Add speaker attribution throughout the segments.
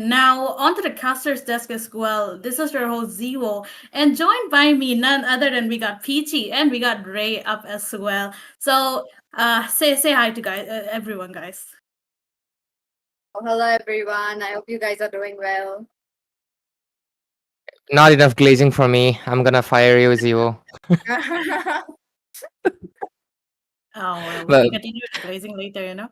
Speaker 1: Now, onto the caster's desk as well. This is your host, Zero, and joined by me, none other than we got Peachy and we got Ray up as well. So, say hi to everyone, guys.
Speaker 2: Oh, hello everyone. I hope you guys are doing well.
Speaker 3: Not enough glazing for me. I'm gonna fire you, Zio.
Speaker 1: Oh, well, we can
Speaker 3: Well,
Speaker 1: continue the glazing later.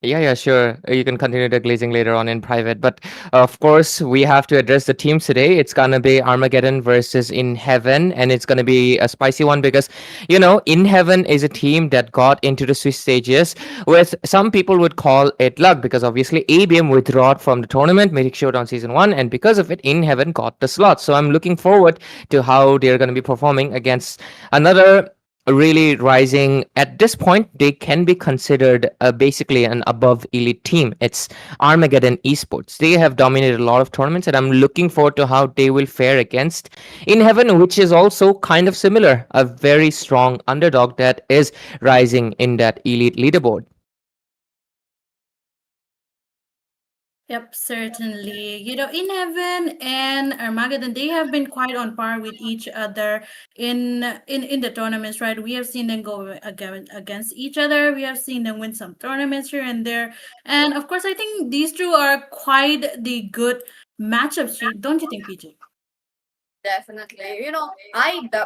Speaker 3: yeah, sure. You can continue the glazing later on in private. But of course, we have to address the teams today. It's gonna be Armageddon versus In Heaven, and it's gonna be a spicy one because, In Heaven is a team that got into the Swiss stages with some people would call it luck because obviously ABM withdrew from the tournament, Mythic Showdown Season 1, and because of it, In Heaven got the slot. So I'm looking forward to how they're gonna be performing against another really rising. At this point they can be considered basically an above elite team. It's Armageddon Esports. They have dominated a lot of tournaments and I'm looking forward to how they will fare against In Heaven, which is also kind of similar, a very strong underdog that is rising in that elite leaderboard.
Speaker 1: Yep, certainly. In Heaven and Armageddon, they have been quite on par with each other in the tournaments, right? We have seen them go against each other. We have seen them win some tournaments here and there, and of course, I think these two are quite the good matchups. Don't you think, PJ?
Speaker 2: Definitely.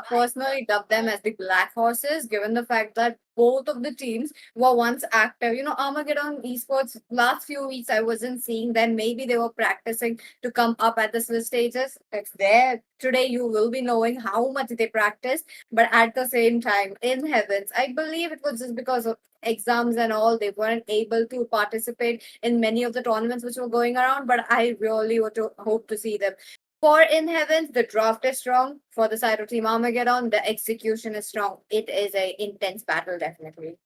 Speaker 2: Personally dub them as the Black Horses, given the fact that both of the teams were once active. Armageddon Esports, last few weeks I wasn't seeing them. Maybe they were practicing to come up at the Swiss stages. It's there. Today you will be knowing how much they practice. But at the same time, in Heavens, I believe it was just because of exams and all, they weren't able to participate in many of the tournaments which were going around. But I really would hope to see them. For In Heavens, the draft is strong. For the side of Team Armageddon, the execution is strong. It is a intense battle, definitely.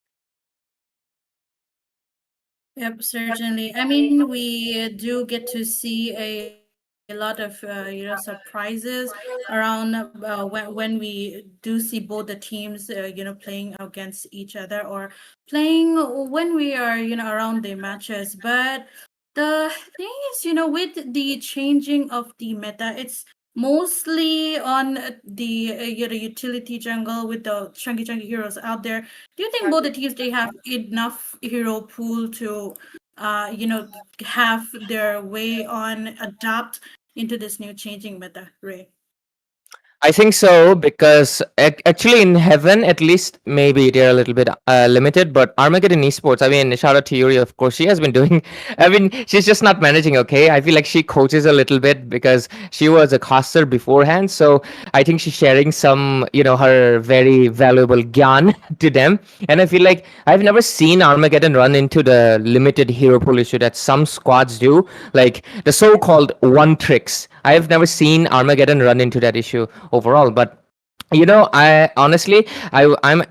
Speaker 1: Yep, certainly. I mean, we do get to see a lot of surprises around when we do see both the teams playing against each other or playing when we are around the matches. But the thing is, with the changing of the meta, it's mostly on the utility jungle with the chunky heroes out there. Do you think both the teams they have enough hero pool to have their way on adapt into this new changing meta, Ray?
Speaker 3: I think so because actually in Heaven, at least maybe they're a little bit limited. But Armageddon Esports, I mean, shout out to Yuri, of course. She has been doing. I mean, she's just not managing. Okay, I feel like she coaches a little bit because she was a caster beforehand. So I think she's sharing some, her very valuable gyan to them. And I feel like I've never seen Armageddon run into the limited hero pool issue that some squads do, like the so-called one tricks. I've never seen Armageddon run into that issue overall. But I honestly, I'm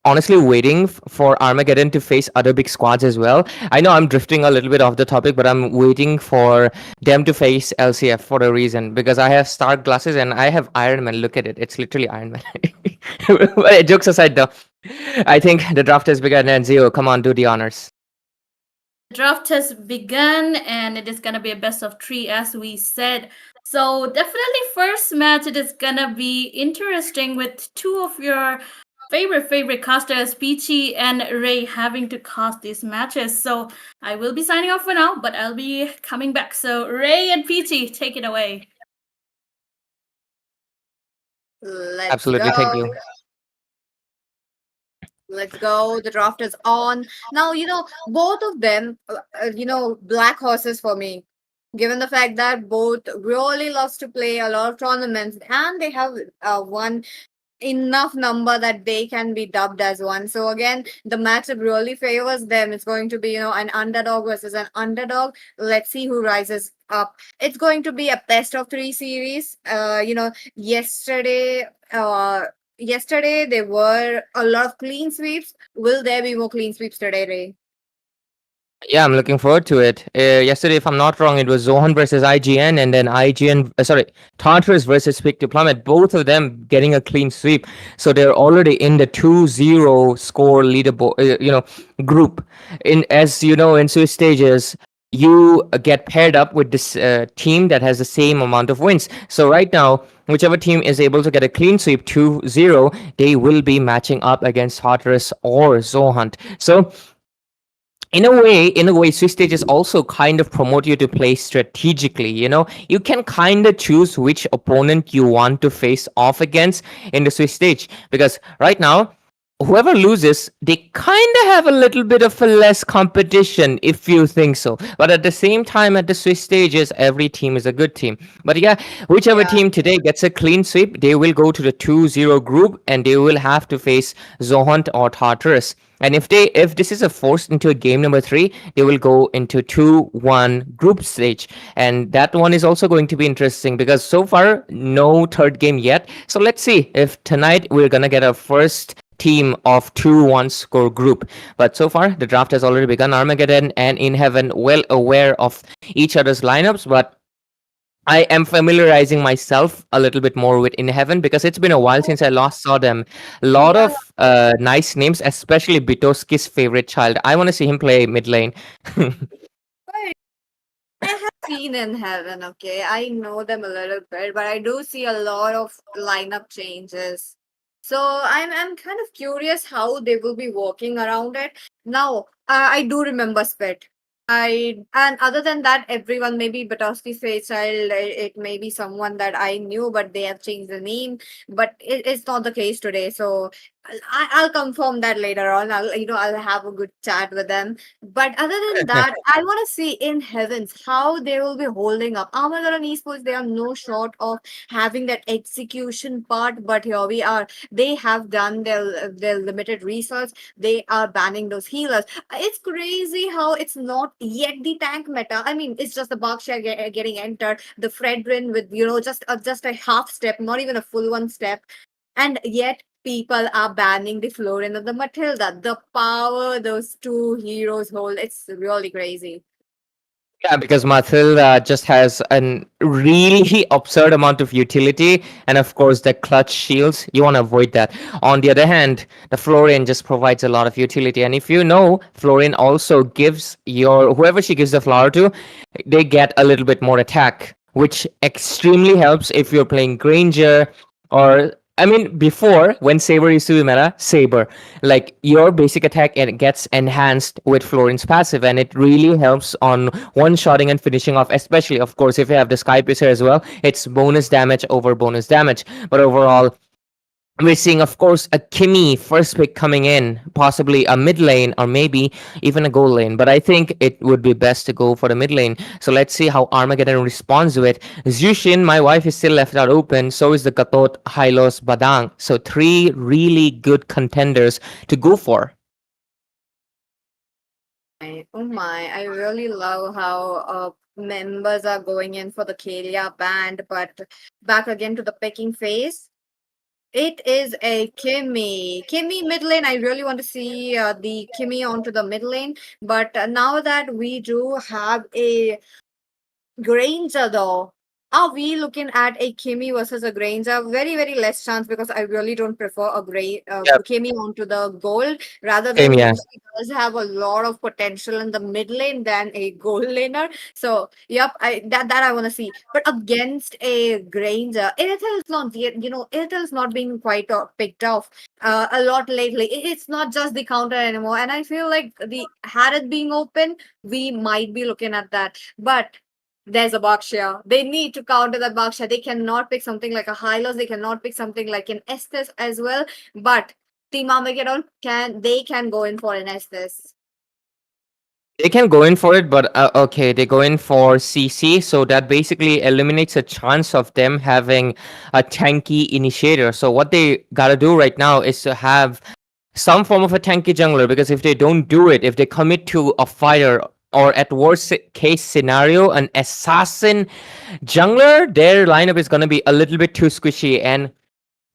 Speaker 3: honestly waiting for Armageddon to face other big squads as well. I know I'm drifting a little bit off the topic, but I'm waiting for them to face LCF for a reason because I have Stark glasses and I have Iron Man. Look at it, it's literally Iron Man. But jokes aside, though, I think the draft has begun. And Zio, come on, do the honors.
Speaker 1: The draft has begun and it is gonna be a best of three as we said. So definitely first match it is gonna be interesting with two of your favorite casters, Peachy and Ray, having to cast these matches. So I will be signing off for now, but I'll be coming back. So Ray and Peachy, take it away.
Speaker 2: Let's
Speaker 3: Absolutely, thank
Speaker 2: go.
Speaker 3: you.
Speaker 2: Let's go. The draft is on. Now, both of them, Black Horses for me. Given the fact that both really loves to play a lot of tournaments and they have one enough number that they can be dubbed as one. So again, the matchup really favors them. It's going to be, an underdog versus an underdog. Let's see who rises up. It's going to be a best of three series. Yesterday there were a lot of clean sweeps. Will there be more clean sweeps today, Ray?
Speaker 3: Yeah, I'm looking forward to it. Yesterday, if I'm not wrong, it was Zohan versus IGN, and then Tartarus versus Peak Diplomat. Both of them getting a clean sweep, so they're already in the 2-0 score leaderboard. Group. In Swiss stages, you get paired up with this team that has the same amount of wins. So right now, whichever team is able to get a clean sweep 2-0, they will be matching up against Tartarus or Zohunt. So in a way, Swiss stages also kind of promote you to play strategically. You can kind of choose which opponent you want to face off against in the Swiss stage, because right now, whoever loses, they kind of have a little bit of a less competition, if you think so. But at the same time, at the Swiss stages, every team is a good team. But yeah, whichever
Speaker 2: Yeah.
Speaker 3: team today gets a clean sweep, they will go to the 2-0 group, and they will have to face Zohunt or Tartarus. And if this is a forced into a game number 3, they will go into 2-1 group stage. And that one is also going to be interesting, because so far no third game yet. So let's see if tonight we're gonna get our first team of 2-1 score group. But so far the draft has already begun. Armageddon and In Heaven well aware of each other's lineups, but I am familiarizing myself a little bit more with In Heaven, because it's been a while since I last saw them. A lot
Speaker 2: Yeah.
Speaker 3: of nice names, especially Bitoski's favorite child. I want to see him play mid lane.
Speaker 2: But I have seen in heaven, okay. I know them a little bit, but I do see a lot of lineup changes. So I'm kind of curious how they will be working around it. Now, I do remember Spit. And other than that, everyone, maybe Batowski's Fairchild, it may be someone that I knew, but they have changed the name. But it's not the case today. So I'll confirm that later on. I'll have a good chat with them. But other than that, I want to see in heavens how they will be holding up. Armageddon Esports, they are no short of having that execution part, but here we are. They have done their limited research. They are banning those healers. It's crazy how it's not yet the tank meta. I mean, it's just the Berkshire getting entered, the Fredrin with just a half step, not even a full one step, and yet people are banning the Florin and the Matilda. The power those two heroes hold, it's really crazy.
Speaker 3: Yeah, because Mathilda just has a really absurd amount of utility, and of course the clutch shields. You want to avoid that. On the other hand, the Florian just provides a lot of utility, and if you know, Florian also gives whoever she gives the flower to, they get a little bit more attack, which extremely helps if you're playing Granger or. I mean, before when Saber used to be meta, Saber, like your basic attack it gets enhanced with Florian's passive, and it really helps on one-shotting and finishing off. Especially, of course, if you have the Sky Piercer as well, it's bonus damage over bonus damage. But overall, we're seeing, of course, a Kimmy first pick coming in, possibly a mid lane or maybe even a goal lane. But I think it would be best to go for the mid lane. So let's see how Armageddon responds to it. Zushin, my wife, is still left out open. So is the Katot, Hylos, Badang. So 3 really good contenders to go for.
Speaker 2: Oh my, I really love how members are going in for the Kalia band, but back again to the picking phase. It is a Kimmy. Kimmy mid lane. I really want to see the Kimmy onto the mid lane. But now that we do have a Granger though, are we looking at a Kimmy versus a Granger? Very, very less chance, because I really don't prefer a
Speaker 3: Yep.
Speaker 2: Kimmy onto the gold, rather
Speaker 3: Same,
Speaker 2: than
Speaker 3: yeah.
Speaker 2: she does have a lot of potential in the mid lane than a gold laner. So yep, that I want to see. But against a Granger, Airtel is not yet, Airtel is not being quite picked off a lot lately. It's not just the counter anymore, and I feel like the had it being open, we might be looking at that. But there's a Berkshire. They need to counter that Berkshire. They cannot pick something like a Hylos. They cannot pick something like an Estes as well. But Team Armageddon can go in for an Estes.
Speaker 3: They can go in for it, but okay, they go in for CC, so that basically eliminates a chance of them having a tanky initiator. So what they gotta do right now is to have some form of a tanky jungler, because if they don't do it, if they commit to a fighter or at worst case scenario an assassin jungler, their lineup is gonna be a little bit too squishy. And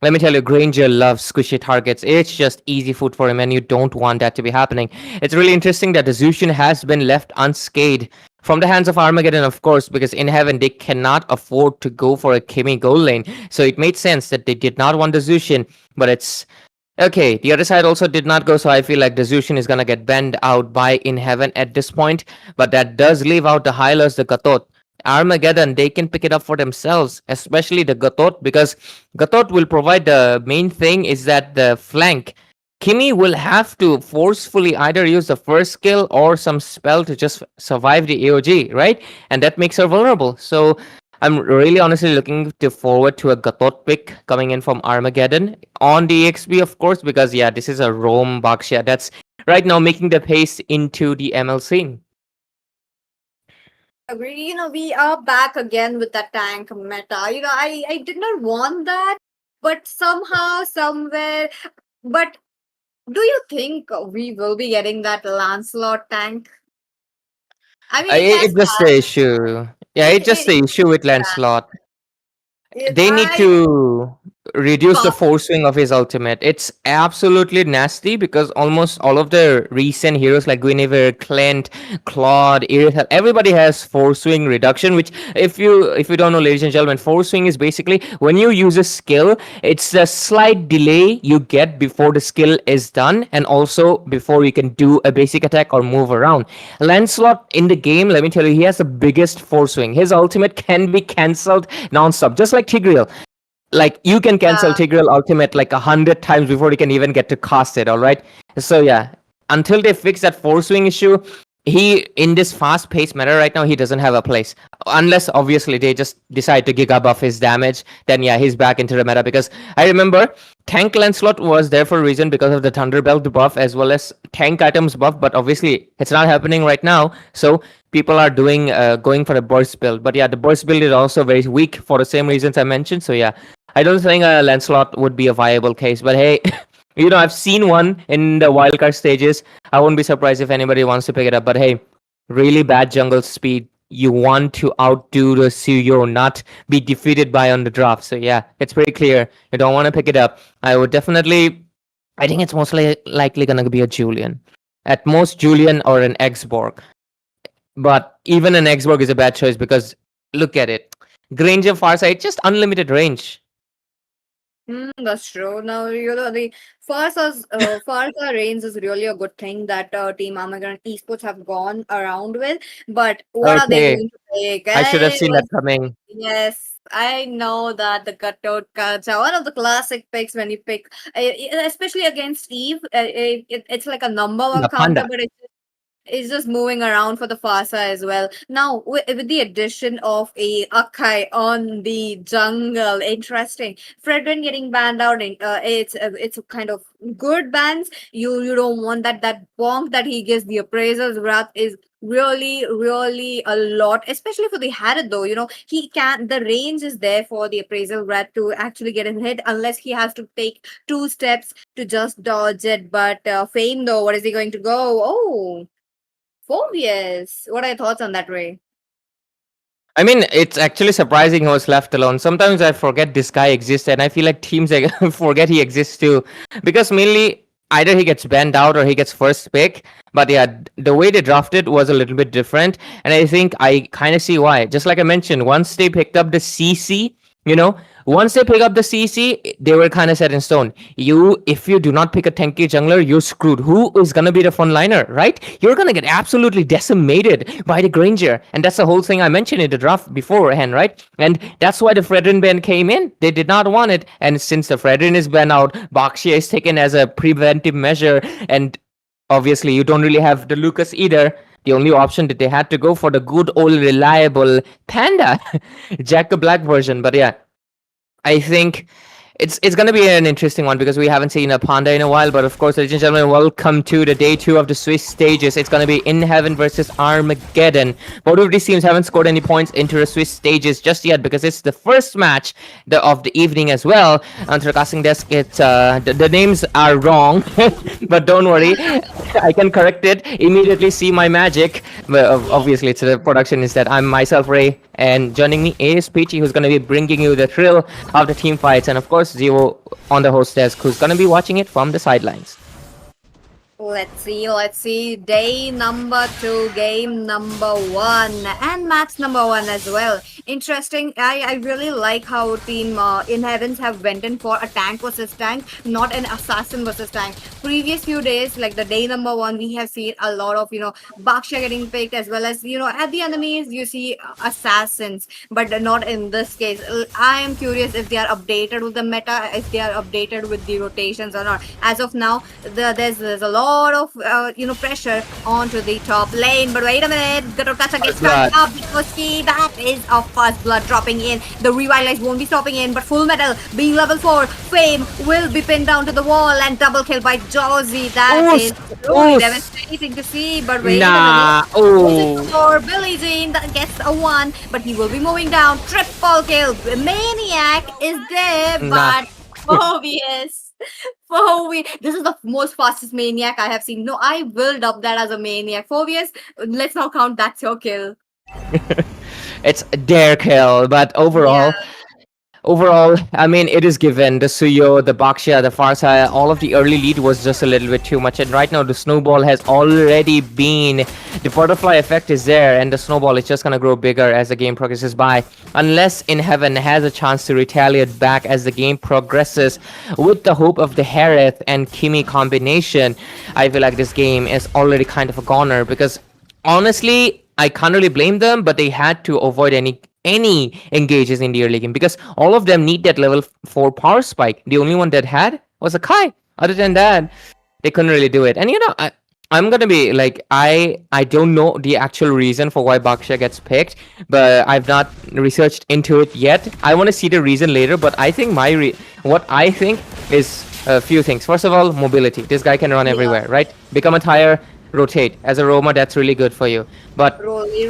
Speaker 3: let me tell you, Granger loves squishy targets. It's just easy food for him, and you don't want that to be happening. It's really interesting that the Zushin has been left unscathed from the hands of Armageddon, of course, because in heaven they cannot afford to go for a Kimmy goal lane. So it made sense that they did not want the Zushin, but it's Okay, the other side also did not go, so I feel like the Zushin is gonna get banned out by In Heaven at this point. But that does leave out the Hylas, the Gatot. Armageddon, they can pick it up for themselves, especially the Gatot, because Gatot will provide the main thing is that the flank. Kimi will have to forcefully either use the first skill or some spell to just survive the AOG, right? And that makes her vulnerable. So I'm really honestly looking forward to a Gatot pick coming in from Armageddon on the EXP, of course, because yeah, this is a Rome Bakshia that's right now making the pace into the ML scene.
Speaker 2: Agree. We are back again with the tank meta. I did not want that, but somehow, somewhere. But do you think we will be getting that Lancelot tank? I mean, it has
Speaker 3: It's just the issue. Yeah, it's just the
Speaker 2: it,
Speaker 3: issue with Lancelot.
Speaker 2: it,
Speaker 3: They need
Speaker 2: I
Speaker 3: to reduce the
Speaker 2: buff.
Speaker 3: force swing of his ultimate. It's absolutely nasty because almost all of the recent heroes like Guinevere, Clint, Claude, Irithel, everybody has force swing reduction. Which, if you don't know, ladies and gentlemen, force swing is basically when you use a skill, it's a slight delay you get before the skill is done, and also before you can do a basic attack or move around. Lancelot in the game, let me tell you, he has the biggest force swing. His ultimate can be cancelled non-stop, just like Tigreal. Like you can cancel
Speaker 2: Uh,
Speaker 3: Tigreal ultimate like 100 times before you can even get to cast it. All right. So yeah, until they fix that force swing issue, he in this fast-paced meta right now he doesn't have a place. Unless obviously they just decide to giga buff his damage, then yeah, he's back into the meta. Because I remember Tank Lancelot was there for a reason because of the Thunderbelt buff as well as tank items buff, but obviously it's not happening right now. So people are doing going for a burst build. But yeah, the burst build is also very weak for the same reasons I mentioned. So yeah, I don't think Lancelot would be a viable case. But hey, I've seen one in the wildcard stages. I won't be surprised if anybody wants to pick it up. But hey, really bad jungle speed. You want to outdo the Suyo, not be defeated by on the draft. So yeah, it's pretty clear. You don't want to pick it up. I would definitely. I think it's mostly likely gonna be a Julian. At most, Julian or an Exborg. But even an Exborg is a bad choice because look at it. Granger Farsight, just unlimited range.
Speaker 2: That's true. Now, the Farsa reigns is really a good thing that Team Armageddon Esports have gone around with. But what are they
Speaker 3: Okay,
Speaker 2: going to take?
Speaker 3: I should have seen that coming.
Speaker 2: Yes, I know that the cutout cards are one of the classic picks when you pick, especially against Eve. It's like a number one
Speaker 3: The
Speaker 2: counter,
Speaker 3: panda.
Speaker 2: but it's just moving around for the Fasa as well. Now, with the addition of a Akai on the jungle, interesting. Fredrin getting banned out, it's a kind of good bans. You don't want that bonk that he gives. The appraiser's wrath is really a lot, especially for the Harad though. He can the range is there for the appraisal wrath to actually get him hit unless he has to take 2 steps to just dodge it. But Fame though, what is he going to go? Oh. Phobias. What are your thoughts on that, Ray?
Speaker 3: I mean, it's actually surprising he was left alone. Sometimes I forget this guy exists, and I feel like teams forget he exists too. Because mainly, either he gets banned out or he gets first pick. But yeah, the way they drafted was a little bit different. And I think I kind of see why. Just like I mentioned, once they picked up the CC, once they pick up the CC, they were kind of set in stone. If you do not pick a tanky jungler, you're screwed. Who is gonna be the frontliner, right? You're gonna get absolutely decimated by the Granger, and that's the whole thing I mentioned in the draft beforehand, right? And that's why the Fredrin ban came in. They did not want it, and since the Fredrin is banned out, Bakshia is taken as a preventive measure, and obviously you don't really have the Lucas either. The only option that they had to go for the good old reliable Panda, Jack the Black version. But yeah, I think it's gonna be an interesting one because we haven't seen a panda in a while. But of course, ladies and gentlemen, welcome to the day 2 of the Swiss stages. It's gonna be In Heaven versus Armageddon. Both of these teams haven't scored any points into the Swiss stages just yet because it's the first match of the evening as well. On the casting desk, it's the names are wrong, but don't worry, I can correct it immediately. See my magic. Well, obviously, it's the production instead. I'm myself, Ray, and joining me is Peachy, who's gonna be bringing you the thrill of the team fights, and of course Zero on the host desk, who's gonna be watching it from the sidelines.
Speaker 2: Let's see. Day number 2, game number 1, and match number 1 as well. interesting. I really like how team in Heavens have went in for a tank versus tank, not an assassin versus tank. Previous few days, like the day number one, we have seen a lot of Baksha getting picked, as well as at the enemies you see assassins, but not in this case. I am curious if they are updated with the meta, if they are updated with the rotations or not. As of now, there's a lot of pressure onto the top lane. But wait a minute, the Rotasa gets
Speaker 3: Blood.
Speaker 2: started up because that is a first blood dropping in. The revitalize won't be stopping in, but Full Metal being level 4, Fame will be pinned down to the wall and double kill by Josie. That is really devastating to see. But wait a minute.
Speaker 3: Oh.
Speaker 2: For Billie Jean that gets a 1, but he will be moving down. Triple kill. Maniac is there,
Speaker 3: Nah.
Speaker 2: but obvious. This is the most fastest Maniac I have seen. No, I will dub that as a Maniac. Phobius, let's now count that's your kill.
Speaker 3: It's their kill, but overall, I mean, it is given. The Suyo, the Baksha, the Farsa, all of the early lead was just a little bit too much. And right now, the snowball has already been... The butterfly effect is there, and the snowball is just going to grow bigger as the game progresses by. Unless In Heaven has a chance to retaliate back as the game progresses with the hope of the Harith and Kimi combination, I feel like this game is already kind of a goner. Because honestly, I can't really blame them, but they had to avoid any engages in the early game because all of them need that level 4 power spike. The only one that had was a Kai. Other than that, they couldn't really do it. And I'm gonna be like, I don't know the actual reason for why Baksha gets picked, but I've not researched into it yet. I want to see the reason later, but I think what I think is a few things. First of all, mobility. This guy can run everywhere, right? Become a tire, rotate. As a roamer, that's really good for you. But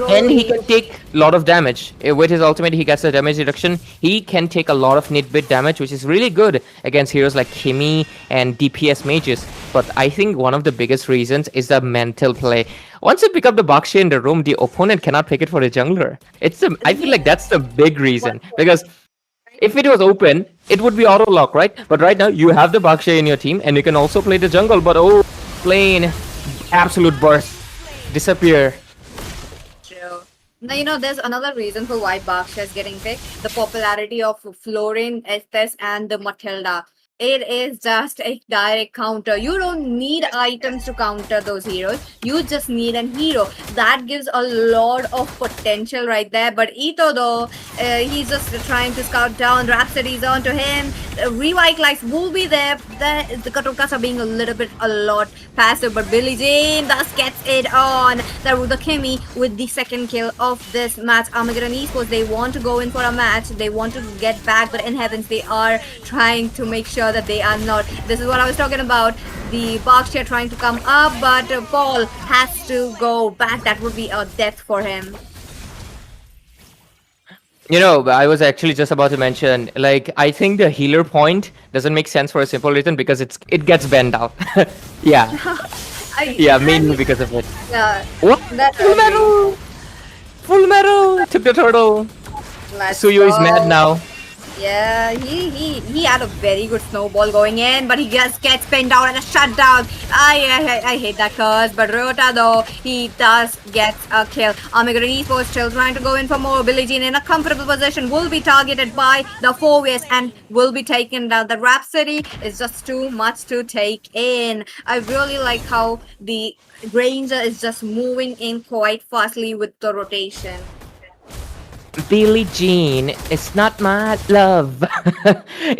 Speaker 3: then he can take a lot of damage. With his ultimate, he gets a damage reduction. He can take a lot of nit-bit damage, which is really good against heroes like Kimi and DPS mages. But I think one of the biggest reasons is the mental play. Once you pick up the Baksha in the room, the opponent cannot pick it for the jungler. I feel like that's the big reason. Because if it was open, it would be auto-lock, right? But right now, you have the Baksha in your team, and you can also play the jungle. But plain absolute burst. Disappear.
Speaker 2: True. Now, there's another reason for why Baksha is getting picked. The popularity of Florin, Estes, and the Matilda. It is just a direct counter. You don't need items to counter those heroes. You just need a hero. That gives a lot of potential right there. But Ito, though, he's just trying to scout down. Rhapsody's onto him. Revitalize will be there. The Katokas are being a lot passive. But Billie Jean thus gets it on. The Kimi with the second kill of this match. Armageddon Esports, they want to go in for a match. They want to get back. But in Heavens, they are trying to make sure that they are not. This is what I was talking about. The Baksha trying to come up, but Paul has to go back. That would be a death for him.
Speaker 3: I was actually just about to mention, like, I think the healer point doesn't make sense for a simple reason because it gets banned out. Yeah. Mainly because of it.
Speaker 2: Yeah.
Speaker 3: What? Full metal! Full metal! Took the turtle. Suyo is mad now.
Speaker 2: Yeah, he had a very good snowball going in, but he just gets pinned down and a shutdown. I hate that curse, but Rota, though, he does get a kill. Armageddon Esports still trying to go in for more. Billie Jean in a comfortable position will be targeted by the 4-ways and will be taken down. The Rhapsody is just too much to take in. I really like how the Ranger is just moving in quite fastly with the rotation.
Speaker 3: Billie Jean, it's not my love.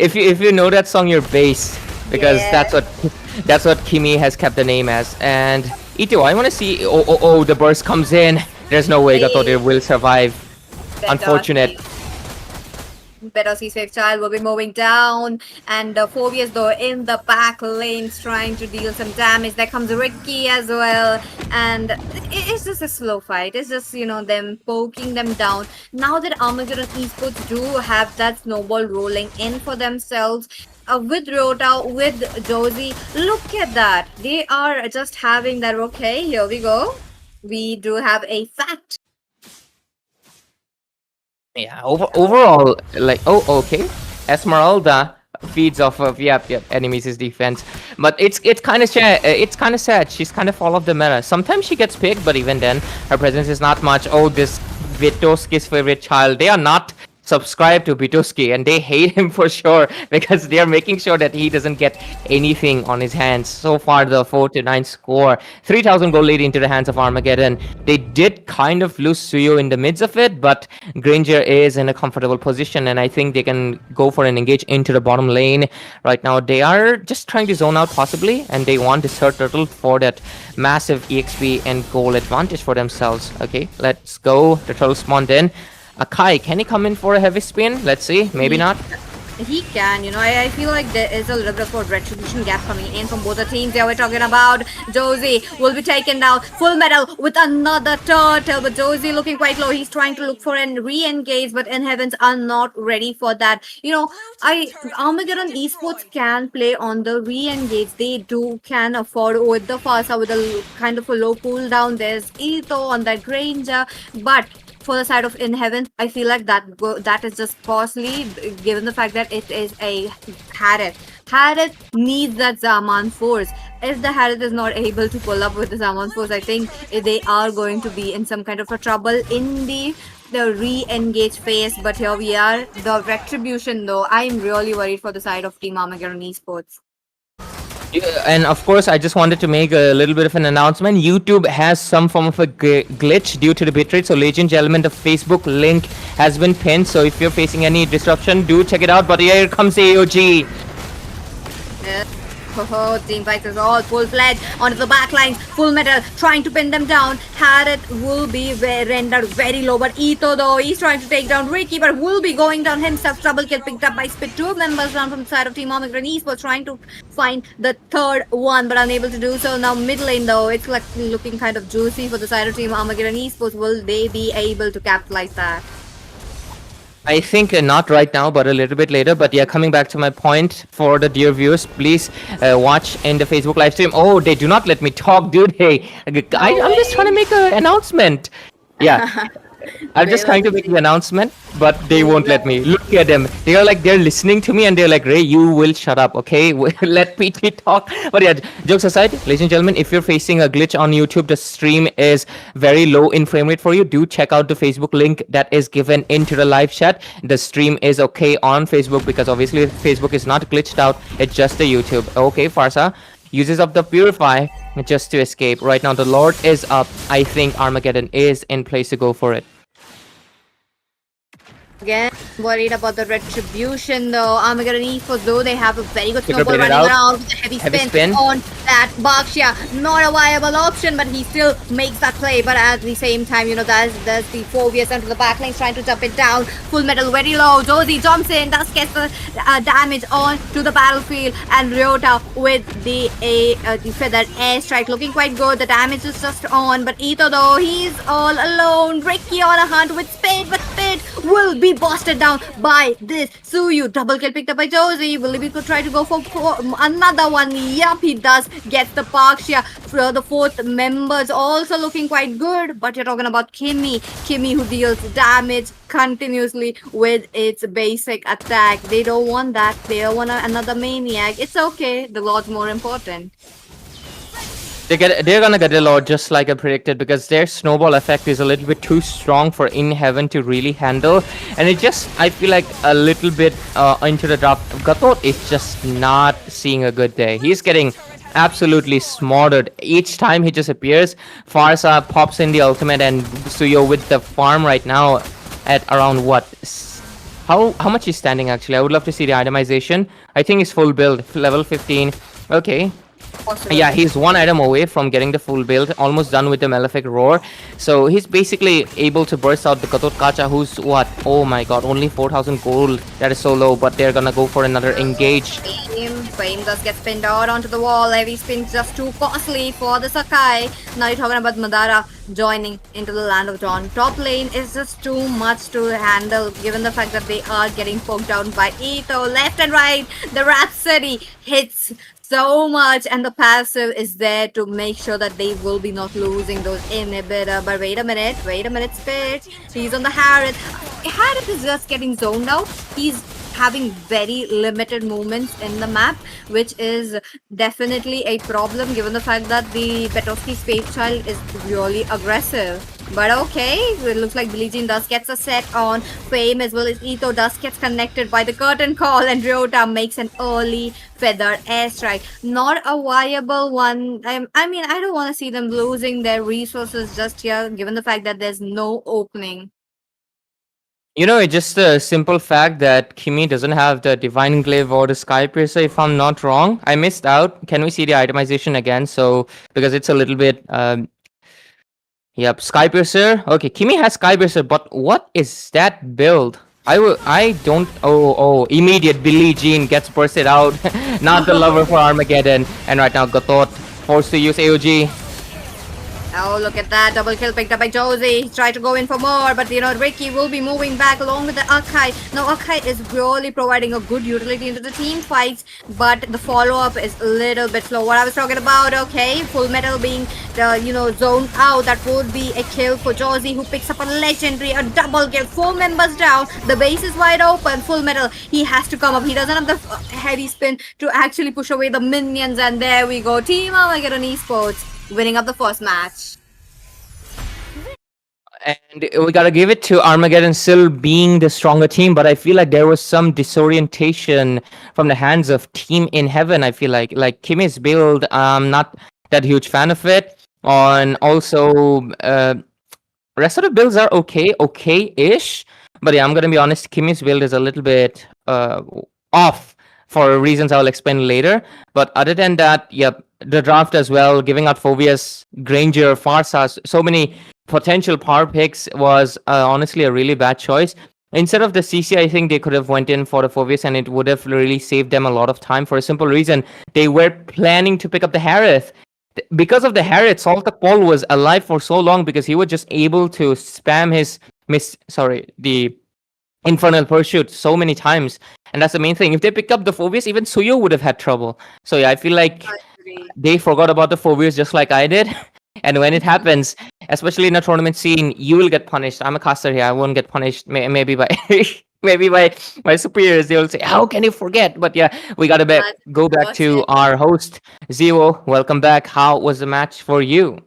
Speaker 3: if you know that song, you're base because that's what Kimi has kept the name as. And Ito, I want to see. The burst comes in. There's no way Gatore will survive. Unfortunate.
Speaker 2: Better see Safe Child will be moving down, and Phobius, though, in the back lanes trying to deal some damage. There comes Ricky as well, and it's just a slow fight. It's just them poking them down. Now that Armageddon Esports do have that snowball rolling in for themselves, with Rota, with Josie, look at that. They are just having that. Okay, here we go. We do have a fact.
Speaker 3: Yeah, overall, like, okay. Esmeralda feeds off of enemies' defense, but it's kind of sad. She's kind of fall off the meta. Sometimes she gets picked, but even then, her presence is not much. This Vitoski's favorite child. They are not subscribed to Vitoski and they hate him for sure because they are making sure that he doesn't get anything on his hands. So far, the 4-9 score, 3,000 gold lead into the hands of Armageddon. They did kind of lose Suyo in the midst of it, but Granger is in a comfortable position and I think they can go for an engage into the bottom lane. Right now, they are just trying to zone out possibly and they want this third turtle for that massive EXP and goal advantage for themselves. Okay, let's go. The turtle spawned in. Akai, can he come in for a heavy spin? Let's see. Maybe not.
Speaker 2: He can, I feel like there is a little bit of a retribution gap coming in from both the teams. Here we're talking about Josie will be taken down. Full metal with another turtle, but Josie looking quite low. He's trying to look for a re-engage, but In Heavens are not ready for that. Armageddon Esports can play on the re-engage. They can afford with the Farsa with a kind of a low cooldown. There's Ito on that Granger, but for the side of In Heaven, I feel like that is just costly given the fact that it is a Harriet. Harriet needs that Zaman force. If the Harriet is not able to pull up with the Zaman force, I think they are going to be in some kind of a trouble in the re-engage phase. But here we are. The retribution though, I'm really worried for the side of Team Armageddon Esports.
Speaker 3: And of course, I just wanted to make a little bit of an announcement. YouTube has some form of a glitch due to the bitrate. So, ladies and gentlemen, the Facebook link has been pinned. So, if you're facing any disruption, do check it out. But here comes AOG.
Speaker 2: Team fights is all full-fledged onto the back lines. Full metal trying to pin them down. Harriet will be rendered very low, but Ito though, he's trying to take down Ricky, but will be going down himself. Trouble kill picked up by Spit. 2 members down from the side of Team Armageddon Esports trying to find the third one, but unable to do so. Now mid lane though, it's like looking kind of juicy for the side of Team Armageddon Esports. Will they be able to capitalize that?
Speaker 3: I think not right now, but a little bit later. But yeah, coming back to my point for the dear viewers, please watch in the Facebook live stream. Oh, they do not let me talk, dude. Hey, I'm just trying to make an announcement. Yeah. I'm just trying to make the announcement, but they won't let me. Look at them. They're listening to me and they're like, Ray, you will shut up, okay? Let PT talk. But yeah, jokes aside, ladies and gentlemen, if you're facing a glitch on YouTube, the stream is very low in frame rate for you. Do check out the Facebook link that is given into the live chat. The stream is okay on Facebook because obviously Facebook is not glitched out. It's just the YouTube. Okay, Farsa uses up the Purify just to escape. Right now, the Lord is up. I think Armageddon is in place to go for it.
Speaker 2: Again, worried about the retribution though. Armageddon Esports though, they have a very good snowball running around with a heavy spin on that Bakshia. Not a viable option, but he still makes that play. But at the same time, there's the 4vs onto the backlines trying to jump it down. Full metal very low. Josie jumps in, does get the damage on to the battlefield, and Ryota with the feathered airstrike looking quite good. The damage is just on, but Ito though, he's all alone. Ricky on a hunt with Spade, but Spade will be busted down by this Suyu. Double kill picked up by Josie. Will he try to go for another one? Yup, he does. Gets the Parkshia. The fourth members also looking quite good. But you're talking about Kimmy. Kimmy who deals damage continuously with its basic attack. They don't want that. They don't want another maniac. It's okay. The Lord's more important.
Speaker 3: They're gonna get a lot just like I predicted because their snowball effect is a little bit too strong for In Heaven to really handle, and I feel like a little bit into the drop. Gatot is just not seeing a good day. He's getting absolutely slaughtered each time he just appears. Farsa pops in the ultimate and Suyo with the farm right now at around what? How much he's standing actually? I would love to see the itemization. I think he's full build, level 15. Okay. Yeah, he's one item away from getting the full build, almost done with the Malefic Roar. So he's basically able to burst out the Katot Kacha, who's what? Oh my god, only 4,000 gold. That is so low, but they're gonna go for another engage.
Speaker 2: Fame does get pinned out onto the wall. Heavy spin just too costly for the Sakai. Now you're talking about Madara joining into the land of Dawn. Top lane is just too much to handle given the fact that they are getting poked down by Ito. Left and right, the Rhapsody hits so much, and the passive is there to make sure that they will be not losing those inhibitor. But wait a minute, Spit. He's on the Harriet. Harriet is just getting zoned out. He's having very limited movements in the map, which is definitely a problem given the fact that the Petrovsky Space Child is really aggressive. But okay, it looks like Billie Jean does gets a set on. Fame as well as Ito does gets connected by the curtain call, and Ryota makes an early feather airstrike. Not a viable one. I mean, I don't want to see them losing their resources just here, given the fact that there's no opening.
Speaker 3: You know, it's just a simple fact that Kimi doesn't have the Divine Glaive or the Sky Piercer, if I'm not wrong. I missed out. Can we see the itemization again? So, because it's a little bit... Yep, Sky Piercer. Okay, Kimi has Sky Piercer, but what is that build? I don't... Oh, immediate Billie Jean gets bursted out. Not the lover for Armageddon. And right now, Gatot forced to use AOG.
Speaker 2: Oh, look at that. Double kill picked up by Josie. He tried to go in for more, but Ricky will be moving back along with the Akai. Now, Akai is really providing a good utility into the team fights, but the follow-up is a little bit slow. What I was talking about, okay, Full Metal being, zoned out. That would be a kill for Josie, who picks up a legendary, a double kill. 4 members down. The base is wide open. Full Metal, he has to come up. He doesn't have the heavy spin to actually push away the minions, and there we go. Team Armageddon Esports winning up the first match.
Speaker 3: And we gotta give it to Armageddon still being the stronger team, but I feel like there was some disorientation from the hands of Team in Heaven. I feel like Kimi's build, I'm not that huge fan of it. On also, rest of the builds are okay-ish. But yeah, I'm gonna be honest, Kimi's build is a little bit off for reasons I'll explain later. But other than that, yep, the draft as well, giving out Phobius, Granger, Farsa, so many potential power picks was honestly a really bad choice. Instead of the CC, I think they could have went in for the Phobius, and it would have really saved them a lot of time for a simple reason. They were planning to pick up the Harith. Because of the Harith, Salta Paul was alive for so long because he was just able to spam his the Infernal Pursuit so many times. And that's the main thing. If they picked up the Phobius, even Suyo would have had trouble. So yeah, I feel like they forgot about the Phobius just like I did. And when it happens, especially in a tournament scene, you will get punished. I'm a caster here. I won't get punished. Maybe by maybe by my superiors. They will say, "How can you forget?" But yeah, we gotta go back to our host, Zero. Welcome back. How was the match for you?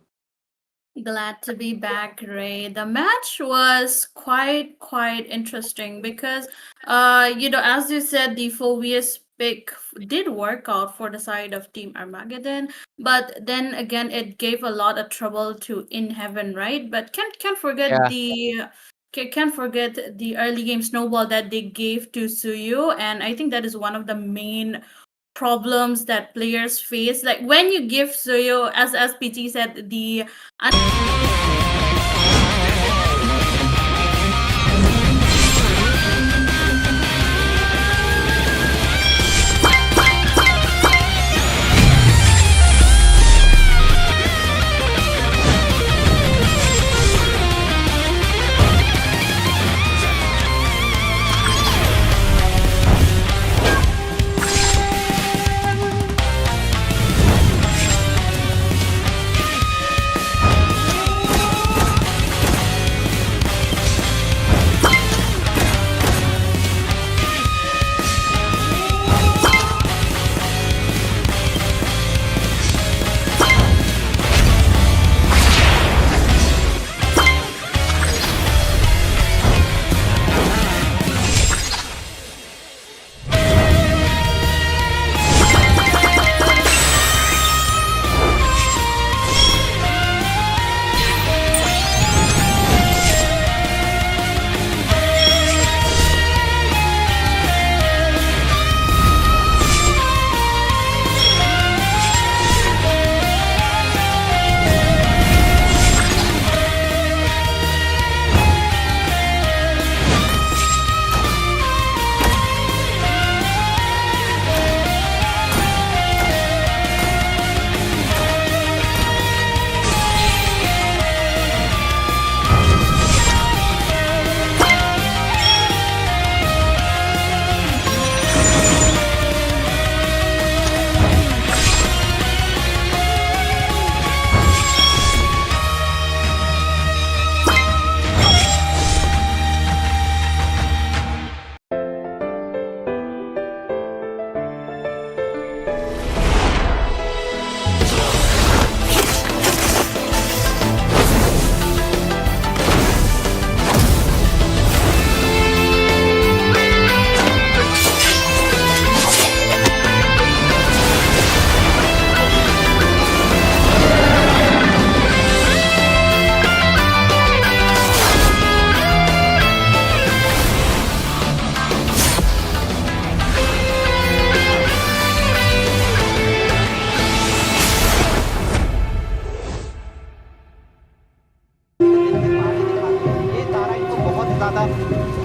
Speaker 1: Glad to be back, Ray. The match was quite interesting because, as you said, the Phobius pick did work out for the side of Team Armageddon, but then again, it gave a lot of trouble to In Heaven, right? But can't forget can't forget the early game snowball that they gave to Suyu, and I think that is one of the main problems that players face. Like when you give Suyo, as PT said, the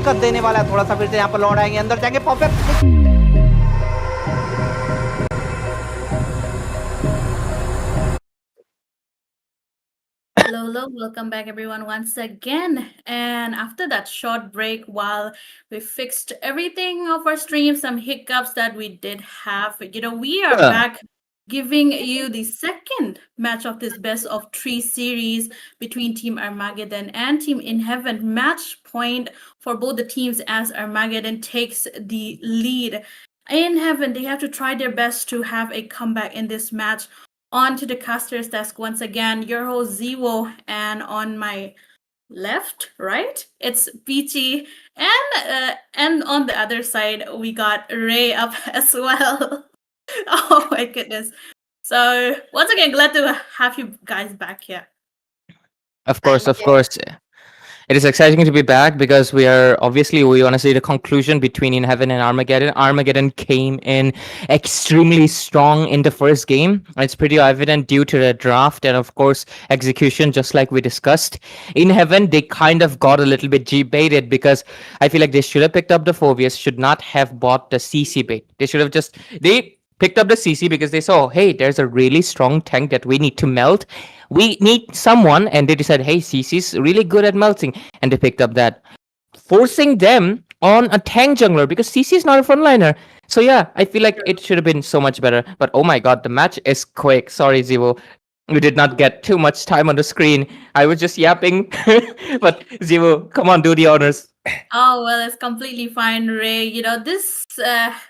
Speaker 4: दिक्कत देने वाला है। थोड़ा सा फिर से यहाँ पर लौट आएंगे, अंदर जाएंगे, perfect.
Speaker 1: Hello, welcome back everyone once again. And after that short break, while we fixed everything of our stream, some hiccups that we did have, we are
Speaker 3: Yeah.
Speaker 1: back giving you the second match of this best of 3 series between Team Armageddon and Team In Heaven. Match point for both the teams as Armageddon takes the lead. In Heaven, they have to try their best to have a comeback in this match. On to the caster's desk once again, your host Zivo, and on my left, right, it's Peachy, and on the other side we got Ray up as well. Oh my goodness! So once again, glad to have you guys back here.
Speaker 3: Of course,
Speaker 2: Thank
Speaker 3: of
Speaker 2: you.
Speaker 3: course. It is exciting to be back because we want to see the conclusion between In Heaven and Armageddon. Armageddon came in extremely strong in the first game. It's pretty evident due to the draft and of course execution, just like we discussed. In Heaven, they kind of got a little bit G-baited because I feel like they should have picked up the Phobius, should not have bought the CC bait. They picked up the CC because they saw, hey, there's a really strong tank that we need to melt. We need someone, and they decided, hey, CC's really good at melting, and they picked up that, forcing them on a tank jungler because CC is not a frontliner. So yeah, I feel like it should have been so much better. But oh my god, the match is quick. Sorry, Zivo. We did not get too much time on the screen. I was just yapping. But Zivo, come on, do the honors.
Speaker 1: Oh well, it's completely fine, Ray.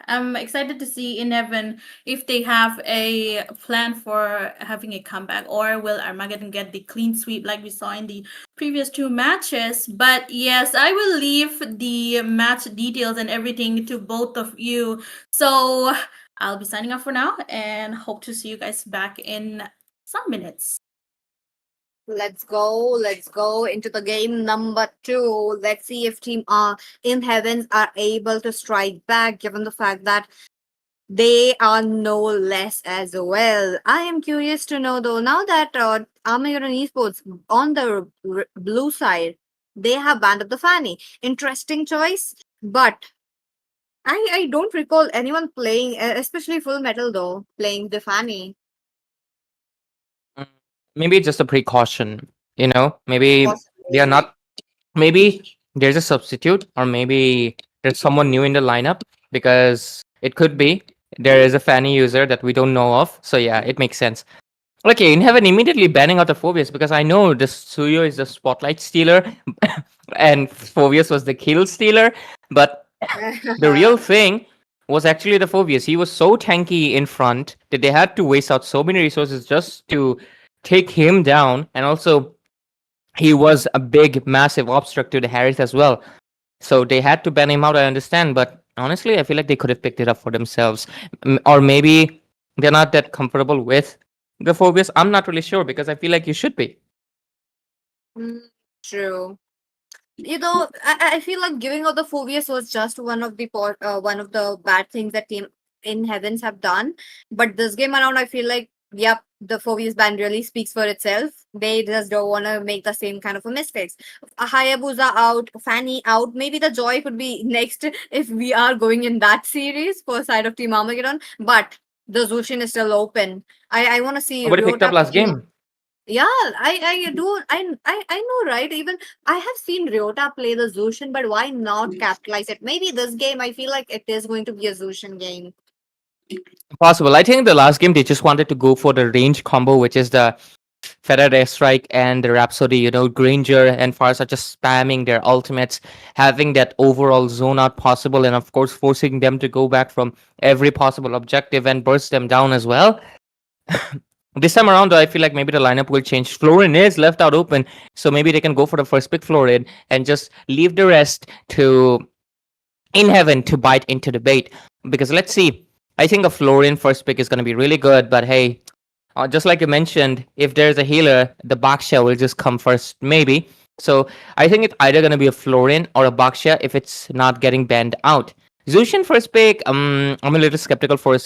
Speaker 1: I'm excited to see in Heaven if they have a plan for having a comeback, or will Armageddon get the clean sweep like we saw in the previous 2 matches. But yes, I will leave the match details and everything to both of you. So I'll be signing off for now and hope to see you guys back in some minutes.
Speaker 2: Let's go into the game number 2. Let's see if Team In Heavens are able to strike back, given the fact that they are no less as well. I am curious to know though, now that Armageddon Esports on the blue side, they have banned up the Fanny. Interesting choice, but I don't recall anyone playing, especially Full Metal though, playing the Fanny.
Speaker 3: Maybe just a precaution, maybe they are
Speaker 2: Possibly.
Speaker 3: not, maybe there's a substitute, or maybe there's someone new in the lineup, because it could be there is a Fanny user that we don't know of. So yeah, it makes sense. Okay, in Heaven immediately banning out the Phobius, because I know the Suyo is the spotlight stealer and Phobius was the kill stealer, but the real thing was actually the Phobius. He was so tanky in front that they had to waste out so many resources just to take him down, and also he was a big, massive obstruct to the Harris as well. So they had to ban him out, I understand, but honestly, I feel like they could have picked it up for themselves. Or maybe they're not that comfortable with the Phobius. I'm not really sure, because I feel like you should be.
Speaker 2: True. I feel like giving out the Phobius was just one of the bad things that Team In Heavens have done. But this game around, I feel like, yep, the Phobius ban really speaks for itself. They just don't want to make the same kind of a mistakes. Hayabusa out, Fanny out. Maybe the Joy could be next if we are going in that series for side of Team Armageddon. But the Zushin is still open. I want to see
Speaker 3: Nobody picked up
Speaker 2: Ryota
Speaker 3: last
Speaker 2: picking-
Speaker 3: game.
Speaker 2: Yeah, I do. I know, right? Even I have seen Ryota play the Zushin, but why not capitalize it? Maybe this game, I feel like it is going to be a Zushin game.
Speaker 3: Possible. I think the last game they just wanted to go for the range combo, which is the Feather Airstrike and the Rhapsody. Granger and Farsa just spamming their ultimates, having that overall zone out possible, and of course forcing them to go back from every possible objective and burst them down as well. This time around, though, I feel like maybe the lineup will change. Florin is left out open, so maybe they can go for the first pick Florin and just leave the rest to In Heaven to bite into the bait. Because let's see, I think a Florin first pick is going to be really good, but hey, just like you mentioned, if there's a healer, the Baksha will just come first, maybe. So I think it's either going to be a Florin or a Baksha if it's not getting banned out. Zushin first pick, I'm a little skeptical for a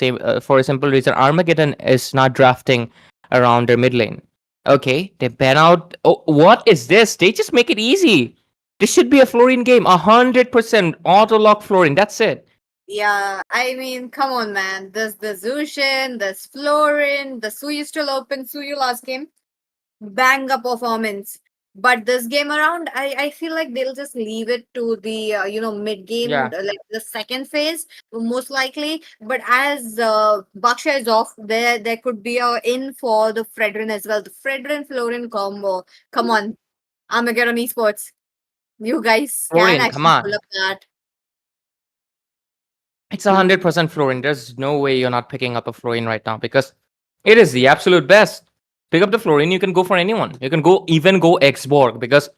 Speaker 3: simple reason. Armageddon is not drafting around their mid lane. Okay, they ban out. Oh, what is this? They just make it easy. This should be a Florin game. 100% auto lock Florin. That's it.
Speaker 2: Yeah, I mean, come on, man. There's the Zushin, there's Florin, the Suyu still open, Suyu last game. Banger performance. But this game around, I feel like they'll just leave it to the mid game,
Speaker 3: Yeah.
Speaker 2: like the second phase, most likely. But as Baksha is off, there could be a in for the Fredrin as well. The Fredrin Florin combo. Come on, Armageddon Esports. You guys can
Speaker 3: Florin, come
Speaker 2: actually pull
Speaker 3: on.
Speaker 2: up that.
Speaker 3: It's 100% Florin. There's no way you're not picking up a Florin right now because it is the absolute best. Pick up the Florin, you can go for anyone. You can even go Xborg because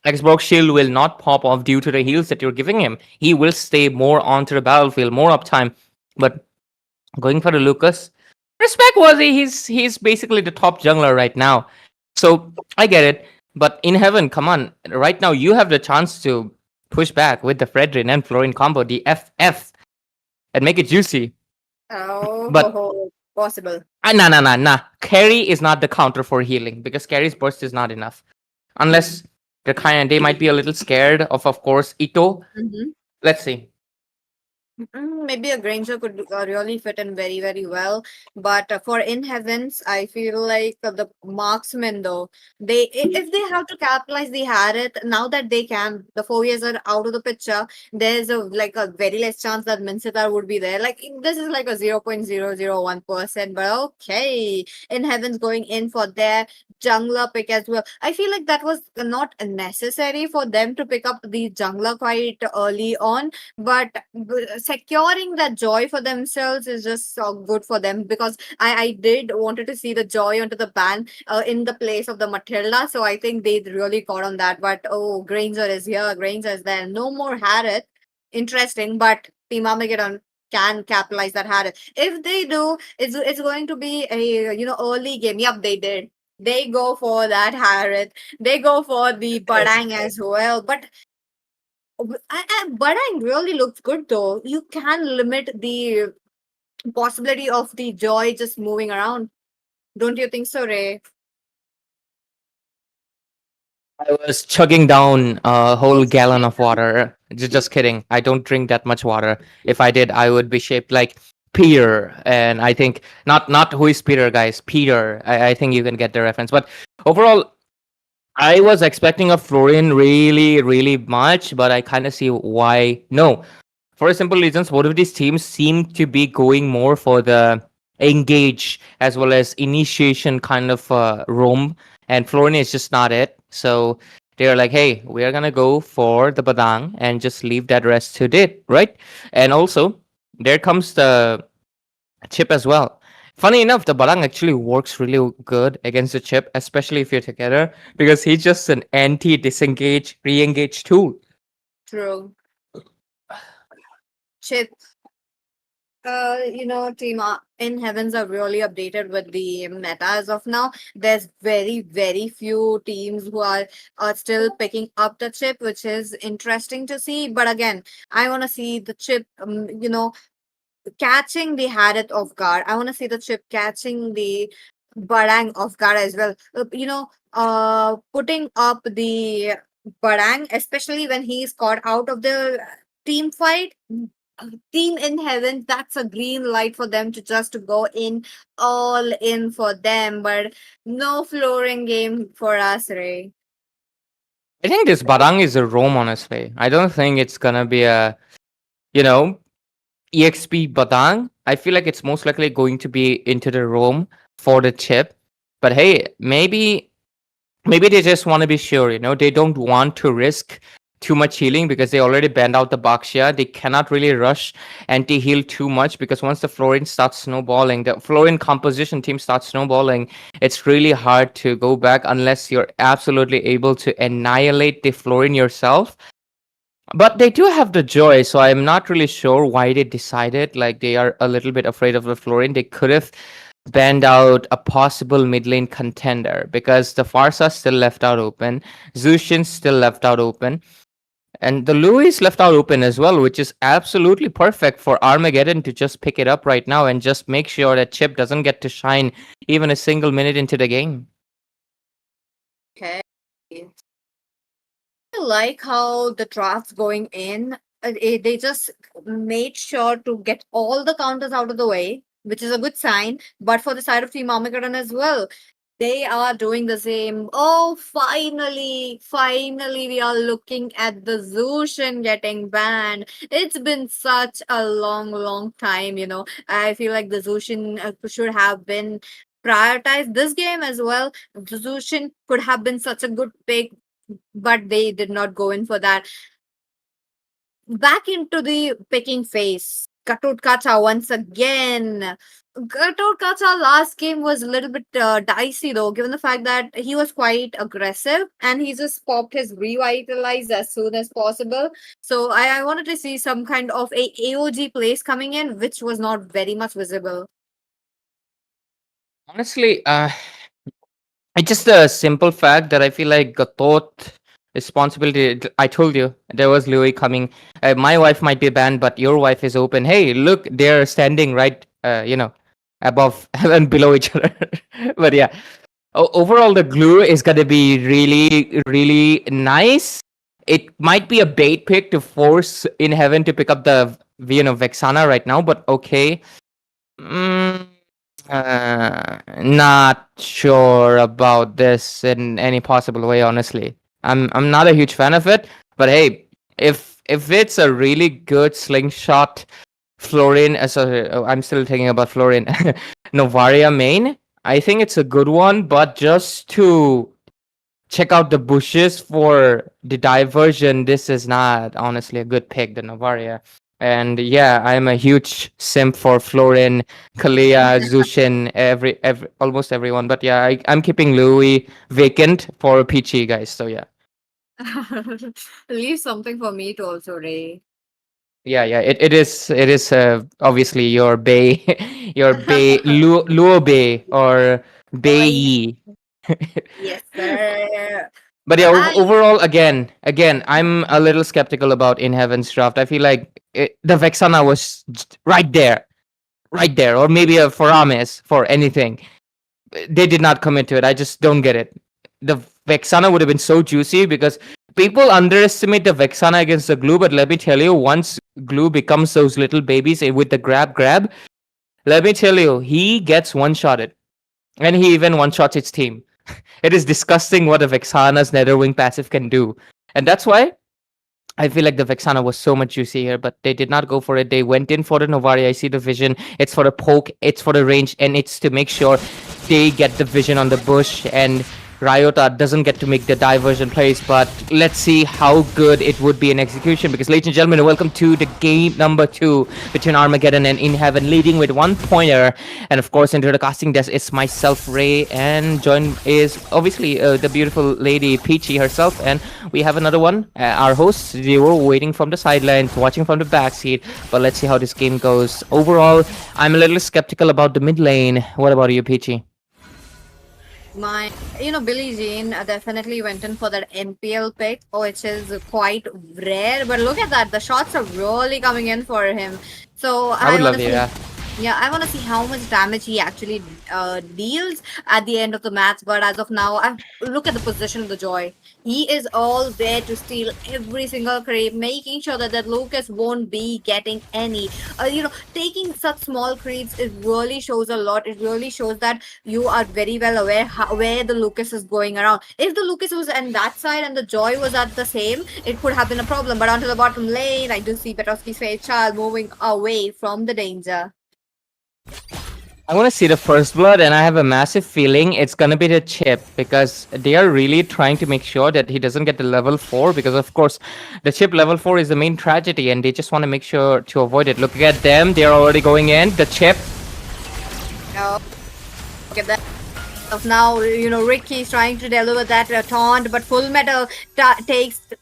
Speaker 3: Xborg shield will not pop off due to the heals that you're giving him. He will stay more onto the battlefield, more uptime. But going for the Lucas, respect Wazzy, he's basically the top jungler right now. So I get it. But in heaven, come on. Right now you have the chance to push back with the Fredrin and Florin combo, the FF, and make it juicy. But
Speaker 2: Possible.
Speaker 3: nah. Carry is not the counter for healing because carry's burst is not enough. Unless they might be a little scared of course, Ito.
Speaker 2: Mm-hmm.
Speaker 3: Let's see.
Speaker 2: Maybe a Granger could really fit in very, very well. But for In Heavens, I feel like the marksmen, though, if they have to capitalize, they had it. Now that they can, the 4 years are out of the picture. There's a very less chance that Minsitar would be there. Like this is like a 0.001%. But okay, In Heavens going in for their jungler pick as well. I feel like that was not necessary for them to pick up the jungler quite early on, but securing that joy for themselves is just so good for them, because I did wanted to see the joy onto the ban in the place of the Matilda, so I think they really caught on that. But oh, Granger is here, Granger is there, no more Harriet. Interesting, but Team Armageddon can capitalize that Harriet. If they do, it's going to be a early game. Yep, they did. They go for that Harriet. They go for the Badang as well. But Badang really looks good though. You can limit the possibility of the joy just moving around. Don't you think so, Ray?
Speaker 3: I was chugging down a whole gallon of water. Just kidding. I don't drink that much water. If I did, I would be shaped like Peter. And I think not who is Peter, guys. Peter. I think you can get the reference. But overall, I was expecting a Florian really, really much, but I kind of see why no. For a simple reasons, both of these teams seem to be going more for the engage as well as initiation kind of roam, and Florian is just not it. So they're like, hey, we are gonna go for the Badang and just leave that rest to it, right? And also, there comes the chip as well. Funny enough, the Badang actually works really good against the chip, especially if you're together, because he's just an anti-disengage, re-engage tool.
Speaker 2: True. Chip. Team In Heavens are really updated with the meta as of now. There's very, very few teams who are still picking up the chip, which is interesting to see. But again, I want to see the chip, catching the Harriet off guard. I want to see the chip catching the Badang off guard as well. Putting up the Badang, especially when he's caught out of the team fight. Team In Heaven, that's a green light for them to just go in all in for them, but no flooring game for us, Ray.
Speaker 3: I think this Badang is a roam, honestly. I don't think it's gonna be a, EXP Badang. I feel like it's most likely going to be into the roam for the chip. But hey, maybe they just want to be sure, they don't want to risk too much healing because they already banned out the Baxia. They cannot really rush anti-heal too much because once the Florin starts snowballing, the Florin composition team starts snowballing, it's really hard to go back unless you're absolutely able to annihilate the Florin yourself. But they do have the joy, so I'm not really sure why they decided like they are a little bit afraid of the Florin. They could have banned out a possible mid lane contender because the Farsa still left out open, Zushin still left out open, and the Louis left out open as well, which is absolutely perfect for Armageddon to just pick it up right now and just make sure that Chip doesn't get to shine even a single minute into the game.
Speaker 2: Okay. like how the drafts going in, they just made sure to get all the counters out of the way, which is a good sign. But for the side of Team Armageddon as well, they are doing the same. Oh, finally, we are looking at the Zushin getting banned. It's been such a long time, I feel like the Zushin should have been prioritized this game as well. The Zushin could have been such a good pick, but they did not go in for that. Back into the picking phase. Katut Kacha once again. Katut Kacha last game was a little bit dicey though, given the fact that he was quite aggressive and he just popped his revitalize as soon as possible. So I wanted to see some kind of a AOG place coming in, which was not very much visible.
Speaker 3: Honestly, it's just a simple fact that I feel like Gatot responsibility. I told you there was Louis coming. My wife might be banned, but your wife is open. Hey, look, they're standing right, above and below each other. But yeah, overall, the glue is gonna be really nice. It might be a bait pick to force In Heaven to pick up the Vexana right now, but okay. Not sure about this in any possible way, honestly. I'm not a huge fan of it, but hey, if it's a really good slingshot Florin, I'm still thinking about Florin Novaria main, I think it's a good one, but just to check out the bushes for the diversion, this is not honestly a good pick, the Novaria. And yeah, I'm a huge simp for Florin, Kalia, Zushin, almost everyone. But yeah, I'm keeping Louis vacant for Peachy, guys. So yeah.
Speaker 2: Leave something for me to also, Ray.
Speaker 3: Yeah, it is obviously your Bay, your Bay, Luo Bay or Bay.
Speaker 2: Yes, sir.
Speaker 3: But yeah,
Speaker 2: I-
Speaker 3: overall, again, I'm a little skeptical about In Heaven's draft. I feel like the Vexana was right there, or maybe a Foramis for anything. They did not commit to it. I just don't get it. The Vexana would have been so juicy because people underestimate the Vexana against the glue, but let me tell you, once glue becomes those little babies with the grab, let me tell you, he gets one-shotted. And he even one-shots its team. It is disgusting what a Vexana's Netherwing passive can do. And that's why I feel like the Vexana was so much juicy here, but they did not go for it. They went in for the Novaria. I see the vision. It's for the poke, it's for the range, and it's to make sure they get the vision on the bush. And Ryota doesn't get to make the diversion plays, but let's see how good it would be in execution. Because, ladies and gentlemen, welcome to the game number 2 between Armageddon and In Heaven, leading with 1 pointer. And of course, into the casting desk is myself, Ray, and joined is obviously the beautiful lady Peachy herself. And we have another one, our host Zero, waiting from the sidelines, watching from the backseat. But let's see how this game goes. Overall, I'm a little skeptical about the mid lane. What about you, Peachy?
Speaker 2: Billie Jean definitely went in for that MPL pick, which is quite rare. But look at that, the shots are really coming in for him. So
Speaker 3: I would love it, yeah.
Speaker 2: Yeah, I want to see how much damage he actually deals at the end of the match. But as of now, look at the position of the Joy. He is all there to steal every single creep, making sure that Lucas won't be getting any. Taking such small creeps, it really shows a lot. It really shows that you are very well aware where the Lucas is going around. If the Lucas was on that side and the Joy was at the same, it could have been a problem. But onto the bottom lane, I do see Petrovsky's face child moving away from the danger.
Speaker 3: I want to see the first blood, and I have a massive feeling it's gonna be the Chip, because they are really trying to make sure that he doesn't get the level 4, because of course the Chip level 4 is the main tragedy, and they just want to make sure to avoid it. Look at them, they're already going in. The Chip.
Speaker 2: Oh, look at that. Of now, Ricky's trying to deliver that taunt, but Full Metal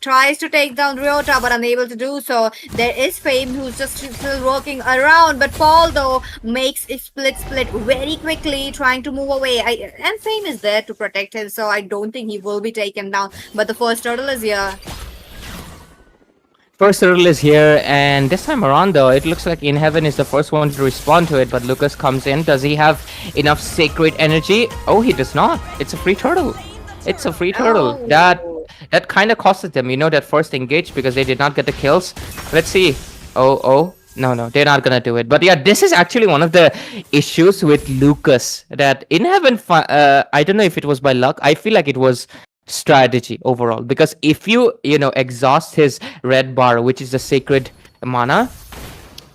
Speaker 2: tries to take down Ryota, but unable to do so. There is Fame, who's just still working around, but Paul though makes a split very quickly, trying to move away. And Fame is there to protect him, so I don't think he will be taken down. But the first turtle is here.
Speaker 3: First turtle is here, and this time around though, it looks like In Heaven is the first one to respond to it, but Lucas comes in. Does he have enough sacred energy? Oh, he does not. It's a free turtle. It's a free turtle.
Speaker 2: Oh.
Speaker 3: that kind of costed them, that first engage because they did not get the kills. Let's see. Oh. No, they're not gonna do it. But yeah, this is actually one of the issues with Lucas. That in Heaven, I don't know if it was by luck. I feel like it was strategy overall. Because if you exhaust his red bar, which is the sacred mana,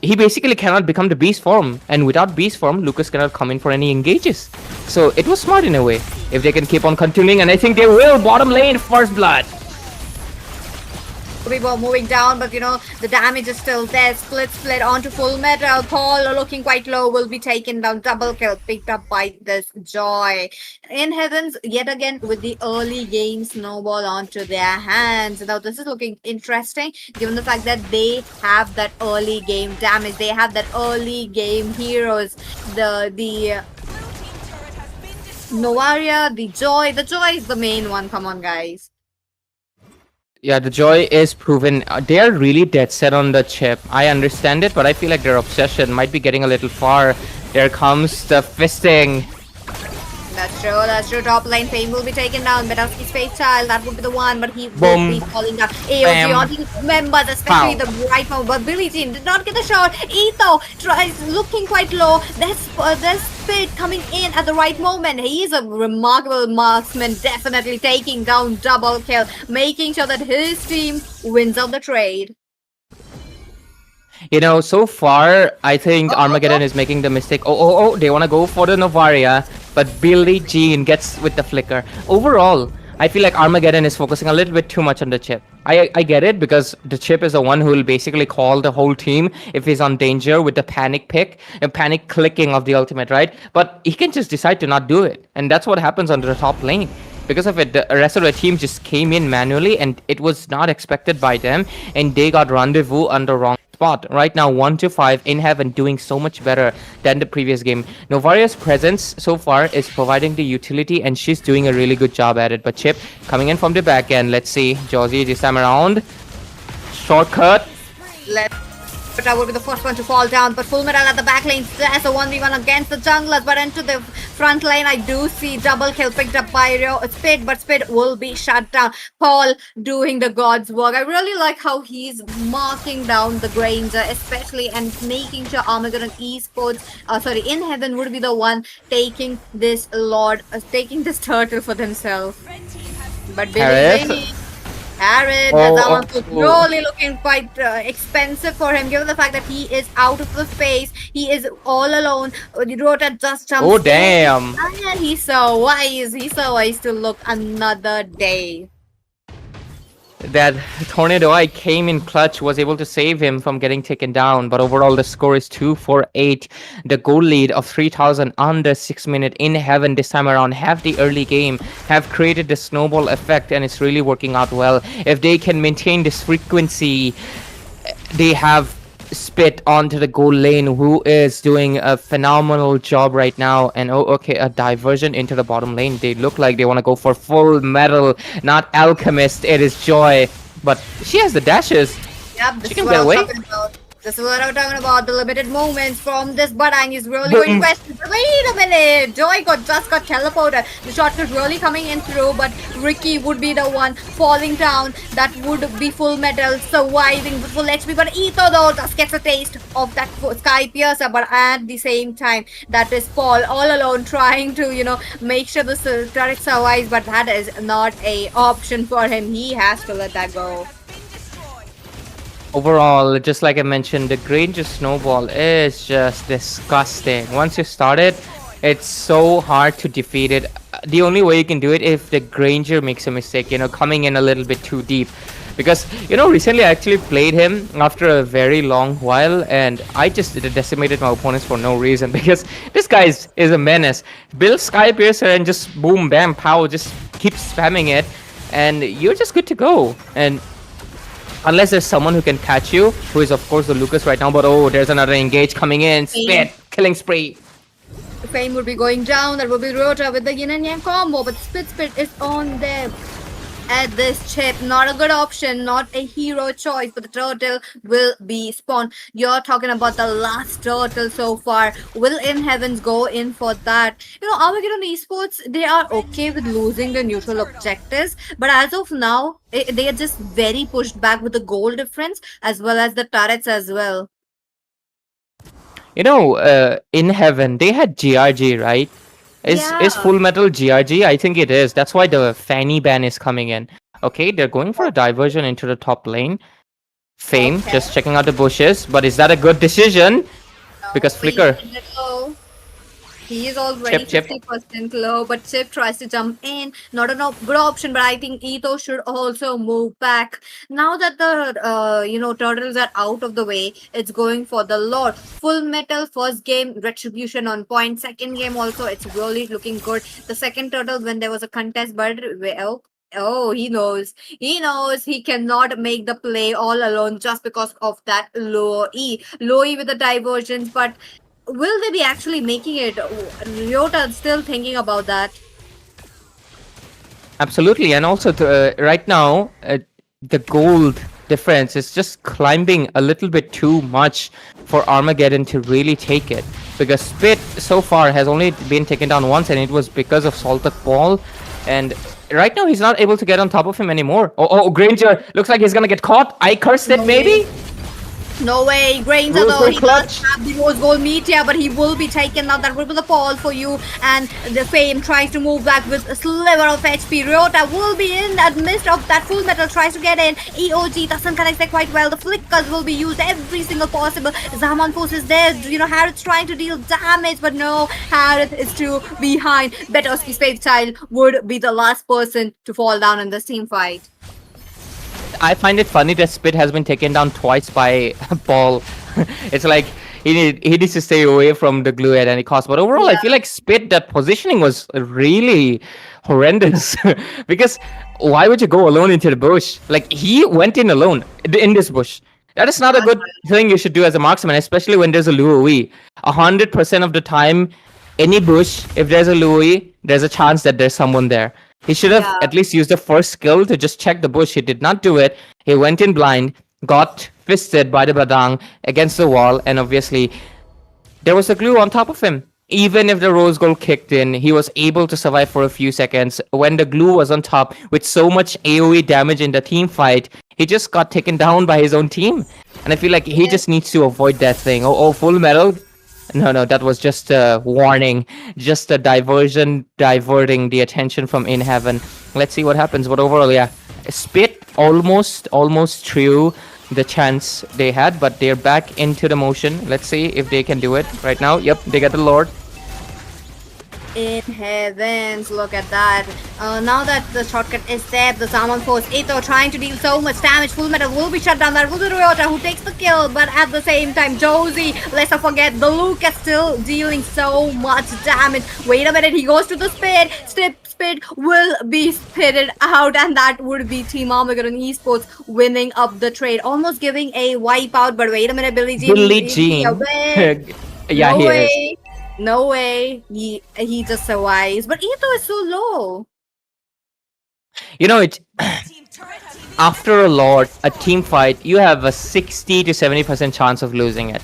Speaker 3: he basically cannot become the beast form. And without beast form, Lucas cannot come in for any engages. So it was smart in a way. If they can keep on continuing, and I think they will. Bottom lane, first blood.
Speaker 2: We were moving down, but the damage is still there. Split onto full metal. Paul looking quite low, will be taken down. Double kill picked up by this Joy. In Heavens, yet again with the early game snowball onto their hands. Now this is looking interesting given the fact that they have that early game damage. They have that early game heroes. The Novaria, the Joy. The Joy is the main one. Come on, guys.
Speaker 3: Yeah, the Joy is proven. They are really dead set on the chip. I understand it, but I feel like their obsession might be getting a little far. There comes the fisting.
Speaker 2: That's true. Top lane Fame will be taken down. Bedowski's Fate Child, that would be the one, but he will be falling down. AOG on the members, especially the right now. But Billie Jean did not get the shot. Etho tries looking quite low. There's Spit coming in at the right moment. He is a remarkable marksman, definitely taking down double kill, making sure that his team wins out the trade.
Speaker 3: So far, I think Armageddon is making the mistake. Oh, they want to go for the Novaria, but Billie Jean gets with the flicker. Overall, I feel like Armageddon is focusing a little bit too much on the chip. I get it, because the chip is the one who will basically call the whole team if he's on danger with the panic pick and panic clicking of the ultimate, right? But he can just decide to not do it. And that's what happens on the top lane. Because of it, the rest of the team just came in manually, and it was not expected by them, and they got rendezvous on the wrong spot. Right now, 1-5 in Heaven, doing so much better than the previous game. Novaria's presence so far is providing the utility, and she's doing a really good job at it. But Chip coming in from the back end. Let's see. Josie this time around. Shortcut.
Speaker 2: But I will be the first one to fall down. But Full Metal at the back lane. There's a 1v1 against the junglers. But into the front lane, I do see double kill picked up by Spid. But Spid will be shut down. Paul doing the God's work. I really like how he's marking down the Granger, especially, and making sure Armageddon Esports, In Heaven would be the one taking this taking this turtle for themselves. But Billy Harrod, that's really looking quite expensive for him, given the fact that he is out of the space. He is all alone. Rota just jumps.
Speaker 3: Oh, damn.
Speaker 2: And he's so wise. He's so wise to look another day.
Speaker 3: That Tornado Eye came in clutch, was able to save him from getting taken down. But overall, the score is 2-4-8. The goal lead of 3,000 under 6 minutes in Heaven this time around have the early game, have created the snowball effect, and it's really working out well. If they can maintain this frequency, they have Spit onto the goal lane, who is doing a phenomenal job right now. And a diversion into the bottom lane. They look like they want to go for Full Metal, not Alchemist. It is Joy, but she has the dashes.
Speaker 2: Yep,
Speaker 3: she can get away.
Speaker 2: This is what I'm talking about. The limited moments from this Badang is really going question. Wait a minute. Joy just got teleported. The shot was really coming in through, but Ricky would be the one falling down. That would be Full Metal surviving with full HP. But Etho though just gets a taste of that Sky Piercer. But at the same time, that is Paul all alone trying to, make sure the turret survives. But that is not a option for him. He has to let that go.
Speaker 3: Overall, just like I mentioned, the Granger snowball is just disgusting. Once you start it, it's so hard to defeat it. The only way you can do it if the Granger makes a mistake, coming in a little bit too deep. Because, recently I actually played him after a very long while, and I just decimated my opponents for no reason, because this guy is a menace. Build Sky Piercer and just boom, bam, pow, just keep spamming it, and you're just good to go. And unless there's someone who can catch you, who is of course the Lucas right now, but there's another engage coming in. Spit, killing spree.
Speaker 2: Fame would be going down. That would be Rota with the Yin and Yang combo, but Spit is on there. at this chip. Not a good option, not a hero choice, but the turtle will be spawned. You're talking about the last turtle so far. Will In Heavens go in for that? Armageddon Esports, they are okay with losing the neutral objectives, but as of now, they are just very pushed back with the goal difference as well as the turrets as well.
Speaker 3: In Heaven, they had GRG, right? Is
Speaker 2: Yeah.
Speaker 3: Full Metal GRG? I think it is. That's why the Fanny ban is coming in. Okay, they're going for a diversion into the top lane. Fame,
Speaker 2: Okay.
Speaker 3: just checking out the bushes. But is that a good decision? Because Flicker.
Speaker 2: He is already
Speaker 3: Chip.
Speaker 2: 50% low, but Chip tries to jump in. Not a good option, but I think Etho should also move back. Now that the turtles are out of the way, it's going for the Lord. Full Metal first game, Retribution on point. Second game also, it's really looking good. The second turtle when there was a contest, but oh, he knows. He knows he cannot make the play all alone just because of that low E. Low E with the diversions, but will they be actually making it? Ryota still thinking about that.
Speaker 3: Absolutely. And also, right now, the gold difference is just climbing a little bit too much for Armageddon to really take it. Because Spit so far has only been taken down once, and it was because of Salted Ball. And right now, he's not able to get on top of him anymore. Oh, Granger looks like he's gonna get caught. I cursed it, maybe?
Speaker 2: No way, Granger
Speaker 3: Rose
Speaker 2: though,
Speaker 3: gold
Speaker 2: he
Speaker 3: clutch.
Speaker 2: does have the rose gold meteor, but he will be taken now. That will be the fall for you. And the Fame tries to move back with a sliver of HP. Ryota will be in that midst of that Full Metal, tries to get in. EOG doesn't connect there quite well. The flickers will be used every single possible. Zaman Force is there. Harith's trying to deal damage, but no, Harith is too behind. Betoski Space Child would be the last person to fall down in this team fight.
Speaker 3: I find it funny that Spit has been taken down twice by Ball. It's like he needs to stay away from the glue at any cost. But overall, I feel like Spit, that positioning was really horrendous. Because why would you go alone into the bush? Like, he went in alone in this bush. That is not a good thing you should do as a marksman, especially when there's a Luoi. 100% of the time, any bush, if there's a Luoi, there's a chance that there's someone there. He should have at least used the first skill to just check the bush. He did not do it. He went in blind, got fisted by the Badang against the wall, and obviously there was a glue on top of him. Even if the rose gold kicked in, he was able to survive for a few seconds. When the glue was on top with so much AoE damage in the team fight, he just got taken down by his own team. And I feel like he just needs to avoid that thing. Oh, Full Metal. No, that was just a warning. Just a diversion, diverting the attention from In Heaven. Let's see what happens. But overall, yeah. Spit almost threw the chance they had, but they're back into the motion. Let's see if they can do it right now. Yep, they got the Lord.
Speaker 2: In Heavens, look at that. Now that the shortcut is there, the Zaman Force Etho trying to deal so much damage. Full Metal will be shut down. That will be Ryota who takes the kill, but at the same time, Josie, let's not forget, the Luke is still dealing so much damage. Wait a minute, he goes to the Spit. Spit will be spitted out, and that would be Team Armageddon Esports winning up the trade. Almost giving a wipeout, but wait a minute, Billie Jean.
Speaker 3: Billie Jean. Yeah,
Speaker 2: no
Speaker 3: he
Speaker 2: way.
Speaker 3: is.
Speaker 2: No way. He just survives. But Etho is so low.
Speaker 3: After a Lord, a team fight, you have a 60 to 70% chance of losing it.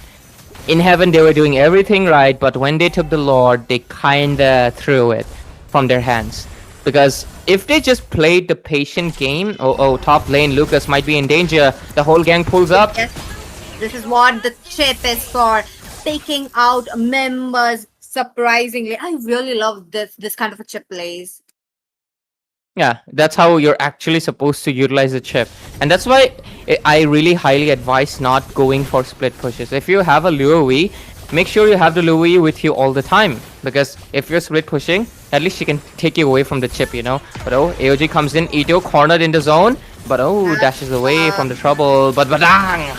Speaker 3: In Heaven, they were doing everything right, but when they took the Lord, they kinda threw it from their hands. Because if they just played the patient game, top lane, Lucas might be in danger. The whole gang pulls up.
Speaker 2: Yes. This is what the chip is for. Taking out members. Surprisingly, I really love this kind of a chip plays.
Speaker 3: Yeah, that's how you're actually supposed to utilize the chip. And that's why I really highly advise not going for split pushes. If you have a Luoi, make sure you have the Luoi with you all the time. Because if you're split pushing, at least she can take you away from the chip, But AOG comes in, Ito cornered in the zone. But dashes away from the trouble. But Badang!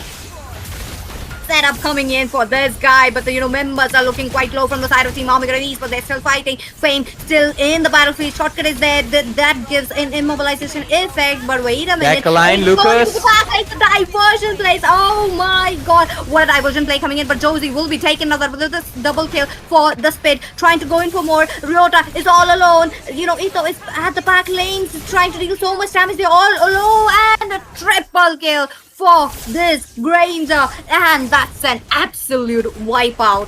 Speaker 2: setup coming in for this guy, but the members are looking quite low from the side of Team Armageddon Esports. They're still fighting. Fame still in the battlefield. Shortcut is there. That gives an immobilization effect. But wait a minute.
Speaker 3: Back line,
Speaker 2: It's going
Speaker 3: Lucas.
Speaker 2: to the back line, the diversion plays. Oh my god, what a diversion play coming in. But Josie will be taking another this double kill for the Spit, trying to go in for more. Ryota is all alone. Ito is at the back lanes, trying to deal so much damage. They're all alone, and a triple kill for this Granger, and that's an absolute wipeout.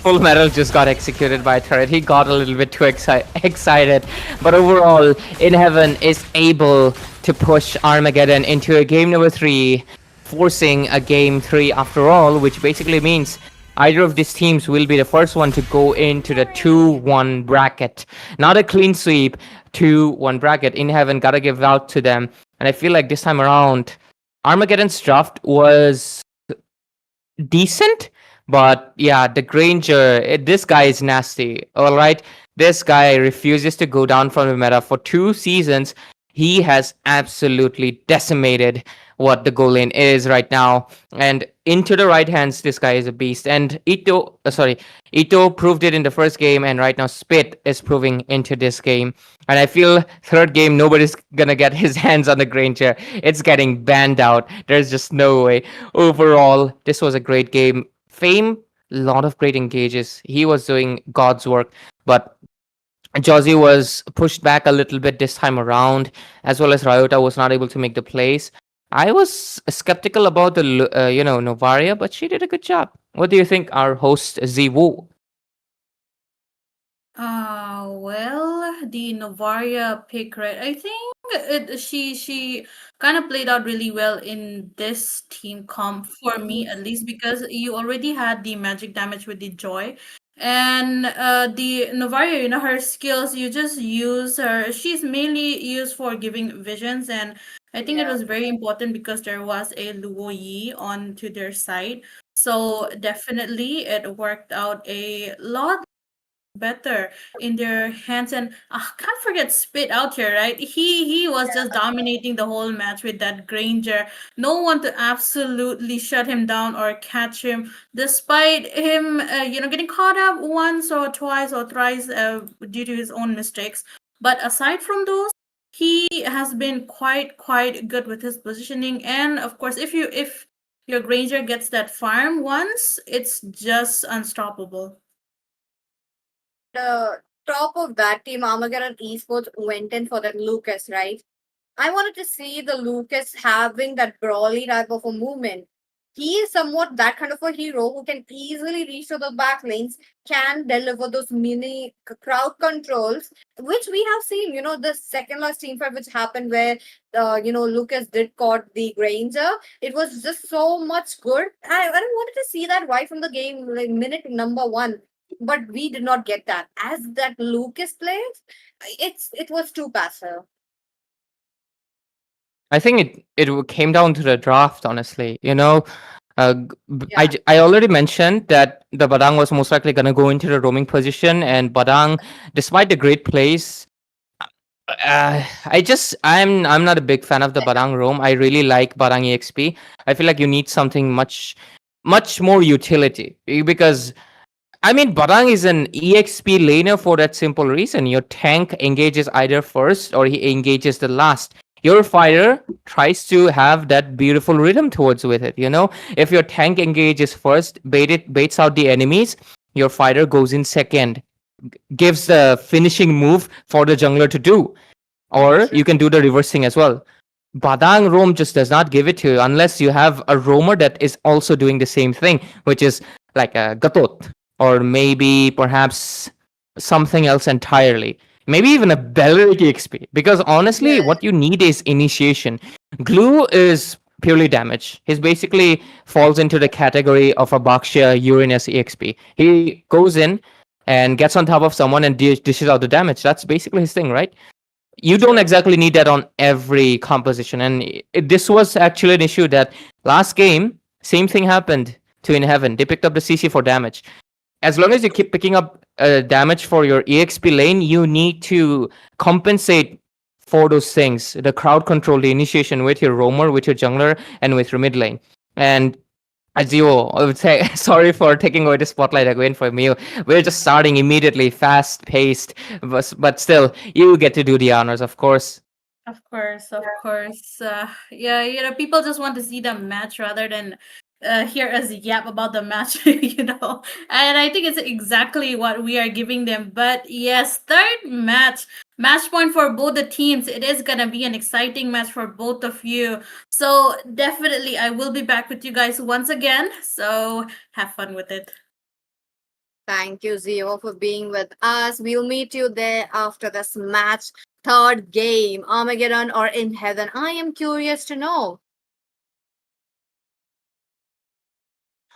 Speaker 3: Full Metal just got executed by a turret. He got a little bit too excited. But overall, In Heaven is able to push Armageddon into a game number 3, forcing a game 3 after all, which basically means either of these teams will be the first one to go into the 2-1 bracket. Not a clean sweep, 2-1 bracket. In Heaven, gotta give out to them. And I feel like this time around, Armageddon's draft was decent. But yeah, the Granger, this guy is nasty. All right, this guy refuses to go down from the meta for 2 seasons. He has absolutely decimated what the goal lane is right now. And into the right hands, this guy is a beast. And Ito proved it in the first game, and right now Spit is proving into this game. And I feel third game, nobody's gonna get his hands on the Granger. It's getting banned out. There's just no way. Overall, this was a great game. Fame, a lot of great engages. He was doing God's work, but Josie was pushed back a little bit this time around, as well as Ryota was not able to make the plays. I was skeptical about the Novaria, but she did a good job. What do you think, our host Ziwu?
Speaker 1: Well, the Novaria pick, right? I think she kind of played out really well in this team comp for me, at least, because you already had the magic damage with the Joy. And the Novaria, her skills, you just use her. She's mainly used for giving visions, and I think it was very important because there was a Luo Yi onto their side. So definitely it worked out a lot better in their hands. And I can't forget Spit out here, right? He was just dominating the whole match with that Granger. No one to absolutely shut him down or catch him, despite him getting caught up once or twice or thrice due to his own mistakes. But aside from those, he has been quite good with his positioning. And of course, if your Granger gets that farm once, it's just unstoppable.
Speaker 2: The top of that team, Armageddon Esports, went in for that Lucas, right? I wanted to see the Lucas having that brawly type of a movement. He is somewhat that kind of a hero who can easily reach to the back lanes, can deliver those mini crowd controls, which we have seen, the second last team fight which happened where, Lucas did caught the Granger. It was just so much good. I wanted to see that right from the game, like minute number 1. But we did not get that. As that Lucas plays, it was too passive.
Speaker 3: I think it came down to the draft, honestly. I already mentioned that the Badang was most likely going to go into the roaming position, and Badang, despite the great plays, I'm not a big fan of the Badang roam. I really like Badang EXP. I feel like you need something much more utility, because Badang is an EXP laner for that simple reason. Your tank engages either first or he engages the last. Your fighter tries to have that beautiful rhythm towards with it, If your tank engages first, baits out the enemies, your fighter goes in second, gives the finishing move for the jungler to do. Or you can do the reversing as well. Badang roam just does not give it to you unless you have a roamer that is also doing the same thing, which is like a Gatot, or maybe perhaps something else entirely. Maybe even a Beleric EXP. Because honestly, what you need is initiation. Glue is purely damage. He basically falls into the category of a Bakshia Uranus EXP. He goes in and gets on top of someone and dishes out the damage. That's basically his thing, right? You don't exactly need that on every composition. And this was actually an issue that last game, same thing happened to In Heaven. They picked up the CC for damage. As long as you keep picking up damage for your EXP lane, you need to compensate for those things. The crowd control, the initiation with your roamer, with your jungler, and with your mid lane. And Azio, I would say sorry for taking away the spotlight again from you. We're just starting immediately, fast paced, but still, you get to do the honors, of course.
Speaker 1: Of course, of course. Yeah, people just want to see the match rather than hear us yap about the match, And I think it's exactly what we are giving them. But yes, third match point for both the teams. It is gonna be an exciting match for both of you. So definitely, I will be back with you guys once again. So have fun with it.
Speaker 2: Thank you, Zio, for being with us. We'll meet you there after this match. Third game, Armageddon or in Heaven. I am curious to know.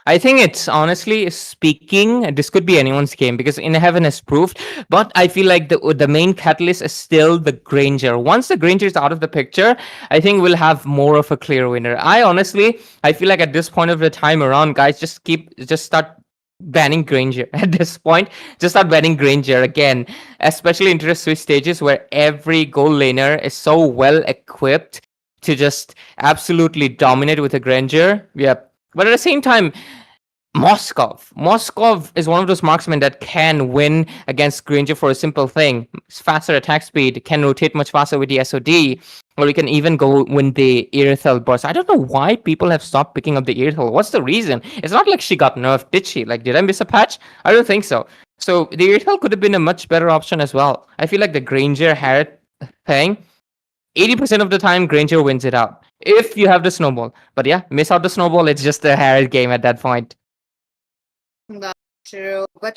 Speaker 3: I think it's honestly speaking, this could be anyone's game because In Heaven has proved, but I feel like the main catalyst is still the Granger. Once the Granger is out of the picture, I think we'll have more of a clear winner. I feel like at this point of the time around, guys, just start banning Granger at this point. Just start banning Granger again, especially into the Swiss stages where every goal laner is so well equipped to just absolutely dominate with a Granger. Yep. But at the same time, Moskov is one of those marksmen that can win against Granger for a simple thing. It's faster attack speed, can rotate much faster with the SOD, or you can even go win the Irithel burst. I don't know why people have stopped picking up the Irithel. What's the reason? It's not like she got nerfed, did she? Like, did I miss a patch? I don't think so. So the Irithel could have been a much better option as well. I feel like the Granger Harrod thing, 80% of the time, Granger wins it out. If you have the snowball. But yeah, miss out the snowball, it's just a Harrod game at that point.
Speaker 2: That's true. But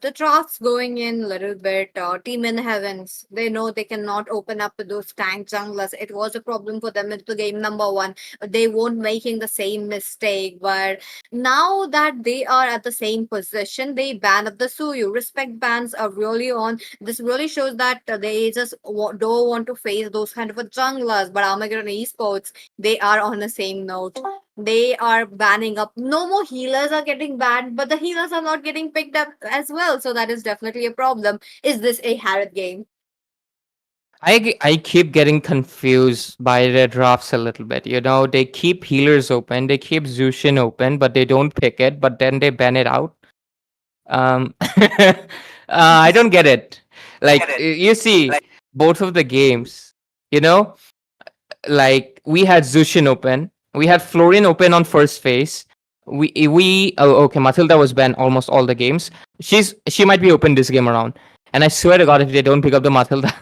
Speaker 2: the drafts going in a little bit. Team in Heavens, they know they cannot open up to those tank junglers. It was a problem for them into game number one. They won't making the same mistake. But now that they are at the same position, they ban up the Suyu. Respect bans are really on. This really shows that they just don't want to face those kind of a junglers. But Armageddon Esports, they are on the same note. They are banning up. No more healers are getting banned, but the healers are not getting picked up as well. So that is definitely a problem. Is this a Harrod game?
Speaker 3: I keep getting confused by the drafts a little bit. They keep healers open, they keep Zushin open, but they don't pick it, but then they ban it out. I don't get it. Like, you see, both of the games, you know, like we had Zushin open, we had Florian open on first phase. Okay, Matilda was banned almost all the games. She might be open this game around. And I swear to God, if they don't pick up the Matilda,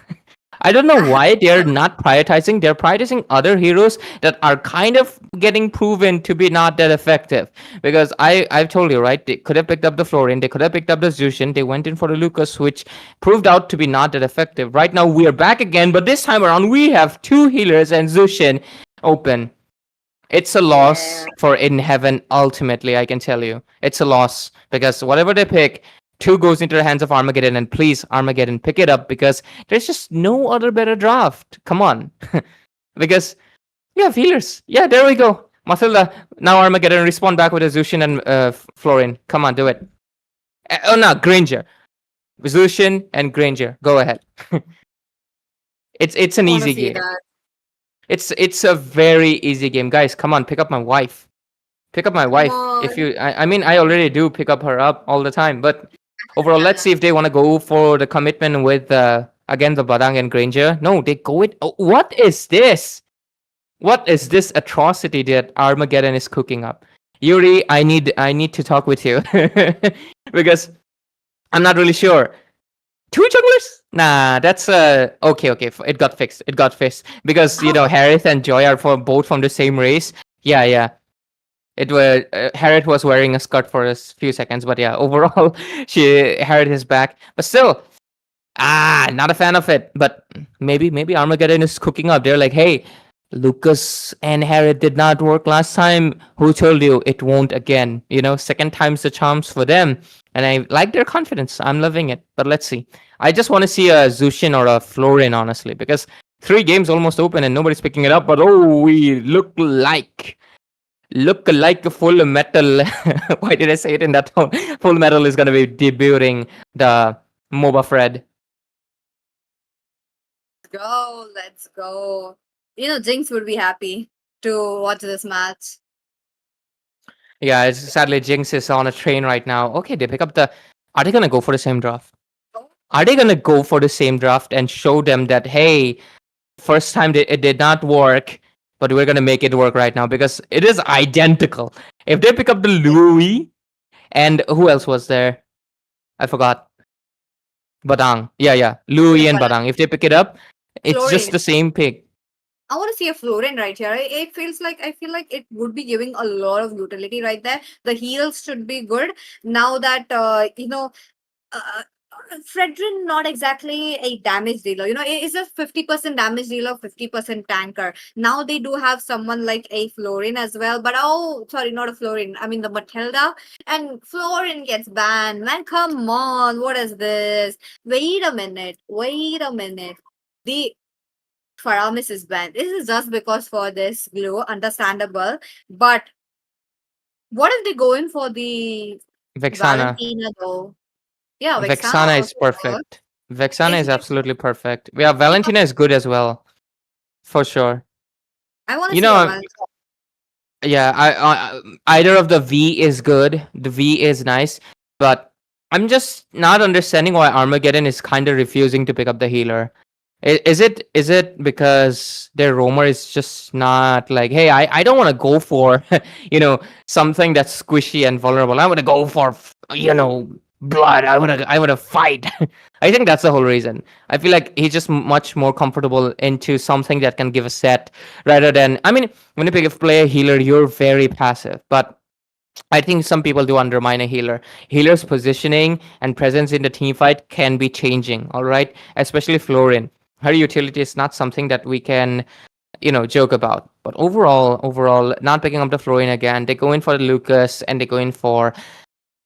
Speaker 3: I don't know why they're not prioritizing. They're prioritizing other heroes that are kind of getting proven to be not that effective. Because I've told you, right? They could have picked up the Florian. They could have picked up the Zushin. They went in for the Lucas, which proved out to be not that effective. Right now, we are back again. But this time around, we have two healers and Zushin open. It's a loss for In Heaven, ultimately, I can tell you. It's a loss. Because whatever they pick, 2 goes into the hands of Armageddon, and please, Armageddon, pick it up because there's just no other better draft. Come on. Because you have healers. Yeah, there we go. Matilda, now Armageddon, respond back with a Zushin and Florian. Come on, do it. Oh, no, Granger. Zushin and Granger. Go ahead. It's an easy game. It's a very easy game. Guys, come on, pick up my wife. Pick up my wife. If you, I mean, I already do pick up her up all the time, but overall, let's see if they want to go for the commitment with again the Badang and Granger. No, they go with. Oh, what is this? What is this atrocity that Armageddon is cooking up? Yuri, I need to talk with you because I'm not really sure. 2 junglers? Nah, that's okay. It got fixed. It got fixed because Harith and Joy are both from the same race. Yeah. It was Harriet was wearing a skirt for a few seconds, but yeah, overall, Harriet is back. But still, not a fan of it. But maybe Armageddon is cooking up. They're like, hey, Lucas and Harriet did not work last time. Who told you it won't again? Second time's the charms for them. And I like their confidence. I'm loving it. But let's see. I just want to see a Zushin or a Florian, honestly, because 3 games almost open and nobody's picking it up. But we look like a Full Metal. Why did I say it in that tone? Full Metal is going to be debuting the MOBA Fred.
Speaker 2: Let's go. Jinx would be happy to watch this match.
Speaker 3: Yeah, sadly Jinx is on a train right now. Okay, they pick up the. Are they gonna go for the same draft? Are they gonna go for the same draft and show them that, hey, first time it did not work, but we're gonna make it work right now because it is identical. If they pick up the Louis and who else was there? I forgot. Badang. Yeah. Louis and Badang. If they pick it up, it's just
Speaker 2: Florin.
Speaker 3: the same pick.
Speaker 2: I want to see a Florin right here. It feels like I feel like it would be giving a lot of utility right there. The heals should be good now that uh, Fredrin not exactly a damage dealer. It is a 50% damage dealer, 50% tanker. Now they do have someone like a Florin as well. But oh, sorry, not a Florin. I mean the Matilda. And Florin gets banned. Man, come on. What is this? Wait a minute. The Faramis is banned. This is just because for this glue, understandable. But what if they go in for the
Speaker 3: Vexana.
Speaker 2: Valentina though? Yeah,
Speaker 3: Vexana is
Speaker 2: also works.
Speaker 3: perfect. Vexana is
Speaker 2: It's-
Speaker 3: absolutely perfect. Yeah, Valentina is good as well. For sure.
Speaker 2: I want to
Speaker 3: You
Speaker 2: see a
Speaker 3: know,
Speaker 2: Valentina.
Speaker 3: yeah, either of the V is good. The V is nice, but I'm just not understanding why Armageddon is kind of refusing to pick up the healer. Is it because their roamer is just not like, hey, I don't want to go for something that's squishy and vulnerable. I want to go for blood. I want to fight. I think that's the whole reason. I feel like he's just much more comfortable into something that can give a set rather than, I mean, when you play a healer, you're very passive, but I think some people do undermine a healer. Healer's positioning and presence in the team fight can be changing, all right? Especially Florin. Her utility is not something that we can, joke about. But overall, not picking up the Florin again. They go in for the Lucas and they go in for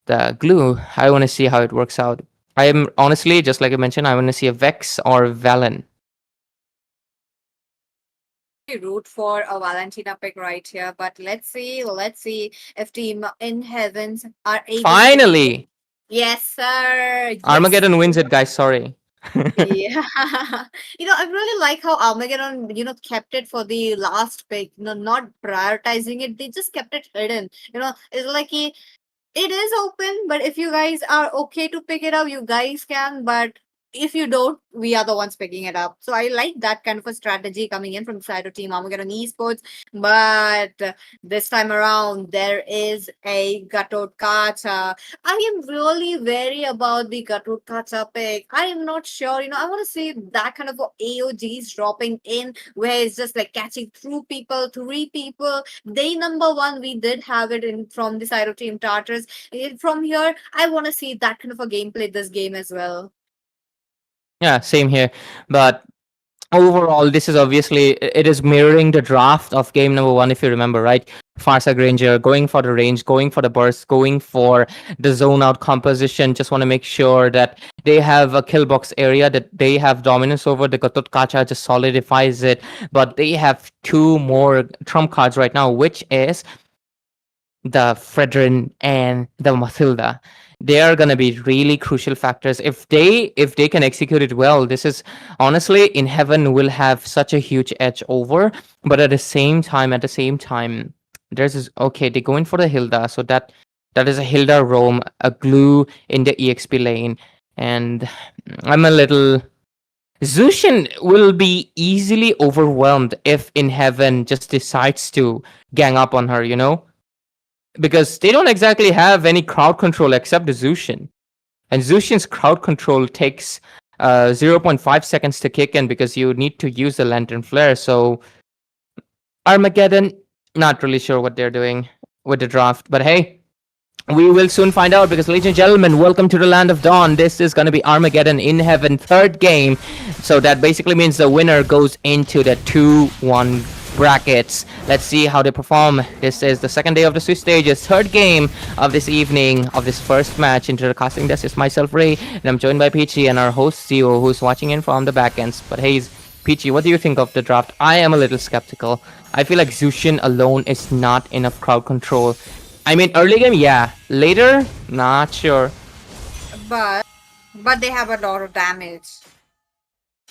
Speaker 3: the glue. I want to see how it works out. I am honestly, just like I mentioned, I want to see a Vex or Valen.
Speaker 2: Root for a Valentina pick right here, but let's see if Team in Heavens are able.
Speaker 3: Finally,
Speaker 2: Yes, sir. Yes.
Speaker 3: Armageddon wins it, guys. Sorry.
Speaker 2: Yeah. I really like how Armageddon, kept it for the last pick, not prioritizing it. They just kept it hidden. It's like it is open, but if you guys are okay to pick it up, you guys can. But if you don't, we are the ones picking it up. So I like that kind of a strategy coming in from the side of Team Armageddon Esports. But this time around, there is a Gatot Kacha. I am really wary about the Gatot Kacha pick. I am not sure. I want to see that kind of AOGs dropping in where it's just like catching through people, three people. Day number one, we did have it in from the side of Team Tartars. From here, I want to see that kind of a gameplay this game as well.
Speaker 3: Yeah, same here. But overall, this is obviously, it is mirroring the draft of game number one, if you remember, right? Farsa Granger going for the range, going for the burst, going for the zone out composition. Just want to make sure that they have a kill box area, that they have dominance over. The Gatot Kacha just solidifies it. But they have two more trump cards right now, which is the Fredrin and the Matilda. They are going to be really crucial factors. If they can execute it well, this is honestly, in Heaven will have such a huge edge over. But at the same time, there's this, okay, they go in for the Hilda, so that is a Hilda roam, a glue in the EXP lane, and I'm a little. Zushin will be easily overwhelmed if in Heaven just decides to gang up on her, because they don't exactly have any crowd control except the Zushin. And Zushin's crowd control takes 0.5 seconds to kick in because you need to use the Lantern Flare. So Armageddon, not really sure what they're doing with the draft. But hey, we will soon find out because, ladies and gentlemen, welcome to the Land of Dawn. This is going to be Armageddon in Heaven, third game. So that basically means the winner goes into the 2-1 brackets. Let's see how they perform. This is the second day of the Swiss stages, third game of this evening of this first match. Into the casting desk is myself, Ray, and I'm joined by Peachy and our host Zio, who's watching in from the back ends. But hey, Peachy, what do you think of the draft? I am a little skeptical. I feel like Zushin alone is not enough crowd control. I mean, early game, yeah. Later, not sure.
Speaker 2: But they have a lot of damage.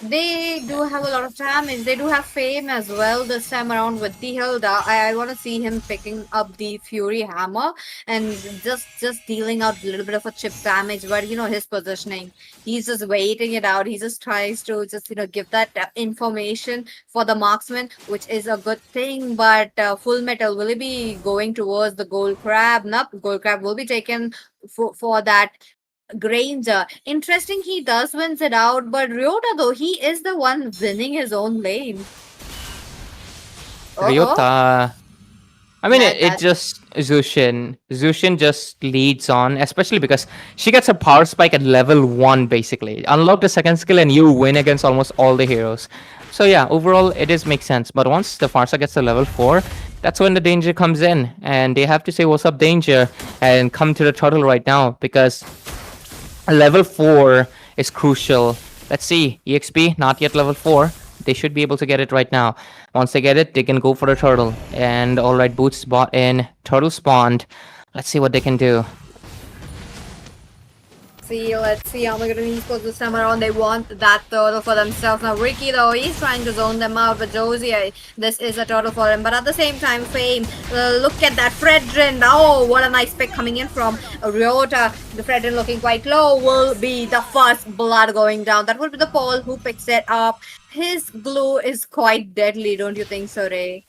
Speaker 2: They do have a lot of damage. They do have fame as well this time around with the Hilda. I want to see him picking up the Fury Hammer and just dealing out a little bit of a chip damage. But his positioning, he's just waiting it out. He just tries to just give that information for the marksman, which is a good thing. But Full Metal, will he be going towards the Gold Crab? Nope, Gold Crab will be taken for that Granger. Interesting, he does wins it out, but Ryota though, he is the one winning his own lane.
Speaker 3: Ryota. I mean,
Speaker 2: That-
Speaker 3: it
Speaker 2: that-
Speaker 3: just Zushin. Zushin just leads on, especially because she gets a power spike at level 1, basically. Unlock the second skill and you win against almost all the heroes. So yeah, overall, it does make sense. But once the Farsa gets to level 4, that's when the danger comes in. And they have to say, what's up, danger? And come to the turtle right now, because level 4 is crucial. Let's see, EXP, not yet level 4. They should be able to get it right now. Once they get it, they can go for the turtle. And alright, boots bought in, turtle spawned. Let's see what they can do.
Speaker 2: Let's see Armageddon Esports this time around. They want that turtle for themselves. Now Ricky though, he's trying to zone them out, but Josie, this is a turtle for him. But at the same time, Fame, look at that Fredrin. Oh, what a nice pick coming in from Ryota. The Fredrin looking quite low will be the first blood going down. That will be the Paul who picks it up. His glue is quite deadly, don't you think so, Ray?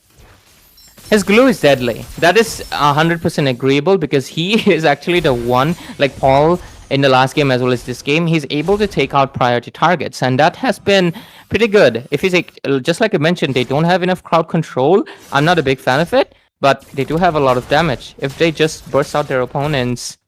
Speaker 3: His glue is deadly. That is 100% agreeable, because he is actually the one, like Paul in the last game as well as this game, he's able to take out priority targets, and that has been pretty good. If he's just like I mentioned, they don't have enough crowd control. I'm not a big fan of it, but they do have a lot of damage. If they just burst out their opponents,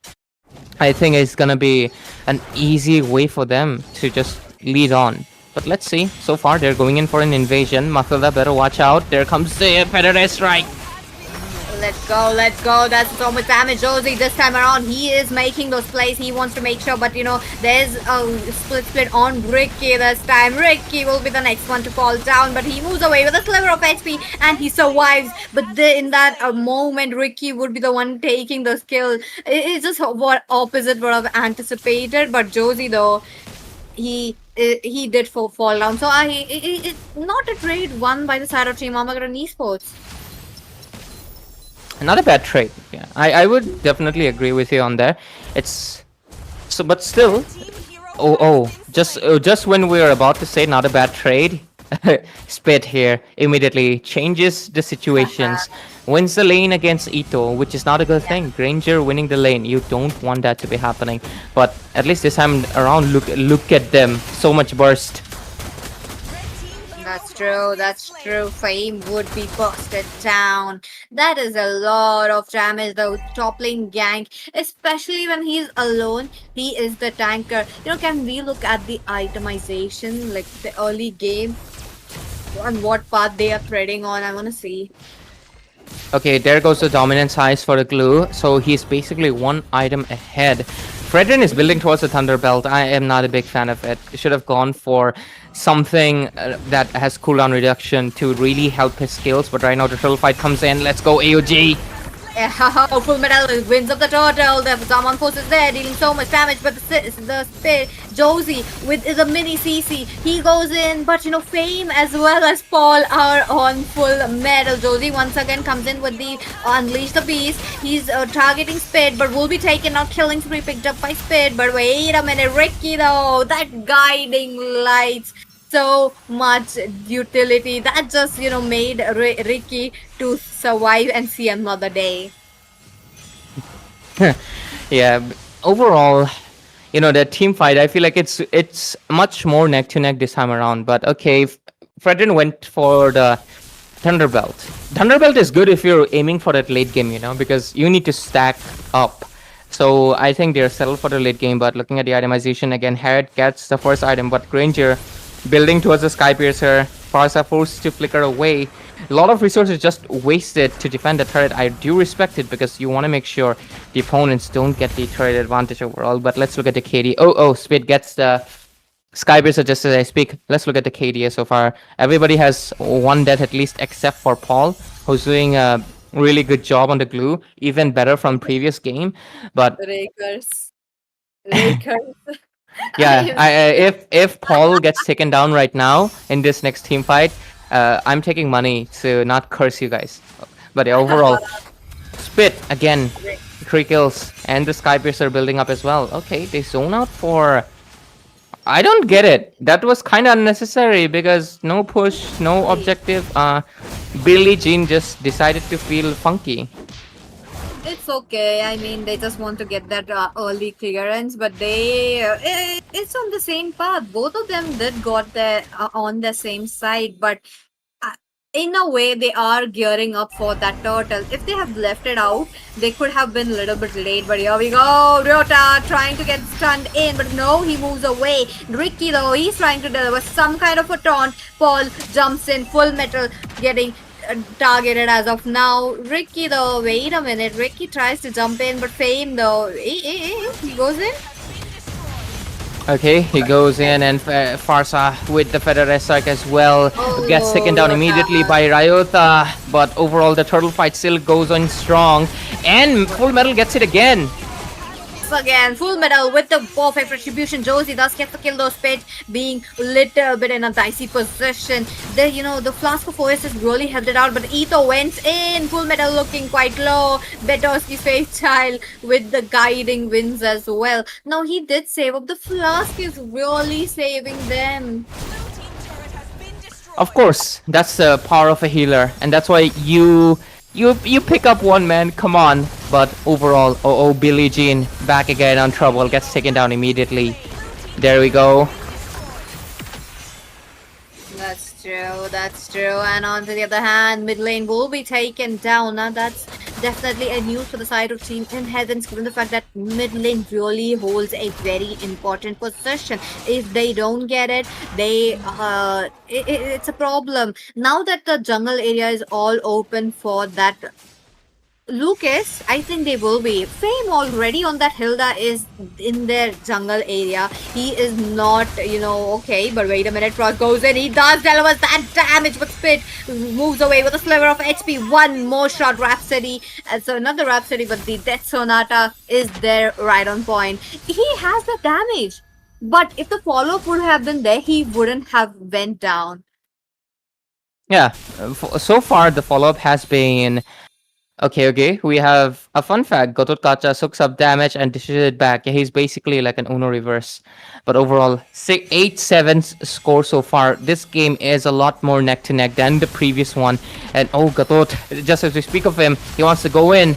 Speaker 3: I think it's gonna be an easy way for them to just lead on. But let's see. So far, they're going in for an invasion. Matilda better watch out. There comes the Predator Strike.
Speaker 2: Let's go, let's go. That's so much damage. Josie, this time around, he is making those plays. He wants to make sure, but there's a split on Ricky this time. Ricky will be the next one to fall down, but he moves away with a sliver of HP and he survives. But in that moment, Ricky would be the one taking the kill. It's just what opposite would have anticipated, but Josie though, he did fall down. So it's not a trade won by the side of Team Armageddon Esports.
Speaker 3: Not a bad trade. Yeah, I would definitely agree with you on there. It's so, but still, just when we were about to say not a bad trade, Spit here immediately changes the situations. Wins the lane against Ito, which is not a good thing. Granger winning the lane, you don't want that to be happening. But at least this time around, look at them, so much burst.
Speaker 2: That's true, that's true. Fame would be busted down. That is a lot of damage. The top lane gank, especially when he's alone, he is the tanker. Can we look at the itemization, like the early game, on what path they are treading on? I want to see.
Speaker 3: Okay, there goes the dominance highs for the glue. So he's basically one item ahead. Fredrin is building towards the Thunderbelt. I am not a big fan of it. He should have gone for something that has cooldown reduction to really help his skills. But right now the turtle fight comes in. Let's go AOG.
Speaker 2: Full Metal wins up the turtle. The Zaman force is there, dealing so much damage. But the Josie with the mini CC, he goes in. But Fame as well as Paul are on Full Metal. Josie once again comes in with the Unleash the Beast. He's targeting Spid, but will be taken out. Killing spree picked up by Spid. But wait a minute, Ricky though, that guiding lights. So much utility that just made Ricky to survive and see another day.
Speaker 3: Yeah, overall, the team fight, I feel like it's much more neck to neck this time around. But okay, Fredrin went for the Thunderbelt. Thunderbelt is good if you're aiming for that late game, because you need to stack up. So I think they're settled for the late game. But looking at the itemization again, Harriet gets the first item, but Granger building towards the Sky Piercer. Farsa forced to flicker away. A lot of resources just wasted to defend the turret. I do respect it, because you want to make sure the opponents don't get the turret advantage overall. But let's look at the KD. Oh, Spit gets the Sky Piercer just as I speak. Let's look at the KDA so far. Everybody has one death at least, except for Paul, who's doing a really good job on the glue. Even better from previous game. But
Speaker 2: Rakers.
Speaker 3: Yeah, if Paul gets taken down right now in this next team fight, I'm taking money to not curse you guys. But yeah, overall, Spit again, 3 kills, and the Skypiercer building up as well. Okay, they zone out for. I don't get it. That was kind of unnecessary because no push, no objective. Billie Jean just decided to feel funky.
Speaker 2: It's okay. I mean, they just want to get that early clearance, but it's on the same path. Both of them did got their on the same side, but uh, in a way, they are gearing up for that turtle. If they have left it out, they could have been a little bit late. But here we go, Ryota trying to get stunned in, but no, he moves away. Ricky though, he's trying to deliver some kind of a taunt. Paul jumps in, full metal, getting targeted as of now. Ricky though, wait a minute. Ricky tries to jump in, but Fame though, he goes in.
Speaker 3: Okay, he goes in, and Farsa with the Federer strike as well gets taken down immediately by Ryota. But overall, the turtle fight still goes on strong, and Full Metal gets it again.
Speaker 2: Again, Full Metal with the perfect retribution. Josie does get the kill though. Spit being a little bit in a dicey position. The Flask of Oasis really helped it out, but Ito went in. Full Metal looking quite low. Betoski's Faith Child with the guiding wins as well. Now he did save up. The Flask is really saving them.
Speaker 3: Of course, that's the power of a healer, and that's why you pick up one man. Come on, but overall, Billie Jean back again on trouble, gets taken down immediately. There we go.
Speaker 2: That's true. And on to the other hand, mid lane will be taken down. Now that's definitely a news for the side of Team in Heavens, given the fact that mid lane really holds a very important position. If they don't get it, it's a problem. Now that the jungle area is all open for that Lucas, I think they will be. Fame already on that Hilda is in their jungle area. He is not, okay, but wait a minute. Frost goes in. He does deliver that damage, but Spit moves away with a sliver of HP. One more shot, Rhapsody. So another Rhapsody, but the Death Sonata is there right on point. He has the damage, but if the follow-up would have been there, he wouldn't have went down.
Speaker 3: Yeah, so far the follow-up has been okay. We have a fun fact. Gotot Kacha soaks up damage and dishes it back. Yeah, he's basically like an Uno reverse. But overall, 8-7 score so far. This game is a lot more neck to neck than the previous one. And Gotot, just as we speak of him, he wants to go in.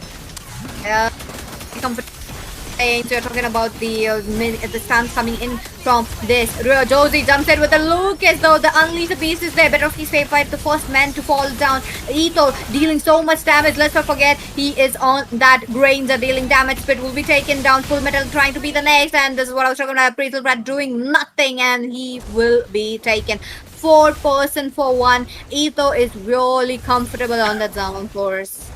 Speaker 2: You're talking about the stance coming in from this. Josie jumps in with a Lucas though. The Unleash the Beast is there. Betoski's Faith Fight, the first man to fall down. Ito dealing so much damage. Let's not forget he is on that Granger dealing damage. Spit will be taken down. Full Metal trying to be the next, and this is what I was talking about. Pretzel Brad doing nothing, and he will be taken. 4% for 1. Ito is really comfortable on the down force.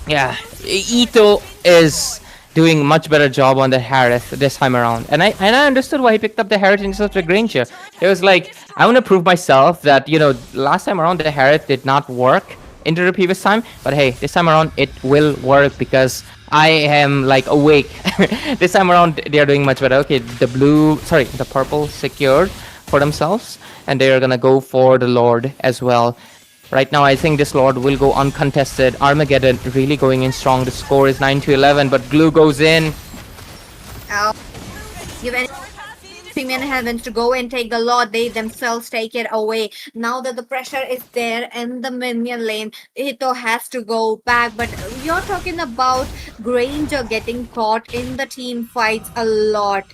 Speaker 3: Yeah, Ito is doing much better job on the Harith this time around, and I understood why he picked up the Harith instead of the Granger. It was like, I want to prove myself that last time around the Harith did not work into the previous time, but hey, this time around it will work because I am like awake. This time around they are doing much better. Okay, the purple secured for themselves, and they are gonna go for the Lord as well. Right now, I think this Lord will go uncontested. Armageddon really going in strong. The score is 9-11, but Glue goes in.
Speaker 2: Give any Team in Heavens to go and take the Lord. They themselves take it away. Now that the pressure is there in the minion lane, Ito has to go back. But you're talking about Granger getting caught in the team fights a lot.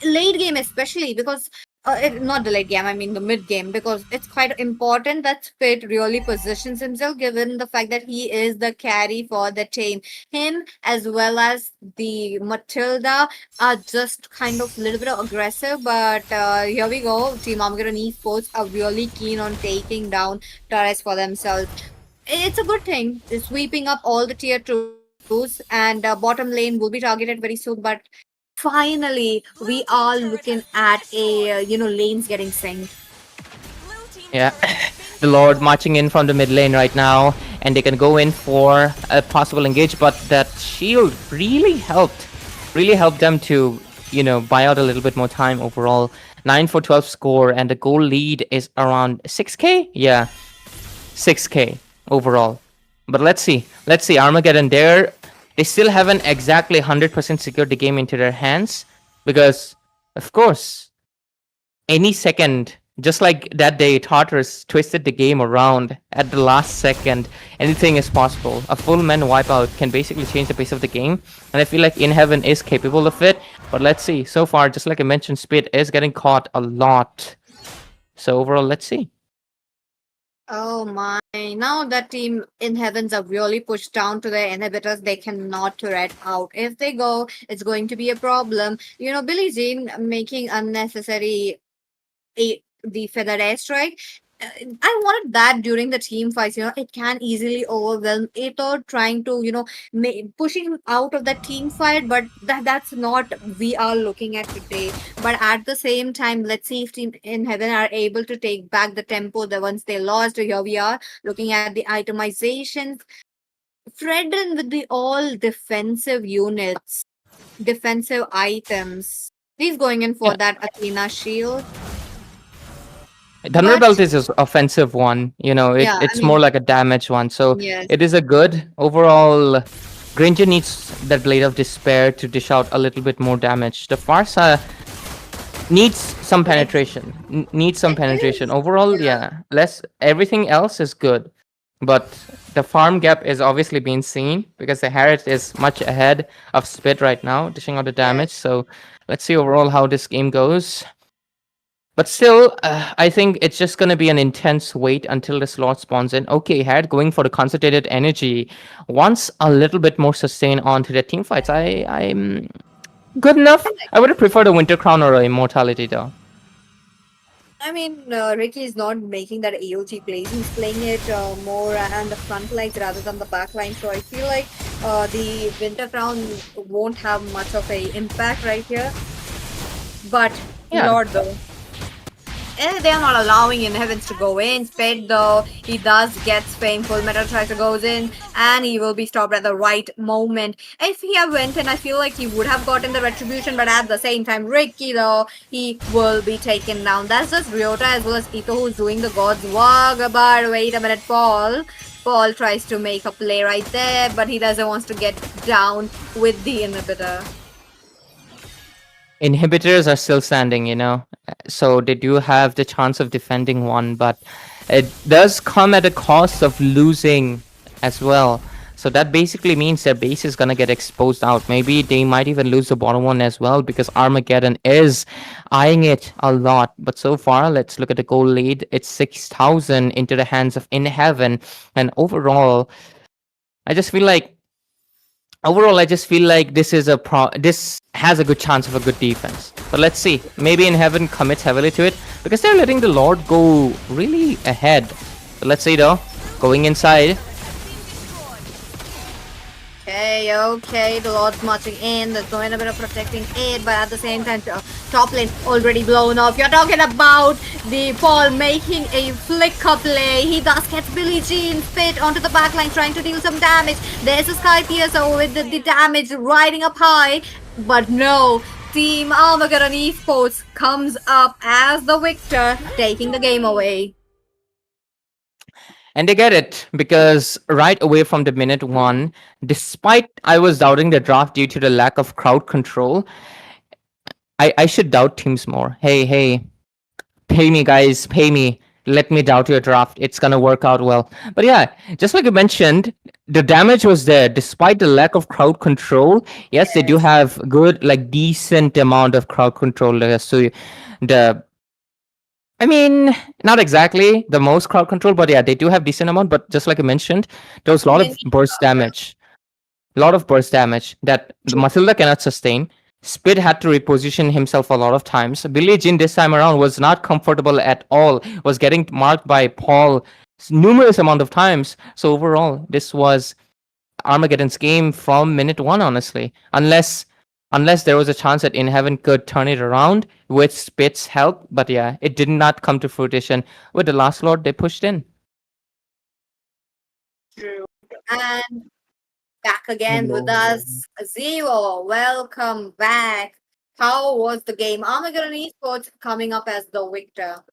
Speaker 2: Late game especially, because not the late game, I mean the mid game, because it's quite important that Spit really positions himself, given the fact that he is the carry for the team. Him as well as the Matilda are just kind of a little bit aggressive, but here we go. Team Armageddon Esports are really keen on taking down turrets for themselves. It's a good thing. It's sweeping up all the tier 2s, and bottom lane will be targeted very soon, but finally we are looking at a lanes getting synced.
Speaker 3: Yeah, the Lord marching in from the mid lane right now, and they can go in for a possible engage, but that shield really helped them to buy out a little bit more time overall. 9-for-12 score, and the goal lead is around 6K. Yeah, 6K overall. But let's see. Armageddon, they still haven't exactly 100% secured the game into their hands because, of course, any second, just like that day, Tartarus twisted the game around at the last second. Anything is possible. A full man wipeout can basically change the pace of the game, and I feel like In Heaven is capable of it. But let's see. So far, just like I mentioned, Spit is getting caught a lot. So overall, let's see.
Speaker 2: Oh my. Now that team in heavens are really pushed down to their inhibitors, they cannot turret out. If they go, it's going to be a problem. Billie Jean making unnecessary the feather airstrike. I wanted that during the team fights. It can easily overwhelm it or trying to pushing him out of that team fight. But that's not we are looking at today. But at the same time, let's see if Team in Heaven are able to take back the tempo the ones they lost. Here we are looking at the itemizations. Fredden with the all defensive units, defensive items. He's going in for
Speaker 3: Yeah.
Speaker 2: that Athena shield.
Speaker 3: Thunderbolt is an offensive one.
Speaker 2: Yeah, I
Speaker 3: It's
Speaker 2: mean,
Speaker 3: more like a damage one. So
Speaker 2: yes.
Speaker 3: it is a good overall. Granger needs that Blade of Despair to dish out a little bit more damage. The Farsa needs some penetration. Needs some penetration. Overall, yeah. Less. Everything else is good, but the farm gap is obviously being seen because the Harriet is much ahead of Spit right now, dishing out the damage. So let's see overall how this game goes. But still, I think it's just going to be an intense wait until the slot spawns in. Okay, Harriet going for the concentrated energy. Wants a little bit more sustain onto the team fights. I'm good enough. I would have preferred a Winter Crown or a Immortality though.
Speaker 2: I mean, Ricky is not making that AOG plays. He's playing it more on the front lines rather than the back line. So I feel like the Winter Crown won't have much of a impact right here. But
Speaker 3: Yeah.
Speaker 2: Lord though. They are not allowing in heavens to go in. Spade though, he does get Spain. Full Metal Tracker goes in and he will be stopped at the right moment. If he had went in, I feel like he would have gotten the retribution, but at the same time, Ricky though, he will be taken down. That's just Ryota as well as Ito who's doing the God's work. But wait a minute, Paul. Paul tries to make a play right there, but he doesn't want to get down with the inhibitor.
Speaker 3: Inhibitors are still standing, so they do have the chance of defending one, but it does come at a cost of losing as well. So that basically means their base is gonna get exposed out. Maybe they might even lose the bottom one as well because Armageddon is eyeing it a lot. But so far, let's look at the goal lead. It's 6,000 into the hands of In Heaven, and overall, I just feel like this is this has a good chance of a good defense. But let's see. Maybe In Heaven commits heavily to it because they're letting the Lord go really ahead. But let's see though. Going inside.
Speaker 2: Okay, the Lord's marching in. There's going a bit of protecting it, but at the same time, top lane already blown off. You're talking about the Paul making a flicker play. He does get Billie Jean fit onto the backline, trying to deal some damage. There's a Sky Piercer with the damage riding up high, but no. Team Armageddon Esports comes up as the victor, taking the game away.
Speaker 3: And they get it because right away from the minute one, despite I was doubting the draft due to the lack of crowd control, I should doubt teams more. Hey, pay me, guys, pay me. Let me doubt your draft. It's gonna work out well. But yeah, just like you mentioned, the damage was there despite the lack of crowd control. Yes, they do have good, like decent amount of crowd control there. So not exactly the most crowd control, but yeah, they do have decent amount. But just like I mentioned, there was a lot of burst damage. A lot of burst damage that Matilda cannot sustain. Spid had to reposition himself a lot of times. Billie Jean this time around was not comfortable at all. Was getting marked by Paul numerous amount of times. So overall, this was Armageddon's game from minute one, honestly. Unless there was a chance that In Heaven could turn it around with Spit's help. But yeah, it did not come to fruition. With the last Lord, they pushed in.
Speaker 2: True. And back again with us, Zero. Welcome back. how was the game? Armageddon Esports coming up as the victor.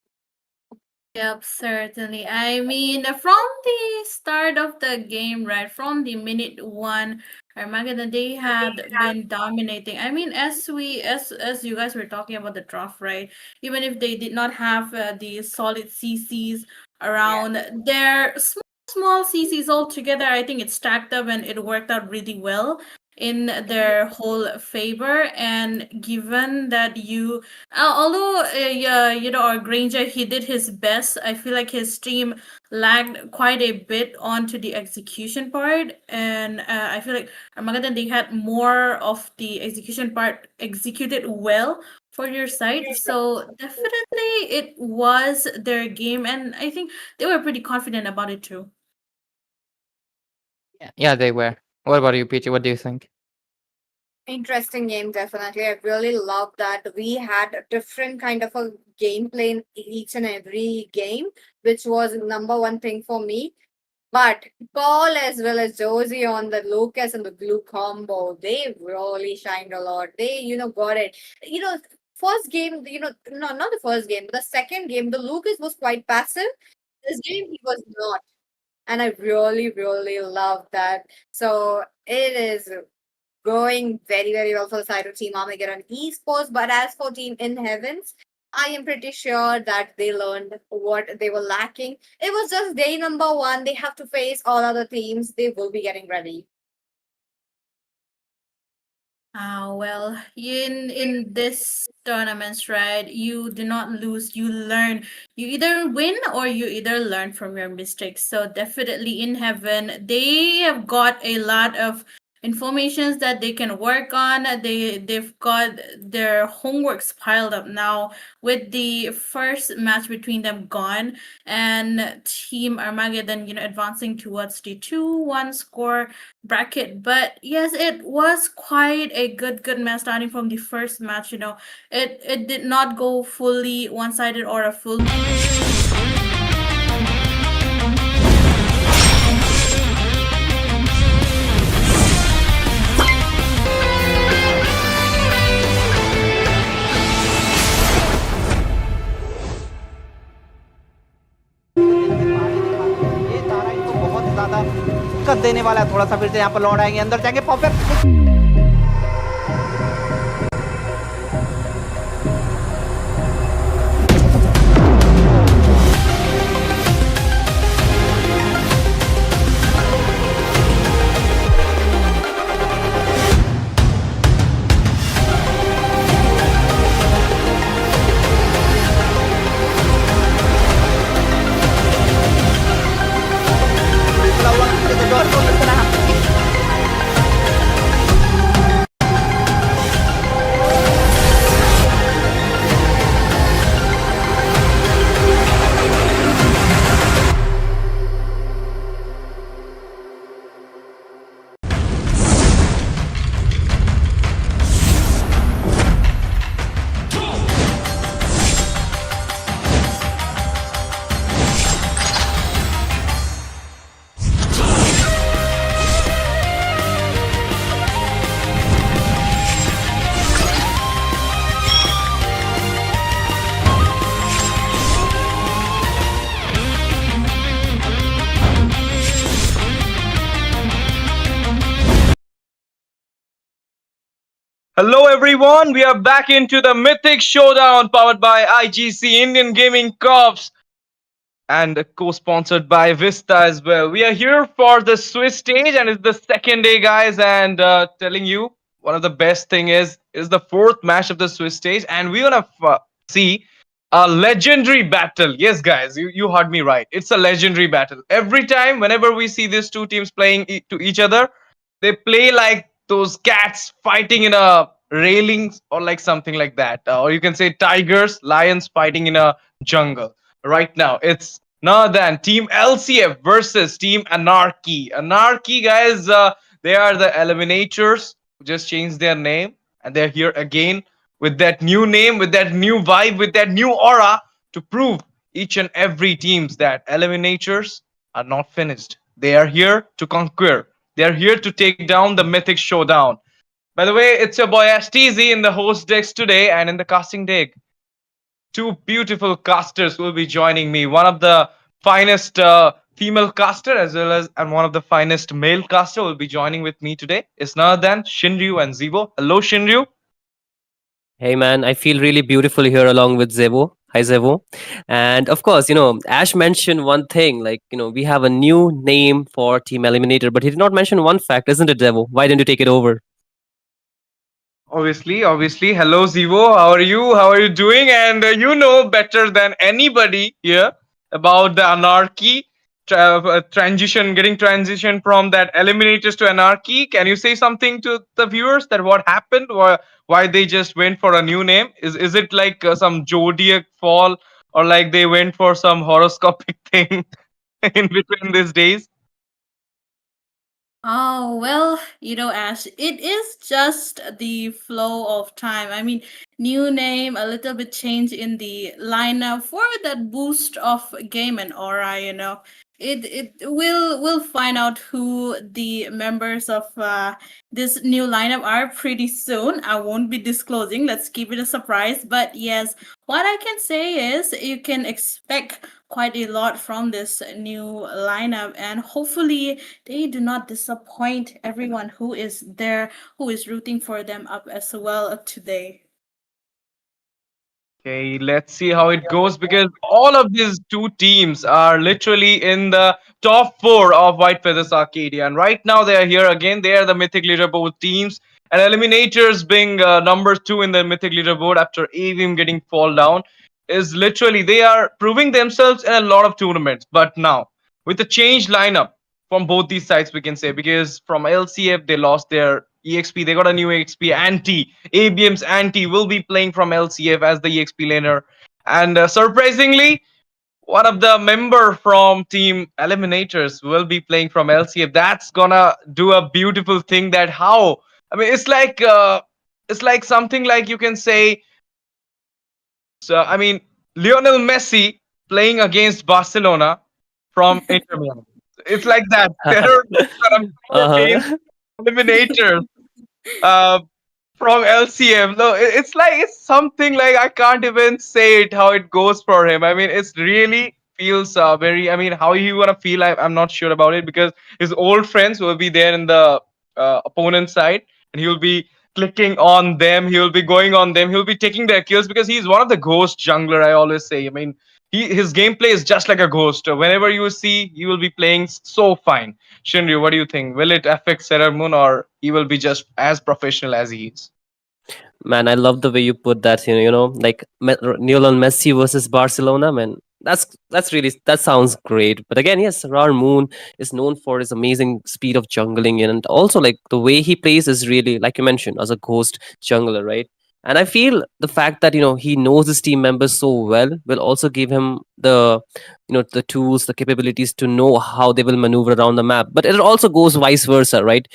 Speaker 1: Yep, certainly. I mean, from the start of the game, right, from the minute one, Armageddon, they had been dominating. I mean, as you guys were talking about the draft, right? Even if they did not have the solid CCs
Speaker 2: Yeah.
Speaker 1: around, their small CCs all together, I think it stacked up and it worked out really well in their whole favor. And given that although, yeah, our Granger, he did his best. I feel like his team lagged quite a bit onto the execution part, and I feel like Armageddon, they had more of the execution part executed well for your side. So definitely, it was their game, and I think they were pretty confident about it too.
Speaker 3: Yeah, they were. What about you, Peachy? What do you think?
Speaker 2: Interesting game, definitely. I really love that we had a different kind of a gameplay in each and every game, which was number one thing for me. But Paul as well as Josie on the Lucas and the Glue combo, they really shined a lot. They, got it. First game, no, not the first game, but the second game, the Lucas was quite passive. This game, he was not. And I really, really love that. So it is going very, very well for the side of Team Armageddon Esports. But as for Team In Heavens, I am pretty sure that they learned what they were lacking. It was just day number one. They have to face all other teams. They will be getting ready.
Speaker 1: Well, in this tournaments, right, you do not lose, you learn. You either win or you either learn from your mistakes. So definitely in heaven, they have got a lot of informations that they can work on. They've got their homeworks piled up now with the first match between them gone, and Team Armageddon, advancing towards the 2-1 score bracket. But yes, it was quite a good match starting from the first match. It did not go fully one-sided or a full.
Speaker 4: ये तारा इनको बहुत ज्यादा दिक्कत देने वाला है। थोड़ा सा फिर से यहाँ पर लौट आएंगे, अंदर जाएंगे perfect.
Speaker 5: Hello everyone, we are back into the Mythic Showdown powered by IGC Indian Gaming Corps and co-sponsored by Vista as well. We are here for the Swiss stage and it's the second day guys, and telling you one of the best thing is the fourth match of the Swiss stage, and we're gonna see a legendary battle. Yes guys, you heard me right. It's a legendary battle. Every time whenever we see these two teams playing to each other, they play like those cats fighting in a railings or like something like that, or you can say tigers, lions fighting in a jungle. Right now it's none other than Team LCF versus Team Anarchy. Anarchy guys, they are the eliminators who just changed their name, and they're here again with that new name, with that new vibe, with that new aura to prove each and every teams that eliminators are not finished. They are here to conquer. They are here to take down the Mythic Showdown. By the way, it's your boy STZ in the host decks today, and in the casting deck, two beautiful casters will be joining me. One of the finest female caster, as well as and one of the finest male caster will be joining with me today. It's none other than Shinryu and Zibo. Hello, Shinryu.
Speaker 6: Hey man, I feel really beautiful here along with Zevo. Hi Zevo. And of course, Ash mentioned one thing, like, we have a new name for Team Eliminator, but he did not mention one fact, isn't it, Zevo? Why didn't you take it over?
Speaker 5: Obviously. Hello, Zivo. How are you? How are you doing? And you know better than anybody here about the Anarchy transition, getting transition from that Eliminators to Anarchy. Can you say something to the viewers that what happened, or why they just went for a new name? Is it like some zodiac fall, or like they went for some horoscopic thing in between these days?
Speaker 1: Oh, well, Ash, it is just the flow of time. I mean, new name, a little bit change in the lineup for that boost of game and aura. It we'll find out who the members of this new lineup are pretty soon. I won't be disclosing. Let's keep it a surprise. But yes, what I can say is you can expect quite a lot from this new lineup, and hopefully they do not disappoint everyone who is there, who is rooting for them up as well today.
Speaker 5: Okay, let's see how it goes, because all of these two teams are literally in the top four of White Feathers Arcadia. And right now they are here again. They are the Mythic Leaderboard teams. And Eliminators being number two in the Mythic Leaderboard after AVM getting fall down is literally, they are proving themselves in a lot of tournaments. But now, with the changed lineup from both these sides, we can say, because from LCF they lost their EXP, they got a new EXP. ABM's Anti will be playing from LCF as the EXP laner. And surprisingly, one of the member from Team Eliminators will be playing from LCF. That's gonna do a beautiful thing. That how, I mean, it's like something like, you can say, so I mean, Lionel Messi playing against Barcelona from Inter Milan. It's like that. Terror gonna go against
Speaker 6: Uh-huh.
Speaker 5: Eliminators uh, from LCM. No, it's like, it's something like, I can't even say it how it goes for him. I mean, it's really feels very. I mean, how you gonna feel? I'm not sure about it, because his old friends will be there in the opponent side, and he'll be clicking on them. He'll be going on them. He'll be taking their kills, because he's one of the ghost jungler. I always say. I mean, his gameplay is just like a ghost. Whenever you see, he will be playing so fine. Shinryu, what do you think? Will it affect Sailor Moon, or he will be just as professional as he is?
Speaker 6: Man, I love the way you put that. Like Lionel Messi versus Barcelona. Man, that sounds great. But again, yes, Rar Moon is known for his amazing speed of jungling, and also like the way he plays is really, like you mentioned, as a ghost jungler, right? And I feel the fact that he knows his team members so well will also give him the tools, the capabilities to know how they will maneuver around the map. But it also goes vice versa, right?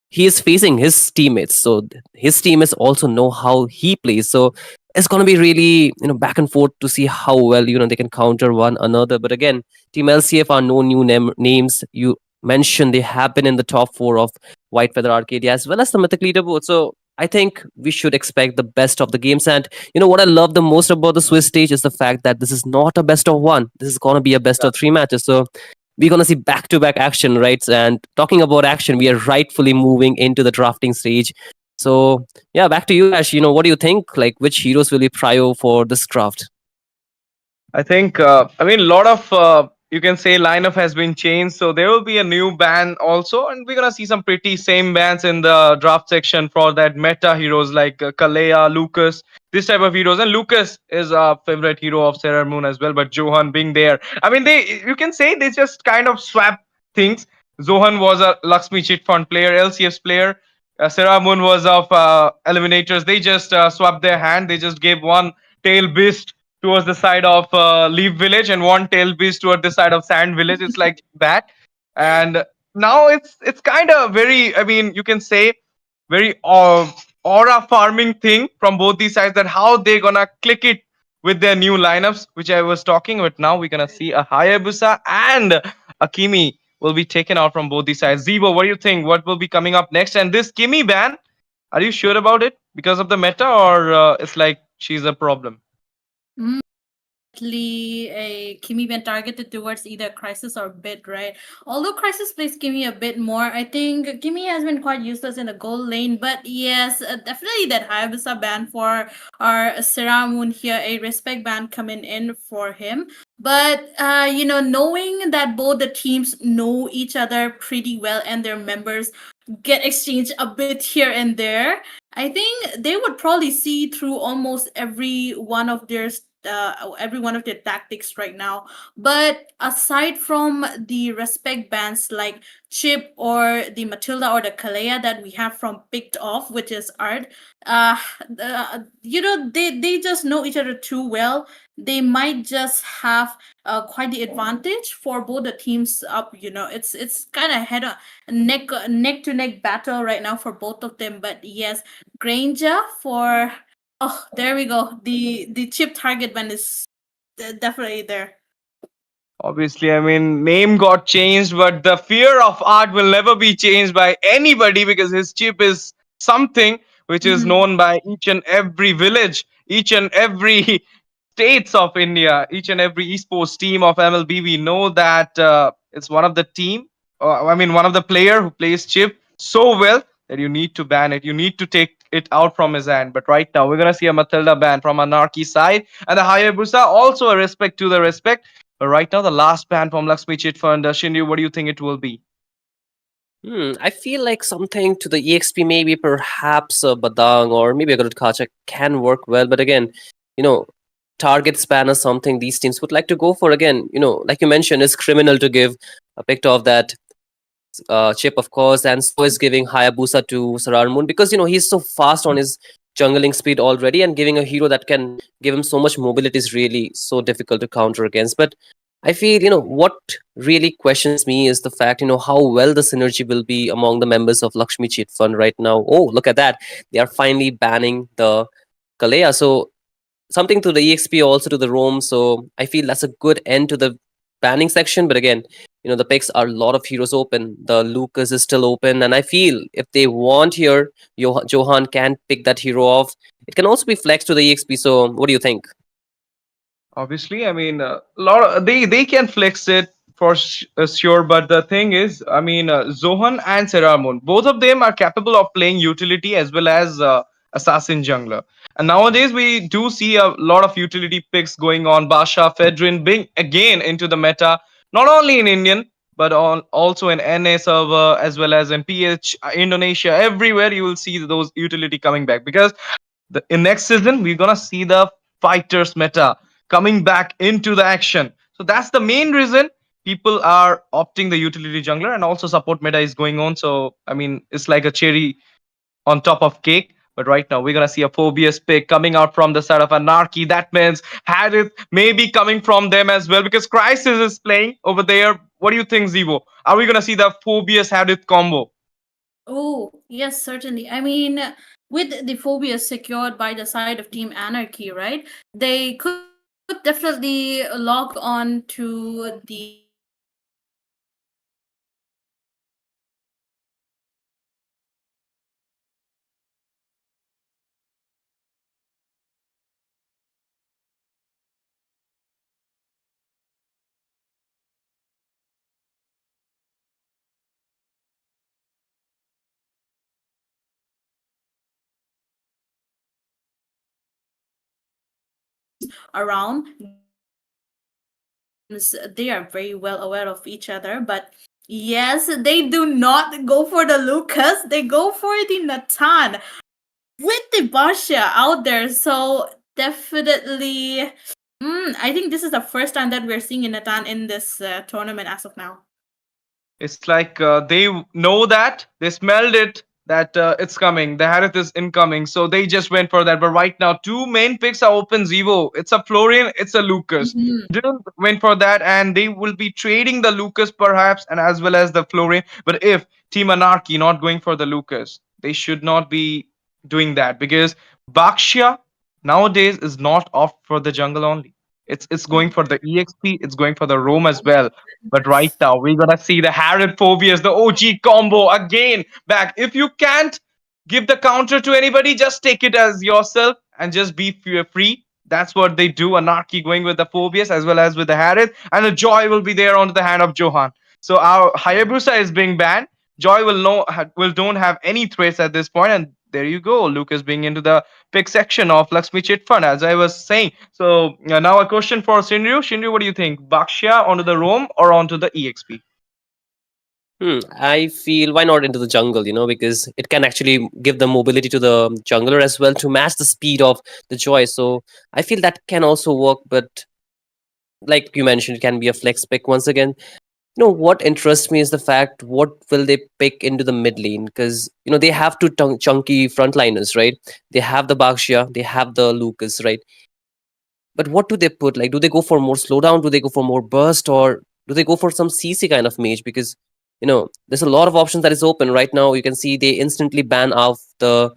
Speaker 6: He is facing his teammates, so his teammates also know how he plays. So it's going to be really back and forth to see how well they can counter one another. But again, Team LCF are no new names. You mentioned they have been in the top four of White Feather Arcadia as well as the Mythic Leaderboard. So I think we should expect the best of the games. And what I love the most about the Swiss stage is the fact that this is not a best of one. This is going to be a best of three matches. So we're going to see back-to-back action, right? And talking about action, we are rightfully moving into the drafting stage. So yeah, back to you, Ash. What do you think? Like, which heroes will be prio for this draft?
Speaker 5: I think, I mean, a lot of, you can say, lineup has been changed. So there will be a new ban also. And we're going to see some pretty same bans in the draft section for that meta heroes like Kalea, Lucas, this type of heroes. And Lucas is a favorite hero of Sailor Moon as well. But Johan being there, I mean, you can say they just kind of swap things. Zohan was a Lakshmi Chit Fund player, LCS player. Sarah Moon was of Eliminators. They just swapped their hand. They just gave one tail beast towards the side of Leaf Village and one tail beast towards the side of Sand Village. It's like that. And now it's kind of very, I mean, you can say, very aura farming thing from both these sides, that how they're gonna click it with their new lineups, which I was talking about. Now we're gonna see a Hayabusa and a Kimi will be taken out from both these sides. Zebo, what do you think? What will be coming up next? And this Kimi ban, Are you sure about it because of the meta, or it's like she's a problem?
Speaker 1: A Kimi been targeted towards either Crisis or Bit, right? Although Crisis plays Kimi a bit more, I think Kimi has been quite useless in the gold lane. But yes, definitely that Hayabusa ban for our Seramun here, a respect ban coming in for him. But knowing that both the teams know each other pretty well and their members get exchanged a bit here and there, I think they would probably see through almost every one of their tactics right now. But aside from the respect bands like Chip or the Matilda or the Kalea that we have from Picked Off, which is Art, they just know each other too well. They might just have quite the advantage for both the teams up. It's kind of head on neck to neck battle right now for both of them. But yes, Granger for there we go. The chip target ban is definitely there.
Speaker 5: Obviously, I mean, name got changed, but the fear of art will never be changed by anybody because his chip is something which is
Speaker 1: Mhm.
Speaker 5: known by each and every village, each and every states of India, each and every esports team of MLBB know that it's one of the team, I mean, one of the player who plays chip so well that you need to ban it. You need to take it out from his hand. But right now, we're gonna see a Matilda ban from Anarchy side, and the Hayabusa also a respect to the respect. But right now, the last ban from Lakshmi Chitfund, Shinryu, what do you think it will be?
Speaker 6: I feel like something to the EXP, maybe perhaps a Badang or maybe a Garud Kacha can work well. But again, you know, target span is something these teams would like to go for. Again, like you mentioned, it's criminal to give a picked off that chip, of course, and so is giving Hayabusa to Sarar Moon because he's so fast on his jungling speed already, and giving a hero that can give him so much mobility is really so difficult to counter against. But I feel what really questions me is the fact how well the synergy will be among the members of Lakshmi Cheat Fund right now. Oh, look at that! They are finally banning the Kalea, so something to the EXP, also to the Roam. So I feel that's a good end to the banning section. But again, the picks are a lot of heroes open. The Lucas is still open, and I feel if they want here, Johan can pick that hero off. It can also be flexed to the EXP. So what do you think?
Speaker 5: Obviously, I mean, a lot of, they can flex it for sure. But the thing is, I mean, Zohan and Seramun, both of them are capable of playing utility as well as assassin jungler. And nowadays, we do see a lot of utility picks going on. Basha, Fedrin being again into the meta, not only in Indian but on also in NA server as well as in PH, Indonesia, everywhere you will see those utility coming back because in next season we're gonna see the fighters meta coming back into the action. So that's the main reason people are opting the utility jungler, and also support meta is going on. So I mean, it's like a cherry on top of cake. But right now we're gonna see a Phobius pick coming out from the side of Anarchy. That means Harith may be coming from them as well because Crisis is playing over there. What do you think, Zivo? Are we gonna see the Phobius Harith combo?
Speaker 1: Oh, yes, certainly. I mean, with the phobia secured by the side of Team Anarchy, right? They could definitely log on to the around. They are very well aware of each other, but yes, they do not go for the Lucas. They go for the Natan with the Basha out there. So definitely, I think this is the first time that we're seeing a Natan in this tournament as of now.
Speaker 5: It's like they know that they smelled it that it's coming. The Harith is incoming, so they just went for that. But right now, two main picks are open. Zevo, it's a Florian, it's a Lucas.
Speaker 1: Mhm.
Speaker 5: Didn't went for that, and they will be trading the Lucas perhaps, and as well as the Florian. But if Team Anarchy not going for the Lucas, they should not be doing that because Bakshia nowadays is not off for the jungle only. It's going for the EXP, it's going for the roam as well. But right now, we're gonna see the Harrod Phobias, the OG combo again back. If you can't give the counter to anybody, just take it as yourself and just be free. That's what they do. Anarchy going with the Phobius as well as with the Harith, and the Joy will be there onto the hand of Johan. So our Hayabusa is being banned. Joy will don't have any threats at this point, and there you go. Lucas being into the pick section of Lakshmi Chit Fund, as I was saying. So now a question for Shinryu. Shinryu, what do you think? Bakshia onto the Roam or onto the EXP?
Speaker 6: I feel why not into the jungle, because it can actually give the mobility to the jungler as well to match the speed of the Joy. So I feel that can also work, but like you mentioned, it can be a flex pick once again. What interests me is the fact what will they pick into the mid lane, because they have two chunky frontliners, right? They have the Bakshia, they have the Lucas, right? But what do they put? Like, do they go for more slowdown? Do they go for more burst, or do they go for some CC kind of mage? Because there's a lot of options that is open right now. You can see they instantly ban off the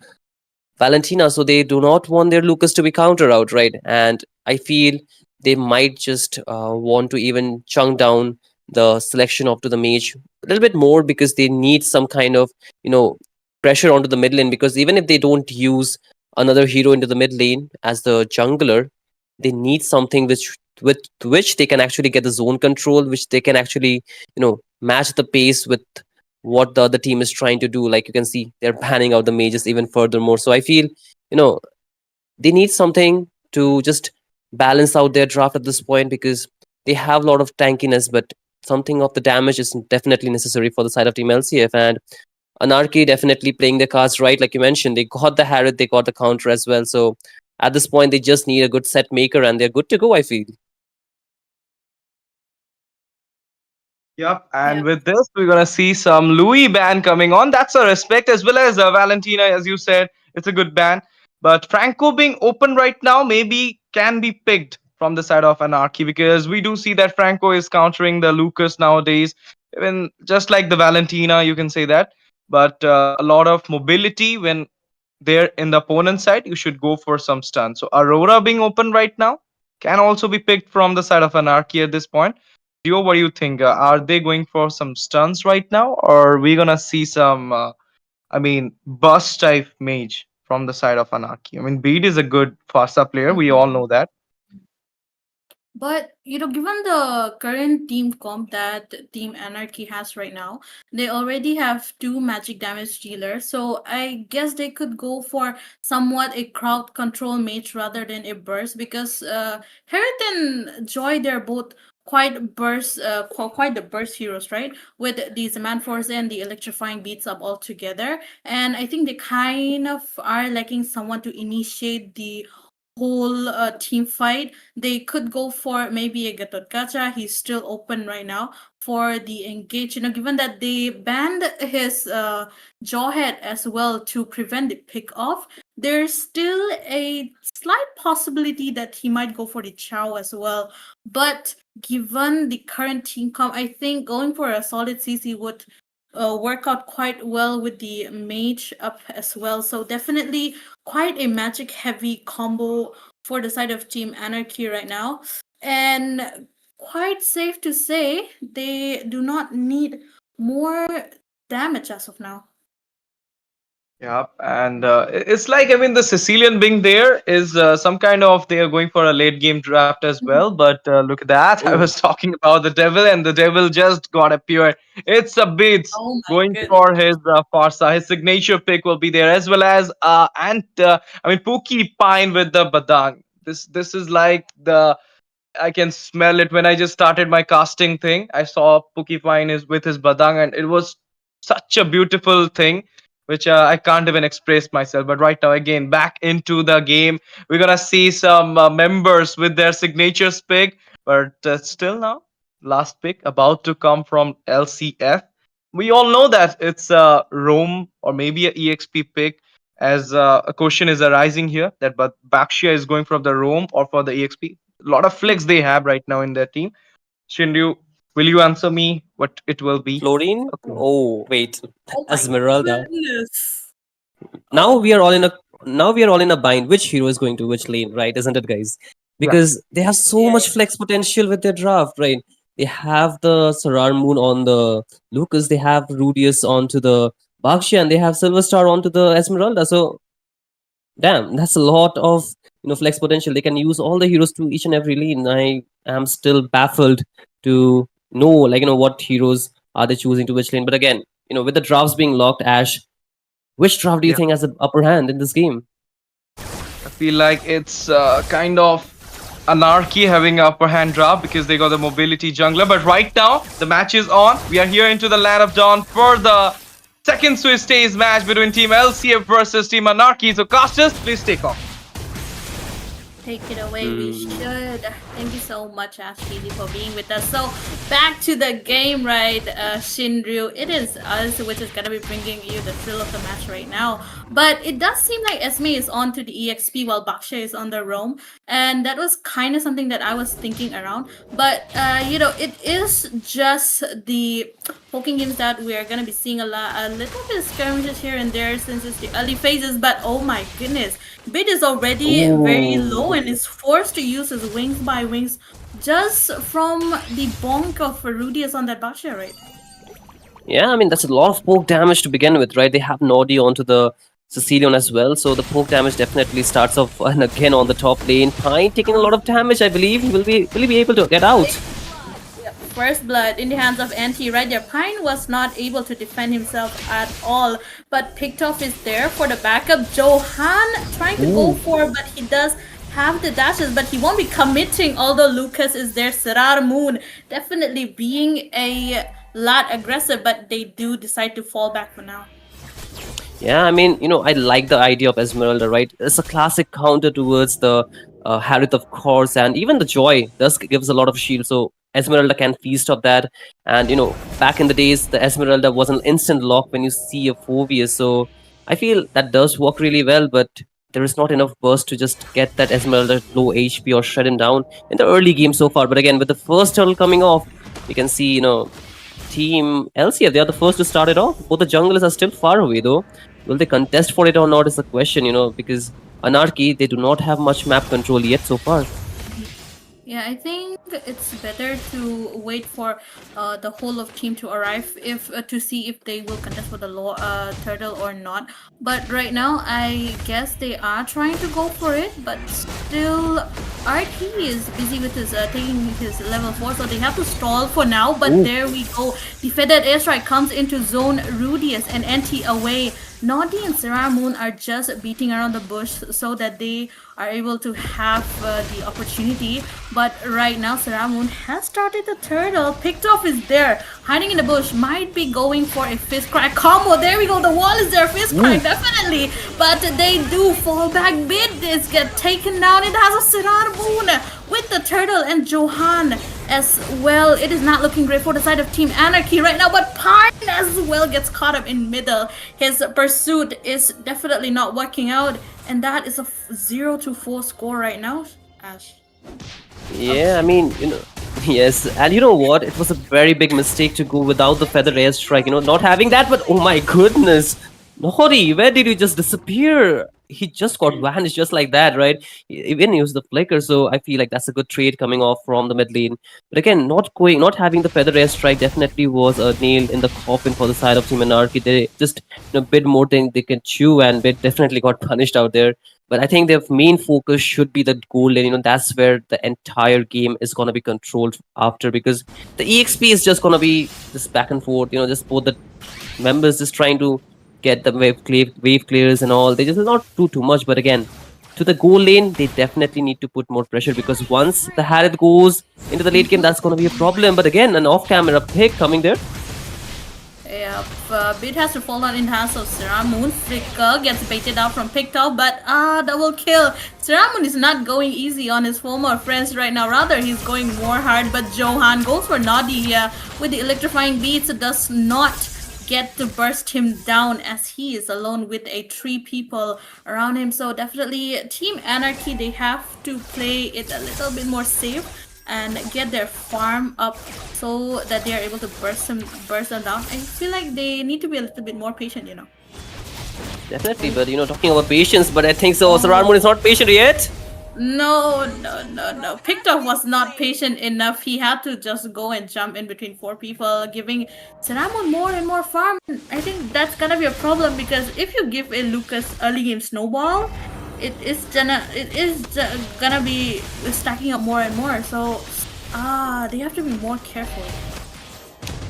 Speaker 6: Valentina, so they do not want their Lucas to be counter out, right? And I feel they might just want to even chunk down the selection of to the mage a little bit more, because they need some kind of pressure onto the mid lane. Because even if they don't use another hero into the mid lane as the jungler, they need something with which they can actually get the zone control, which they can actually match the pace with what the other team is trying to do. Like you can see, they're banning out the mages even furthermore. So I feel they need something to just balance out their draft at this point, because they have a lot of tankiness, but something of the damage is definitely necessary for the side of team LCF. And Anarchy definitely playing their cards right, like you mentioned. They got the Harith, they got the counter as well. So at this point, they just need a good set maker, and they're good to go, I feel.
Speaker 5: Yep, and with this, we're gonna see some Louis ban coming on. That's a respect, as well as Valentina, as you said, it's a good ban. But Franco being open right now maybe can be picked from the side of Anarchy, because we do see that Franco is countering the Lucas nowadays, even just like the Valentina, you can say that. But a lot of mobility when they're in the opponent side, you should go for some stun. So Aurora being open right now can also be picked from the side of Anarchy at this point. Dio, what do you think? Are they going for some stunts right now, or are we gonna see some, bust type mage from the side of Anarchy? I mean, Beat is a good faster player. We all know that.
Speaker 1: But given the current team comp that Team Anarchy has right now, they already have two magic damage dealers. So I guess they could go for somewhat a crowd control mage rather than a burst, because Harith and Joy, they're both quite the burst heroes, right? With the Zaman Force and the electrifying beats up all together. And I think they kind of are lacking someone to initiate the whole team fight. They could go for maybe a Gatot Kacha. He's still open right now for the engage. Given that they banned his Jawhead as well to prevent the pick off, there's still a slight possibility that he might go for the Chow as well. But given the current team comp, I think going for a solid CC would work out quite well with the mage up as well. So definitely quite a magic heavy combo for the side of Team Anarchy right now. And quite safe to say they do not need more damage as of now.
Speaker 5: Yeah, and it's like, I mean, the Sicilian being there is some kind of, they are going for a late game draft as well. But look at that. I
Speaker 6: Oh,
Speaker 5: was talking about the devil, and the devil just got appeared. It's a Bids
Speaker 1: Oh my
Speaker 5: going
Speaker 1: goodness.
Speaker 5: for his Farsa. His signature pick will be there, as well as Pookie Pine with the Badang. This is like the, I can smell it when I just started my casting thing. I saw Pookie Pine is with his Badang, and it was such a beautiful thing, which I can't even express myself. But right now, again, back into the game, we're gonna see some members with their signatures pick. But still now, last pick about to come from LCF. We all know that it's a Rome or maybe a EXP pick. As a question is arising here, that but Bakshia is going for the Rome or for the EXP. A lot of flicks they have right now in their team. Shinryu, will you answer me what it will be?
Speaker 6: Florine?
Speaker 5: Okay.
Speaker 6: Oh, wait.
Speaker 1: Oh my
Speaker 6: Esmeralda.
Speaker 1: goodness.
Speaker 6: Now
Speaker 1: Oh.
Speaker 6: we are all in a bind. Which hero is going to which lane, right? Isn't it, guys?
Speaker 5: Yeah.
Speaker 6: Because they have so much flex potential with their draft, right? They have the Sarar Moon on the Lucas. They have Rudius onto the Baksha, and they have Silver Star onto the Esmeralda. So, damn, that's a lot of flex potential. They can use all the heroes to each and every lane. I am still baffled to know, what heroes are they choosing to which lane. But again, with the drafts being locked, Ash, which draft do you
Speaker 5: Yeah.
Speaker 6: think has the upper hand in this game?
Speaker 5: I feel like it's kind of Anarchy having upper hand draft because they got the mobility jungler. But right now, the match is on. We are here into the Land of Dawn for the second Swiss stage match between Team LCF versus Team Anarchy. So, casters, please take off.
Speaker 1: Take it away, we should. Thank you so much, Ashkidi, for being with us. So, back to the game, right, Shinryu. It is us which is going to be bringing you the thrill of the match right now. But it does seem like Esme is on to the EXP while Baksha is on the roam. And that was kind of something that I was thinking around. But, it is just the poking games that we are going to be seeing a little bit of skirmishes here and there since it's the early phases. But, oh my goodness. Bid is already very low and is forced to use his wings by wings just from the bonk of Rudius on that Baksha, right?
Speaker 6: Yeah, I mean, that's a lot of poke damage to begin with, right? They have Nodi onto the Sicilian as well, so the poke damage definitely starts off and again on the top lane. Pine taking a lot of damage, I believe. Will he be able to get out?
Speaker 1: First blood in the hands of Anti right there. Pine was not able to defend himself at all, but Pictoff is there for the backup. Johan trying to go for, but he does have the dashes, but he won't be committing, although Lucas is there. Sirar Moon definitely being a lot aggressive, but they do decide to fall back for now.
Speaker 6: Yeah, I mean, I like the idea of Esmeralda, right? It's a classic counter towards the Harith, of course, and even the Joy does gives a lot of shield, so Esmeralda can feast off that. And, back in the days, the Esmeralda was an instant lock when you see a Phobius, so I feel that does work really well, but there is not enough burst to just get that Esmeralda low HP or shut him down in the early game so far. But again, with the first turtle coming off, you can see, Team LCF, they are the first to start it off. Both the junglers are still far away though. Will they contest for it or not is the question, because Anarchy, they do not have much map control yet so far.
Speaker 1: Yeah, I think it's better to wait for the whole of team to arrive to see if they will contest for the turtle or not. But right now, I guess they are trying to go for it, but still, RT is busy with his taking his level 4, so they have to stall for now. But there we go. The feathered airstrike comes into zone Rudius and Anti away. Nodi and Sarah Moon are just beating around the bush so that they are able to have the opportunity. But right now, Sarah Moon has started the turtle. Pictoff is there, hiding in the bush. Might be going for a fist crack combo. There we go. The wall is there. Fist crack, definitely. But they do fall back. Bid is get taken down. It has a Sarah Moon with the turtle and Johan as well. It is not looking great for the side of Team Anarchy right now, but Pine as well gets caught up in middle. His pursuit is definitely not working out, and that is a 0-4 score right now, Ash.
Speaker 6: Yeah, I mean, yes, and you know what? It was a very big mistake to go without the feather airstrike, not having that, but oh my goodness. Nori, where did you just disappear? He just got vanished just like that, right? He even used the flicker, so I feel like that's a good trade coming off from the mid lane. But again, not having the feather airstrike definitely was a nail in the coffin for the side of Team Anarchy. They just bit more than they can chew, and Bit definitely got punished out there. But I think their main focus should be the goal lane. That's where the entire game is going to be controlled after, because the EXP is just going to be just back and forth. Just both the members just trying to get the wave clears and all. They just not do too much, but again, to the goal lane, they definitely need to put more pressure, because once the Harith goes into the late game, that's going to be a problem. But again, an off-camera pick coming there.
Speaker 1: Yeah, Bid has to fall out in the hands of Siramun. Flicker gets baited out from Pictoff, but double kill. Siramun is not going easy on his former friends right now. Rather, he's going more hard, but Johan goes for Nodi here with the electrifying beats. It does not get to burst him down as he is alone with 3 people around him. So definitely Team Anarchy, they have to play it a little bit more safe and get their farm up so that they are able to burst them down. I feel like they need to be a little bit more patient,
Speaker 6: Definitely, but talking about patience, but I think so. Sararmun is not patient yet.
Speaker 1: No. Picktop was not patient enough. He had to just go and jump in between 4 people, giving Seramun more and more farm. I think that's gonna be a problem because if you give a Lucas early game snowball, it is gonna be stacking up more and more. So, they have to be more careful.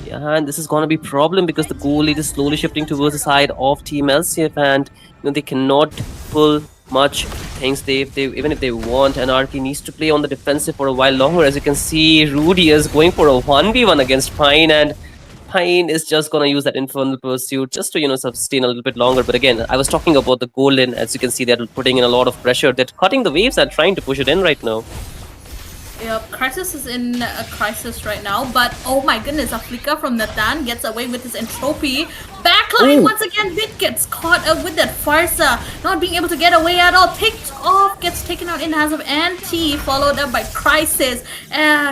Speaker 6: Yeah, and this is gonna be problem because the goal lead is slowly shifting towards the side of Team LCF, and they cannot pull much things. Even if they want, Anarchy needs to play on the defensive for a while longer. As you can see, Rudy is going for a 1v1 against Pine, and Pine is just gonna use that Infernal Pursuit just to sustain a little bit longer. But again, I was talking about the goal lane. As you can see, they're putting in a lot of pressure. They're cutting the waves and trying to push it in right now.
Speaker 1: Yep, Crisis is in a crisis right now, but oh my goodness, a flicker from Nathan gets away with his entropy. Backline once again, Bit gets caught up with that Farsa, not being able to get away at all. Picked off, gets taken out in the hands of Anti, followed up by Crisis.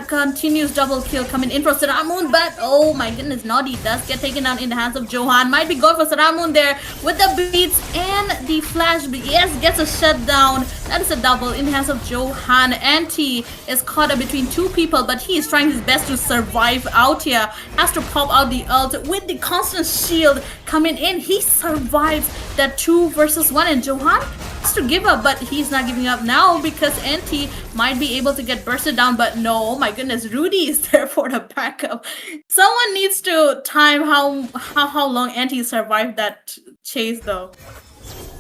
Speaker 1: Continues double kill coming in from Seramun, but oh my goodness, Noddy does get taken down in the hands of Johan. Might be going for Seramun there with the beats and the flash. Yes, gets a shutdown. That is a double in the hands of Johan. Anti is caught up between 2 people, but he is trying his best to survive out here. Has to pop out the ult with the constant shield coming in. He survives that 2 versus 1, and Johan has to give up, but he's not giving up now because Anti might be able to get bursted down, but no, oh my goodness, Rudy is there for the backup. Someone needs to time how long Anti survived that chase though.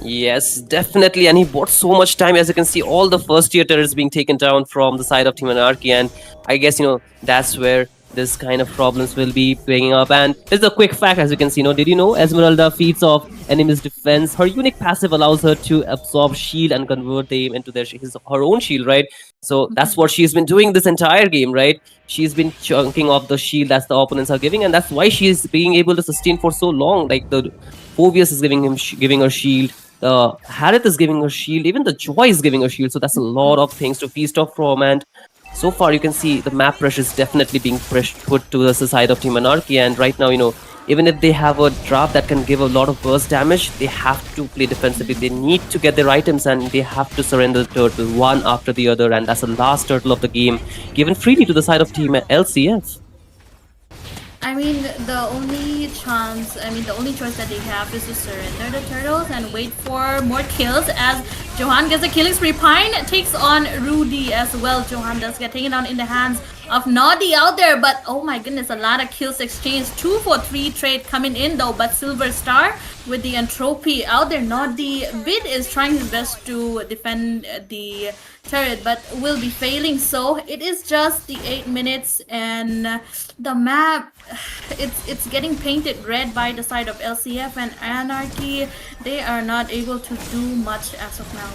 Speaker 6: Yes, definitely, and he bought so much time. As you can see, all the first tier turrets being taken down from the side of Team Anarchy, and I guess that's where this kind of problems will be bringing up. And there's a quick fact, as you can see, did you know Esmeralda feeds off enemy's defense? Her unique passive allows her to absorb shield and convert them into her own shield, right? So that's what she's been doing this entire game, right? She's been chunking off the shield that the opponents are giving, and that's why she's being able to sustain for so long. Like the Phobius is giving her shield, the Harith is giving her shield, even the Joy is giving her shield. So that's a lot of things to feast off from, and so far you can see the map pressure is definitely being put to the side of Team Anarchy. And right now, even if they have a draft that can give a lot of burst damage, they have to play defensively. They need to get their items and they have to surrender the turtle one after the other, and that's the last turtle of the game given freely to the side of Team LCF.
Speaker 1: I mean, the only choice that they have is to surrender the turtles and wait for more kills as Johan gets a killing spree. Pine takes on Rudy as well. Johan does get taken down in the hands of Noddy out there, but oh my goodness, a lot of kills exchanged. 2 for 3 trade coming in though, but Silver Star with the entropy out there. Noddy Bit is trying his best to defend the turret, but will be failing. So it is just the 8 minutes, and the map, it's getting painted red by the side of LCF and Anarchy. They are not able to do much as of now.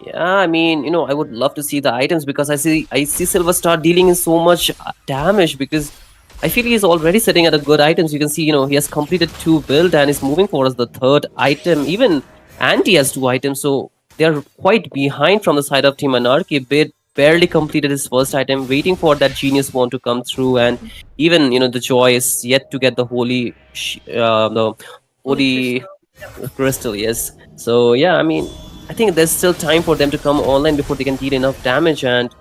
Speaker 6: Yeah, I mean, I would love to see the items because I see Silver Star dealing in so much damage because I feel he's already sitting at a good items. You can see, he has completed 2 build and is moving towards the 3rd item. Even Anti has 2 items, so they're quite behind from the side of Team Anarchy. Bit barely completed his 1st item, waiting for that Genius one to come through, and even the Joy is yet to get the holy crystal. Yes, so yeah, I mean, I think there's still time for them to come online before they can deal enough damage, and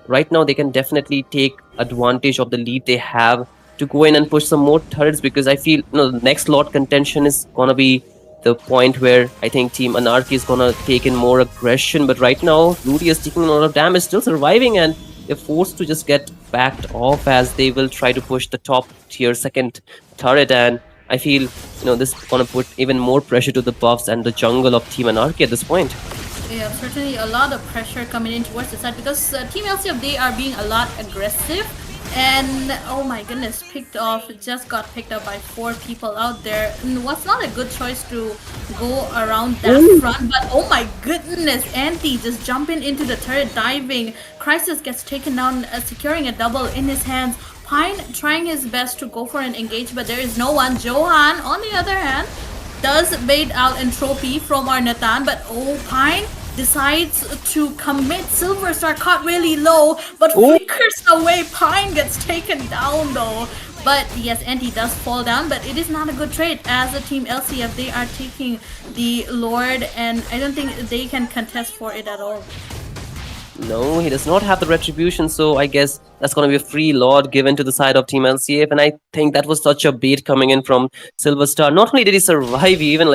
Speaker 6: right now they can definitely take advantage of the lead they have to go in and push some more turrets, because I feel the next lot contention is gonna be the point where I think Team Anarchy is gonna take in more aggression. But right now Rudy is taking a lot of damage, still surviving, and they're forced to just get backed off as they will try to push the top tier 2nd turret. And I feel this is gonna put even more pressure to the buffs and the jungle of Team Anarchy at this point.
Speaker 1: Yeah, certainly a lot of pressure coming in towards the side because Team LCF, they are being a lot aggressive. And oh my goodness, just got picked up by 4 people out there. And was not a good choice to go around that front, but oh my goodness, Anti just jumping into the turret, diving. Crisis gets taken down, securing a double in his hands. Pine trying his best to go for an engage, but there is no one. Johan, on the other hand, does bait out entropy from our Nathan, but oh, Pine decides to commit. Silver Star caught really low, but flickers away. Pine gets taken down though. But yes, Anti does fall down, but it is not a good trade as a team LCF. They are taking the Lord, and I don't think they can contest for it at all.
Speaker 6: No, he does not have the retribution, so I guess that's going to be a free Lord given to the side of Team LCF. And I think that was such a bait coming in from Silver Star. Not only did he survive, he even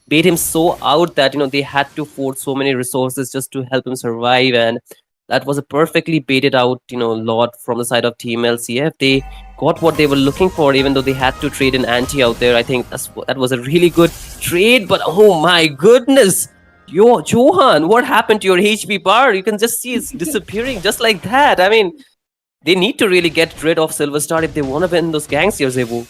Speaker 6: bait him so out that they had to force so many resources just to help him survive. And that was a perfectly baited out Lord from the side of Team LCF. They got what they were looking for, even though they had to trade an anti out there. I think that was a really good trade. But oh my goodness! Yo, Johan, what happened to your HP bar? You can just see it's disappearing just like that. I mean, they need to really get rid of Silver Star if they want to win those ganks here, Zebu.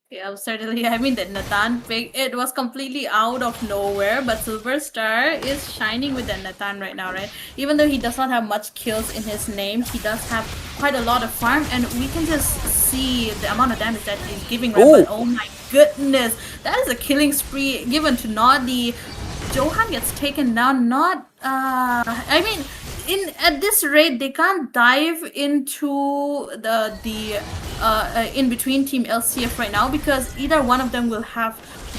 Speaker 1: Yeah, certainly. I mean, the Nathan pick, it was completely out of nowhere, but Silver Star is shining with the Nathan right now, right? Even though he does not have much kills in his name, he does have quite a lot of farm, and we can just see the amount of damage that he's giving, right? But oh my goodness, that is a killing spree given to Noddy. Johan gets taken down. Not I mean, at this rate they can't dive into the in between Team LCF right now, because either one of them will have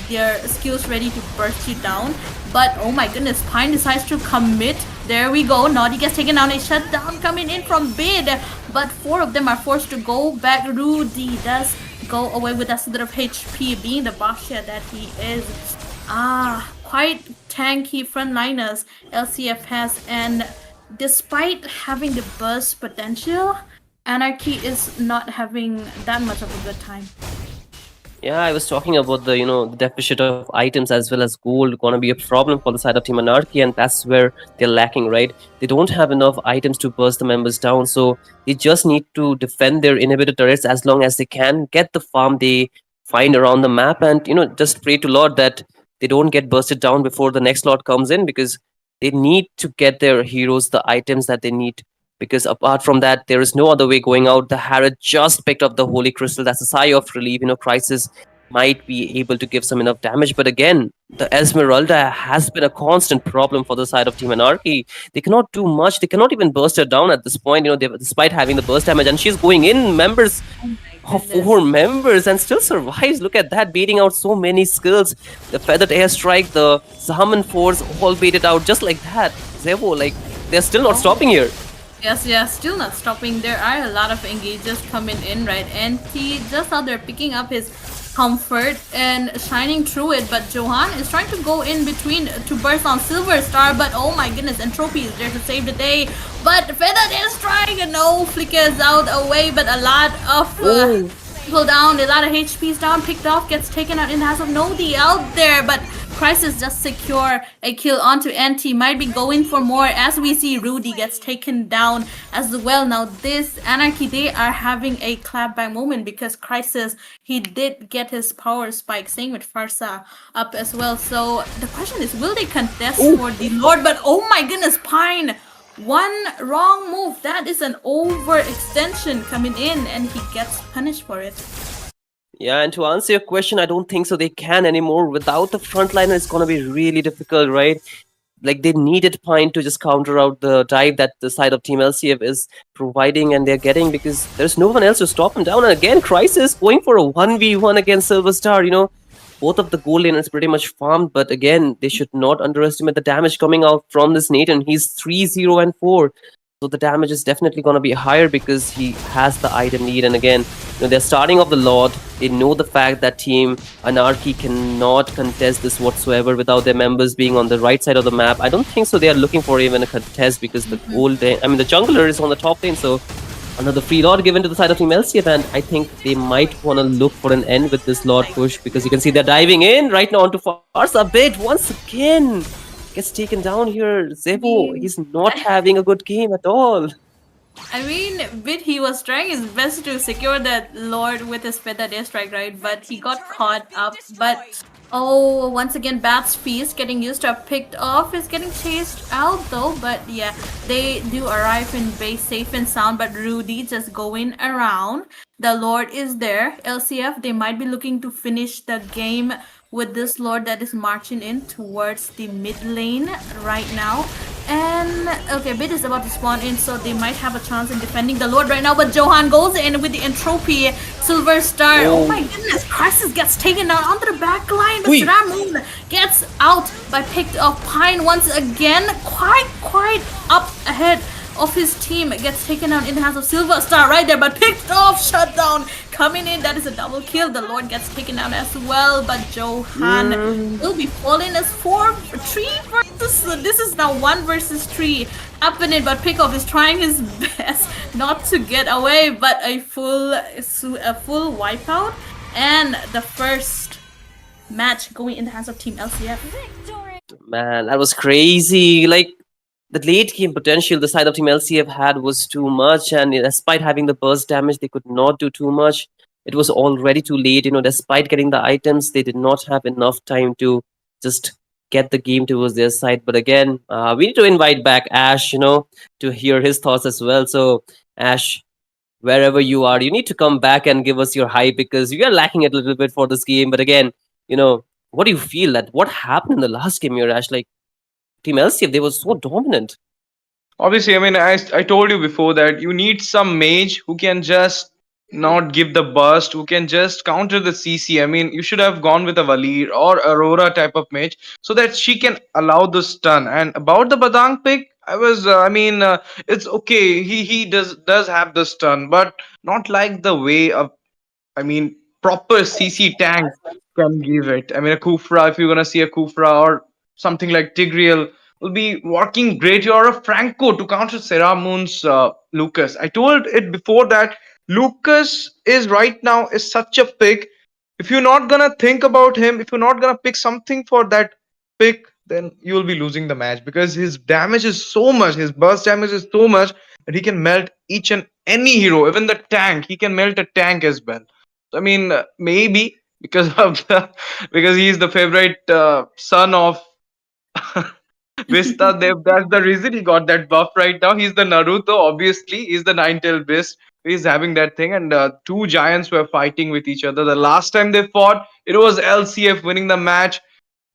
Speaker 1: their skills ready to burst you down. But oh my goodness, Pine decides to commit. There we go. Noddy gets taken down. A shutdown coming in from Bid, but 4 of them are forced to go back. Rudy does go away with that sort of HP, being the Basha that he is. Quite tanky frontliners LCF has, and despite having the burst potential, Anarchy is not having that much of a good time.
Speaker 6: Yeah, I was talking about the the deficit of items as well as gold gonna be a problem for the side of Team Anarchy, and that's where they're lacking, right? They don't have enough items to burst the members down, so they just need to defend their inhibitor turrets as long as they can, get the farm they find around the map, and just pray to Lord that they don't get bursted down before the next lot comes in, because they need to get their heroes the items that they need. Because apart from that, there is no other way going out. The Harrod just picked up the Holy Crystal. That's a sigh of relief. Crisis might be able to give some enough damage. But again, the Esmeralda has been a constant problem for the side of Team Anarchy. They cannot do much. They cannot even burst her down at this point, despite having the burst damage. And she's going in members. Of 4 members and still survives. Look at that, beating out so many skills. The feathered airstrike, the summon force, all baited out just like that. Zevo, they're still not stopping here.
Speaker 1: Yes, still not stopping. There are a lot of engages coming in, right? And he just out there picking up his comfort and shining through it, but Johan is trying to go in between to burst on Silver Star, but oh my goodness, Entropy is there to save the day. But Feathered Airstrike, no, flickers out away, but a lot of people down, a lot of HPs down, picked off, gets taken out in the hands of Nodi out there, but Crisis just secure a kill onto Anti, might be going for more as we see Rudy gets taken down as well. Now this Anarchy, they are having a clapback moment because Crisis, he did get his power spike, same with Farsa up as well. So the question is, will they contest for the Lord? But oh my goodness, Pine, one wrong move, that is an overextension coming in and he gets punished for it.
Speaker 6: Yeah, and to answer your question, I don't think so they can anymore. Without the frontliner, it's going to be really difficult, right? They needed Pine to just counter out the dive that the side of Team LCF is providing and they're getting, because there's no one else to stop him down. And again, Crisis going for a 1v1 against Silver Star, both of the gold laners pretty much farmed, but again, they should not underestimate the damage coming out from this Nathan. He's 3-0 and 4. So the damage is definitely going to be higher because he has the item need. And again, they're starting off the Lord. They know the fact that Team Anarchy cannot contest this whatsoever without their members being on the right side of the map. I don't think so they are looking for even a contest, because the the jungler is on the top lane. So another free Lord given to the side of Team LCF, and I think they might want to look for an end with this Lord push, because you can see they're diving in right now onto Farsa. Bit once again gets taken down here. Zevo, he's not having a good game at all.
Speaker 1: I mean, Bit, he was trying his best to secure that Lord with his feathered airstrike, right? But he got caught up. But oh, once again, Bat's Feast getting used to picked off, is getting chased out though. But yeah, they do arrive in base safe and sound. But Rudy just going around. The Lord is there. LCF, they might be looking to finish the game with this Lord that is marching in towards the mid lane right now. And okay, Bit is about to spawn in, so they might have a chance in defending the Lord right now. But Johan goes in with the entropy, Silver Star. Oh my goodness, Crisis gets taken down onto the back line, but Seramoon gets out by picked off Pine once again. Quite up ahead of his team, gets taken down in the hands of Silver Star right there, but picked off, shut down, coming in. That is a double kill. The Lord gets taken down as well, but Johan will be falling as 3 versus. This is now 1 versus 3 happening, but Pickoff is trying his best not to get away, but a full wipeout and the first match going in the hands of Team LCF.
Speaker 6: Man, that was crazy. Like, the late game potential the side of Team LCF had was too much, and despite having the burst damage, they could not do too much. It was already too late. Despite getting the items, they did not have enough time to just get the game towards their side. But again, we need to invite back Ash, to hear his thoughts as well. So, Ash, wherever you are, you need to come back and give us your hype, because we are lacking it a little bit for this game. But again, what do you feel that what happened in the last game here, Ash? Like, Team LCF, they were so dominant.
Speaker 5: Obviously, I mean, I told you before that you need some mage who can just not give the burst, who can just counter the CC. I mean, you should have gone with a Valir or Aurora type of mage so that she can allow the stun. And about the Badang pick, it's okay. He does have the stun, but not like the way of, I mean, proper CC tank can give it. I mean, a Kufra, if you're gonna see a Kufra or something like Tigreal, will be working great. Or a Franco to counter Seramoon's Lucas. I told it before that Lucas is right now is such a pick. If you're not gonna think about him, if you're not gonna pick something for that pick, then you will be losing the match, because his damage is so much, his burst damage is so much that he can melt each and any hero, even the tank. He can melt a tank as well. I mean, maybe because of because he's the favorite son of Vista Dev. That's the reason he got that buff right now. He's the Naruto, obviously. He's the Nine-Tailed Beast. He's having that thing, and two giants were fighting with each other. The last time they fought, it was LCF winning the match,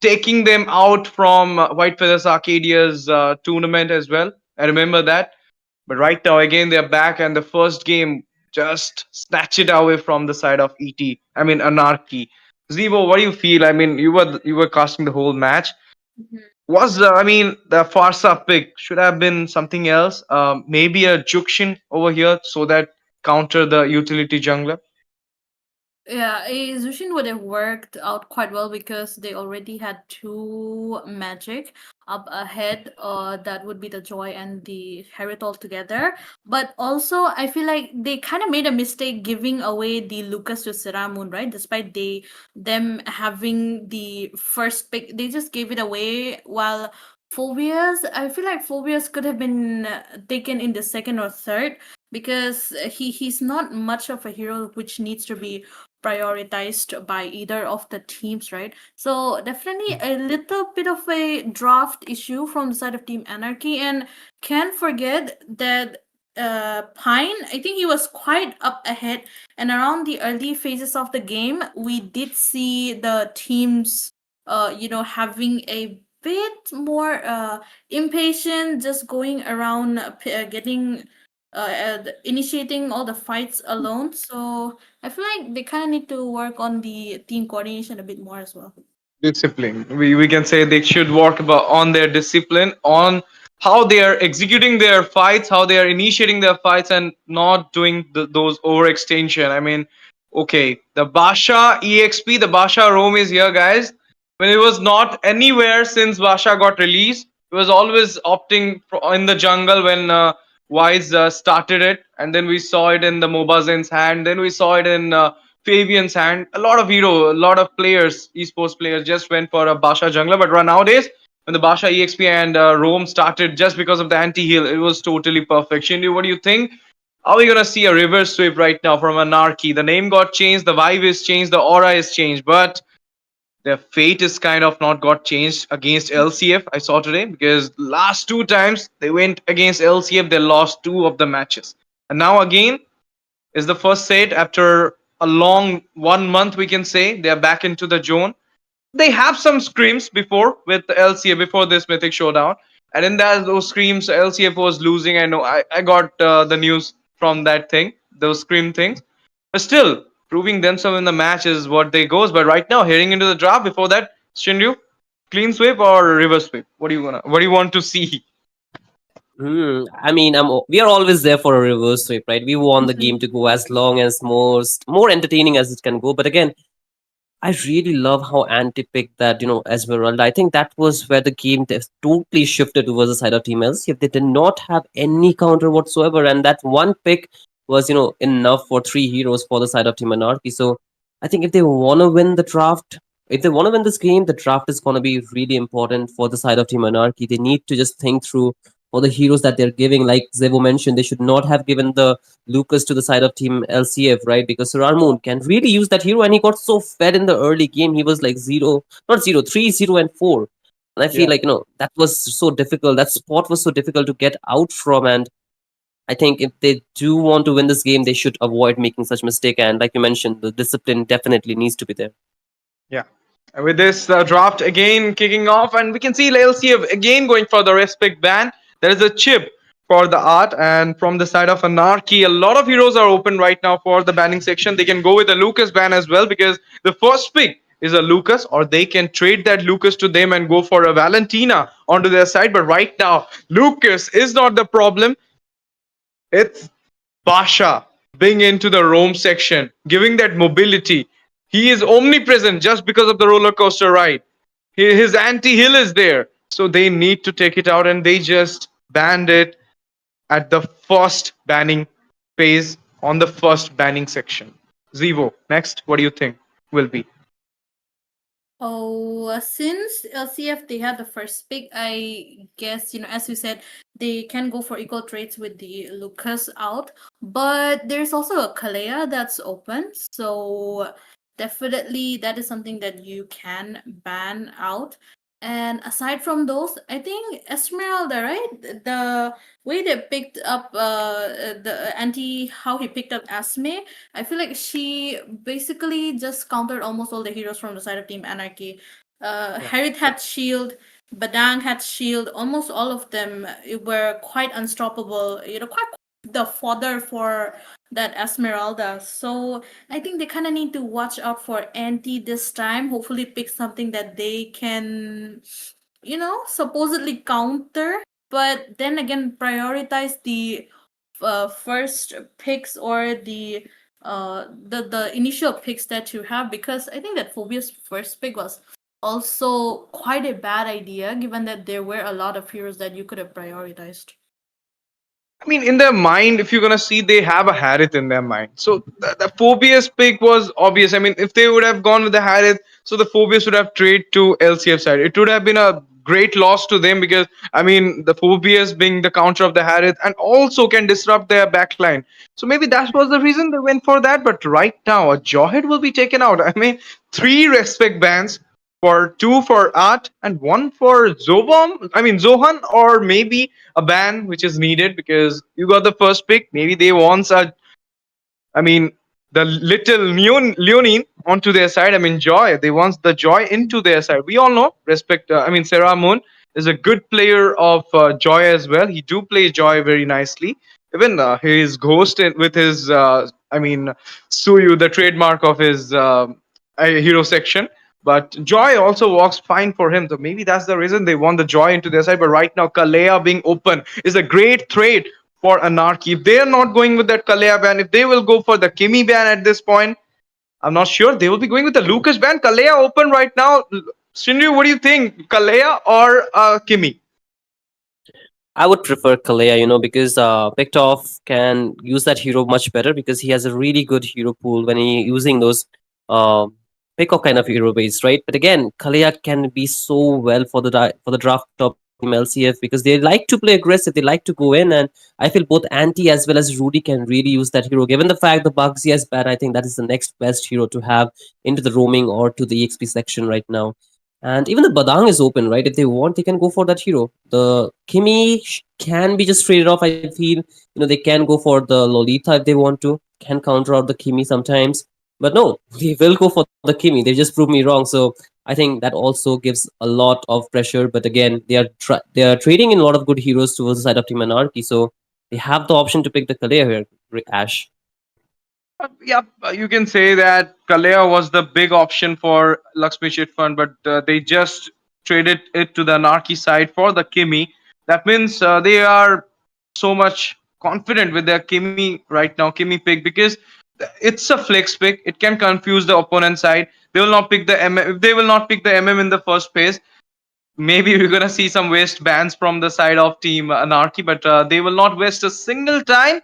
Speaker 5: taking them out from White Feathers Arcadia's tournament as well. I remember that. But right now, again, they're back, and the first game just snatch it away from the side of ET. I mean, Anarchy. Zevo, what do you feel? I mean, you were casting the whole match. Was the Farsa pick should have been something else? Maybe a Jukshin over here so that counter the utility jungler.
Speaker 1: Yeah, a Zushin would have worked out quite well because they already had 2 magic up ahead. That would be the Joy and the Herald together. But also, I feel like they kind of made a mistake giving away the Lucas to Seramoon, right? Despite them having the first pick, they just gave it away. While Phobias, I feel like Phobias could have been taken in the second or third, because he's not much of a hero which needs to be prioritized by either of the teams, right? So definitely a little bit of a draft issue from the side of Team Anarchy, and can't forget that Pine, I think he was quite up ahead, and around the early phases of the game, we did see the teams, having a bit more impatient, just going around initiating all the fights alone. So I feel like they kind of need to work on the team coordination a bit more as well.
Speaker 5: Discipline. We can say they should work on their discipline, on how they are executing their fights, how they are initiating their fights, and not doing those overextension. I mean, okay, the Basha EXP, the Basha Rome is here, guys. When it was not anywhere since Basha got released, it was always opting in the jungle when Wise started it, and then we saw it in the Mobazin's hand, then we saw it in Fabian's hand. A lot of players, esports players, just went for a Basha jungler. But nowadays, when the Basha EXP and Rome started, just because of the anti-heal, it was totally perfect. Shindu, what do you think? Are we gonna see a reverse sweep right now from Anarchy? The name got changed, the vibe is changed, the aura is changed, but their fate is kind of not got changed against LCF. I saw today, because last 2 times they went against LCF, they lost 2 of the matches, and now again is the first set after a long 1 month. We can say they are back into the zone. They have some scrims before with the LCF before this Mythic Showdown, And in those screams, LCF was losing. I know. I got the news from that thing, those scream things. But still, proving themselves in the match is what they goes. But right now, heading into the draft, before that, Shinryu, clean sweep or reverse sweep? What do you want to see?
Speaker 6: I mean, we are always there for a reverse sweep, right? We want the game to go as long as more entertaining as it can go. But again, I really love how Anti picked that, Esmeralda. I think that was where the game totally shifted towards the side of Team LCF. They did not have any counter whatsoever, and that one pick was, enough for 3 heroes for the side of Team Anarchy. So I think if they want to win the draft, if they want to win this game, the draft is going to be really important for the side of Team Anarchy. They need to just think through for the heroes that they're giving. Like Zevo mentioned, they should not have given the Lucas to the side of Team LCF, right? Because Moon can really use that hero, and he got so fed in the early game. He was like 3, 0, and 4. And I feel like, that was so difficult. That spot was so difficult to get out from. And I think if they do want to win this game, they should avoid making such mistake. And like you mentioned, the discipline definitely needs to be there.
Speaker 5: Yeah. And with this draft again kicking off, and we can see LCF again going for the respect ban. There is a chip for the art, and from the side of Anarchy, a lot of heroes are open right now for the banning section. They can go with a Lucas ban as well, because the first pick is a Lucas, or they can trade that Lucas to them and go for a Valentina onto their side. But right now, Lucas is not the problem. It's Basha being into the roam section, giving that mobility. He is omnipresent just because of the roller coaster ride. His anti-heal is there. So they need to take it out, and they just banned it at the first banning phase on the first banning section. Zevo, next, what do you think will be?
Speaker 1: Oh, since LCF they had the first pick, I guess, as you said, they can go for equal trades with the Lucas out. But there's also a Kalea that's open. So definitely that is something that you can ban out. And aside from those, I think Esmeralda, right? The way they picked up the how he picked up Asme, I feel like she basically just countered almost all the heroes from the side of Team Anarchy. Harith had shield, Badang had shield. Almost all of them were quite unstoppable. Quite the fodder for that Esmeralda. So I think they kind of need to watch out for Anti this time. Hopefully, pick something that they can, supposedly counter. But then again, prioritize the first picks or the initial picks that you have, because I think that Phobia's first pick was also quite a bad idea, given that there were a lot of heroes that you could have prioritized.
Speaker 5: I mean, in their mind, if you're gonna see, they have a Harith in their mind. So the Phobius pick was obvious. I mean, if they would have gone with the Harith, so the Phobius would have traded to LCF side. It would have been a great loss to them, because I mean, the Phobius being the counter of the Harith and also can disrupt their backline. So maybe that was the reason they went for that. But right now, a Jawhead will be taken out. I mean, 3 respect bans, for 2 for Art and 1 for Zohan, or maybe a ban which is needed, because you got the first pick. Maybe they want the little Leonine onto their side. I mean, Joy. They want the Joy into their side. We all know, Sarah Moon is a good player of Joy as well. He do play Joy very nicely. Even his ghost with his, Suyu, the trademark of his hero section. But Joy also works fine for him. So maybe that's the reason they want the Joy into their side. But right now, Kalea being open is a great trade for Anarchy. If they are not going with that Kalea ban, if they will go for the Kimi ban at this point, I'm not sure. They will be going with the Lucas ban. Kalea open right now. Shinryu, what do you think? Kalea or Kimi?
Speaker 6: I would prefer Kalea, because Picktoff can use that hero much better, because he has a really good hero pool when he using those pick-off kind of hero base, right? But again, Kalea can be so well for the draft top Team LCF, because they like to play aggressive, they like to go in, and I feel both Anti as well as Rudy can really use that hero. Given the fact the Bugsy is bad, I think that is the next best hero to have into the roaming or to the EXP section right now. And even the Badang is open, right? If they want, they can go for that hero. The Kimi can be just traded off. I feel, they can go for the Lolita if they want to, can counter out the Kimi sometimes. But no, they will go for the Kimi. They just proved me wrong. So I think that also gives a lot of pressure. But again, they are trading in a lot of good heroes towards the side of Team Anarchy, so they have the option to pick the Kalea here, Ash.
Speaker 5: Yep, you can say that Kalea was the big option for Lakshmi Chit Fund, but they just traded it to the Anarchy side for the Kimi. That means they are so much confident with their Kimi right now, Kimi pick, because it's a flex pick. It can confuse the opponent side. They will not pick the MM. If they will not pick the MM in the first phase, maybe we're gonna see some waste bans from the side of Team Anarchy, but they will not waste a single time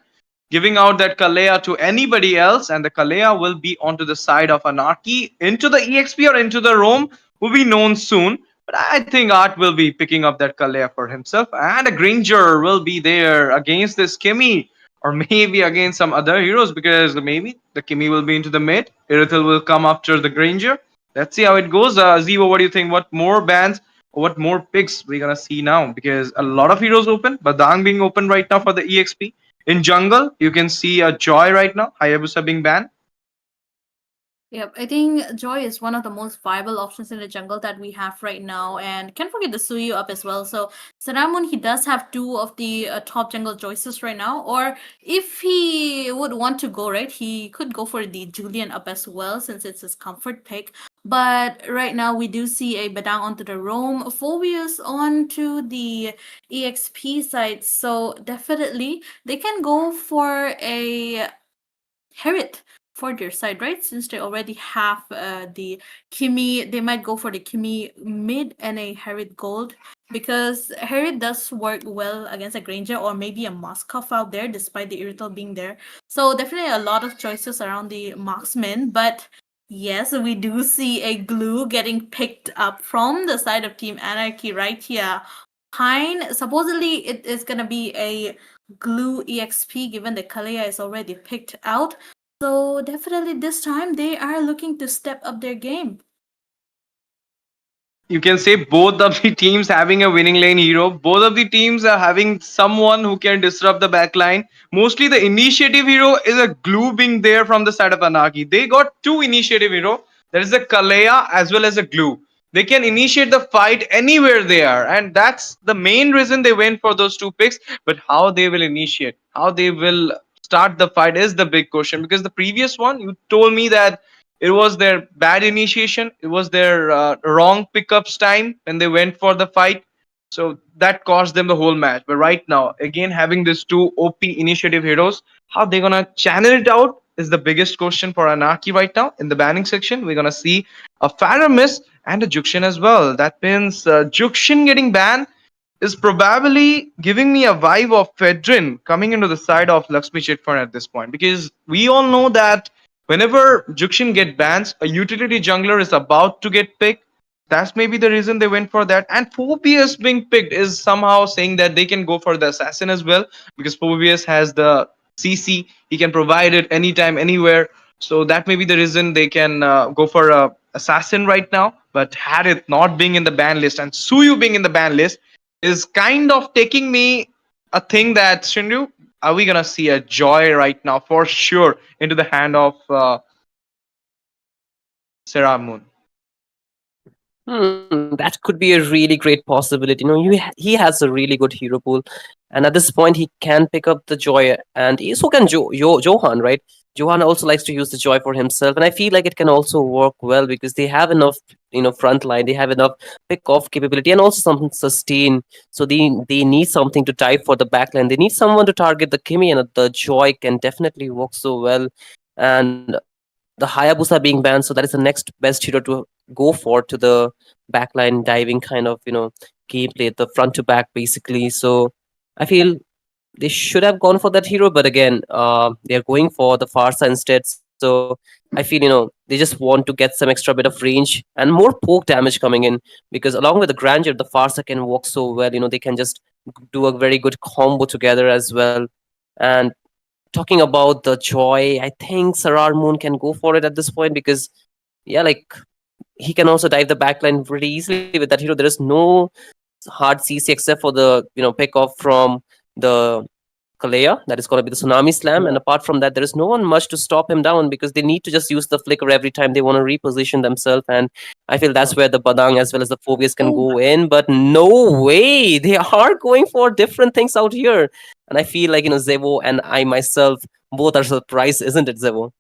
Speaker 5: giving out that Kalea to anybody else, and the Kalea will be onto the side of Anarchy. Into the EXP or into the Roam will be known soon. But I think Art will be picking up that Kalea for himself, and a Granger will be there against this Kimi, or maybe against some other heroes, because maybe the Kimi will be into the mid. Irithel will come after the Granger. Let's see how it goes. Zevo, what do you think? What more bans? What more picks we're gonna see now? Because a lot of heroes open, Badang being open right now for the EXP. In jungle, you can see a Joy right now, Hayabusa being banned.
Speaker 1: Yep, I think Joy is one of the most viable options in the jungle that we have right now, and can't forget the Suyu up as well. So Saramun, he does have two of the top jungle choices right now, or if he would want to go right, he could go for the Julian up as well since it's his comfort pick. But right now we do see a Badang onto the roam, Phobius onto the EXP side. So definitely they can go for a Herit for their side, right? Since they already have the Kimi, they might go for the Kimi mid and a Herit gold because Herit does work well against a Granger or maybe a Moskov out there despite the Irrital being there. So definitely a lot of choices around the marksman, but yes, we do see a glue getting picked up from the side of Team Anarchy right here. Pine, supposedly it is gonna be a glue EXP given the Kalea is already picked out. So definitely this time they are looking to step up their game.
Speaker 5: You can say both of the teams having a winning lane hero. Both of the teams are having someone who can disrupt the backline. Mostly the initiative hero is a glue being there from the side of Anarchy. They got two initiative hero. There is a Kalea as well as a glue. They can initiate the fight anywhere they are, and that's the main reason they went for those two picks. But how they will initiate, how they will start the fight is the big question. Because the previous one, you told me that it was their bad initiation. It was their wrong pickups time when they went for the fight. So that cost them the whole match. But right now, again, having these two OP initiative heroes, how they gonna channel it out is the biggest question for Anarchy right now. In the banning section, we're gonna see a Faramis and a Jukshin as well. That means Jukshin getting banned is probably giving me a vibe of Fedrin coming into the side of Lakshmi Chitfund at this point, because we all know that whenever Jukshin get bans, a utility jungler is about to get picked. That's maybe the reason they went for that. And Phobius being picked is somehow saying that they can go for the assassin as well, because Phobius has the CC. He can provide it anytime, anywhere. So that may be the reason they can go for a assassin right now. But had it not being in the ban list and Suyu being in the ban list is kind of taking me a thing that Shindu, are we gonna see a Joy right now for sure into the hand of Sarah Moon?
Speaker 6: That could be a really great possibility. He has a really good hero pool, and at this point, he can pick up the Joy, and so can Johan, right? Johan also likes to use the Joy for himself, and I feel like it can also work well because they have enough, front line. They have enough pick off capability and also some sustain. So they need something to type for the backline. They need someone to target the Kimi, and the Joy can definitely work so well. And the Hayabusa being banned, so that is the next best hero to go for to the backline diving kind of gameplay, the front to back basically. So I feel they should have gone for that hero, but again, they're going for the Farsa instead. So I feel they just want to get some extra bit of range and more poke damage coming in, because along with the Grandeur, the Farsa can work so well. They can just do a very good combo together as well. And talking about the Joy, I think Sarar Moon can go for it at this point because, yeah, like he can also dive the backline pretty easily with that hero. There is no hard CC except for the pick off from the Kalea. That is going to be the Tsunami Slam. And apart from that, there is no one much to stop him down because they need to just use the flicker every time they want to reposition themselves. And I feel that's where the Badang as well as the Phobias can go in. But no way. They are going for different things out here. And I feel like, Zevo and I myself both are surprised, isn't it, Zevo?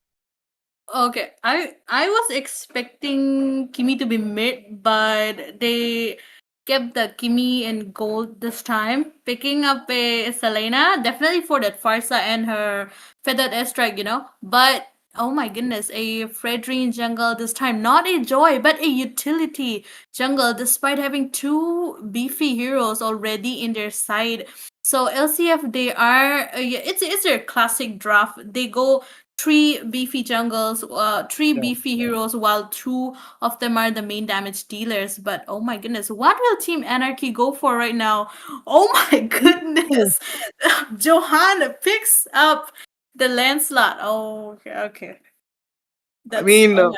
Speaker 1: Okay, I was expecting Kimi to be mid, but they kept the Kimi in gold this time, picking up a Selena, definitely for that Farsa and her feathered airstrike, But oh my goodness, a Fredrine jungle this time, not a Joy, but a utility jungle, despite having two beefy heroes already in their side. So LCF, they are it's their classic draft. They go three beefy jungles, three beefy heroes, while two of them are the main damage dealers. But oh my goodness, what will Team Anarchy go for right now? Oh my goodness, Johan picks up the Lancelot. Oh, okay.
Speaker 5: I mean,
Speaker 1: oh my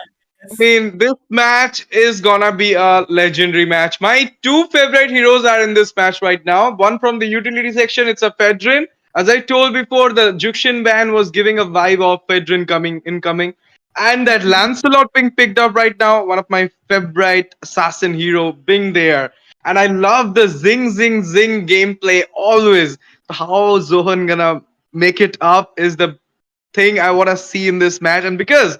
Speaker 1: goodness.
Speaker 5: this match is gonna be a legendary match. My two favorite heroes are in this match right now. One from the utility section, it's a Fedrin. As I told before, the Juxian ban was giving a vibe of Fedrin incoming. And that Lancelot being picked up right now, one of my favorite assassin hero being there. And I love the zing gameplay always. How Zohan gonna make it up is the thing I wanna see in this match. And because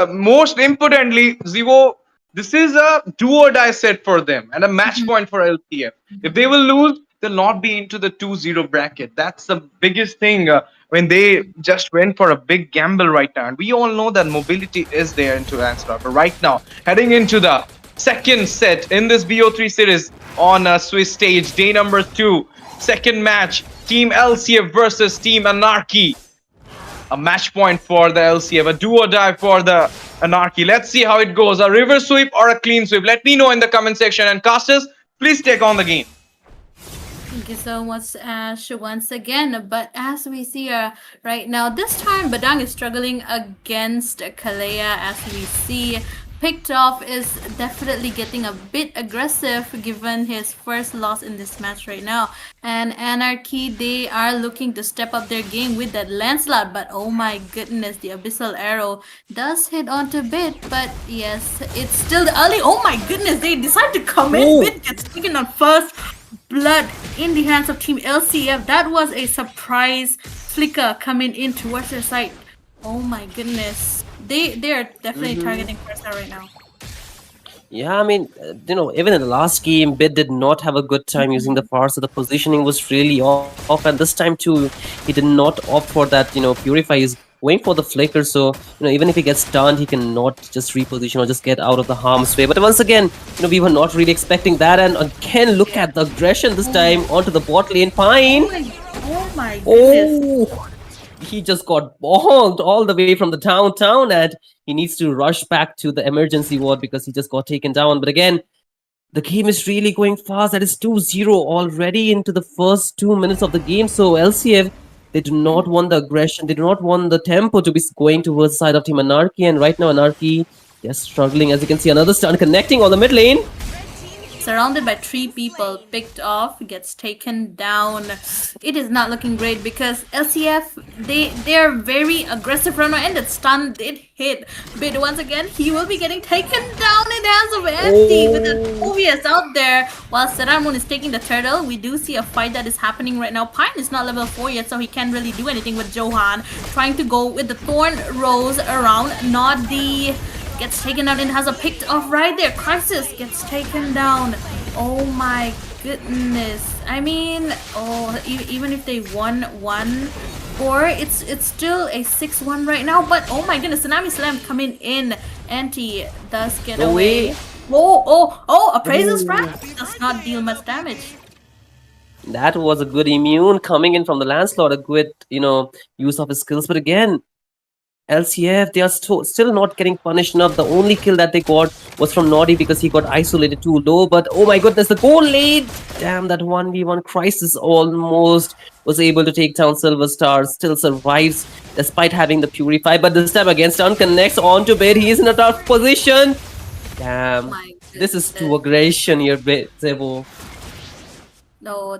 Speaker 5: most importantly, Zivo, this is a do or die set for them and a match point for LCF. If they will lose, they'll not be into the 2-0 bracket. That's the biggest thing when they just went for a big gamble right now. And we all know that mobility is there into Lancelot. But right now, heading into the second set in this BO3 series on Swiss stage, day number 2, second match, Team LCF versus Team Anarchy. A match point for the LCF, a do or die for the Anarchy. Let's see how it goes. A river sweep or a clean sweep? Let me know in the comment section. And casters, please take on the game.
Speaker 1: Thank you so much, Ash, once again. But as we see right now, this time Badang is struggling against Kalea. As we see, Picked Off is definitely getting a bit aggressive given his first loss in this match right now. And Anarchy, they are looking to step up their game with that Lancelot. But oh my goodness, the Abyssal Arrow does hit onto Bit. But yes, it's still early. Oh my goodness, they decide to come in. Bit gets taken on first blood in the hands of Team LCF. That was a surprise flicker coming in towards their side. Oh my goodness. They are definitely targeting Farsa right now.
Speaker 6: Yeah, I mean, even in the last game, Bit did not have a good time using the Farsa. The positioning was really off, and this time too, he did not opt for that, Purify. He's going for the flicker, so, even if he gets stunned, he cannot just reposition or just get out of the harm's way. But once again, we were not really expecting that, and again, look at the aggression this time onto the bot lane. Pine!
Speaker 1: Oh my goodness.
Speaker 6: Oh! He just got bonked all the way from the downtown, and he needs to rush back to the emergency ward because he just got taken down. But again, the game is really going fast. That is 2-0 already into the first 2 minutes of the game. So LCF, they do not want the aggression. They do not want the tempo to be going towards the side of Team Anarchy. And right now, Anarchy, they're struggling. As you can see, another stun connecting on the mid lane.
Speaker 1: Surrounded by 3 people, Picked Off, gets taken down. It is not looking great because LCF, they're very aggressive right now, and that stun did hit. But once again, he will be getting taken down in the hands of Andy with the Phobias out there. While Seramun is taking the turtle, we do see a fight that is happening right now. Pine is not level 4 yet, so he can't really do anything with Johan. Trying to go with the Thorn Rose around, not the... Gets taken out and has a Picked Off right there. Crisis gets taken down. Oh my goodness. I mean, even if they won 1-4, it's still a 6-1 right now. But oh my goodness, Tsunami Slam coming in. Anti does get away. Appraiser's Frag does not deal much damage.
Speaker 6: That was a good immune coming in from the Lancelot, a good, use of his skills. But again, LCF, they are still not getting punished enough. The only kill that they got was from Naughty because he got isolated too low. But oh my goodness, the goal lane! Damn, that 1v1 Crisis almost was able to take down Silver Star. Still survives despite having the Purify. But this time against connects onto Bit. He is in a tough position. Damn, this is too aggression here, Zevo.
Speaker 1: No,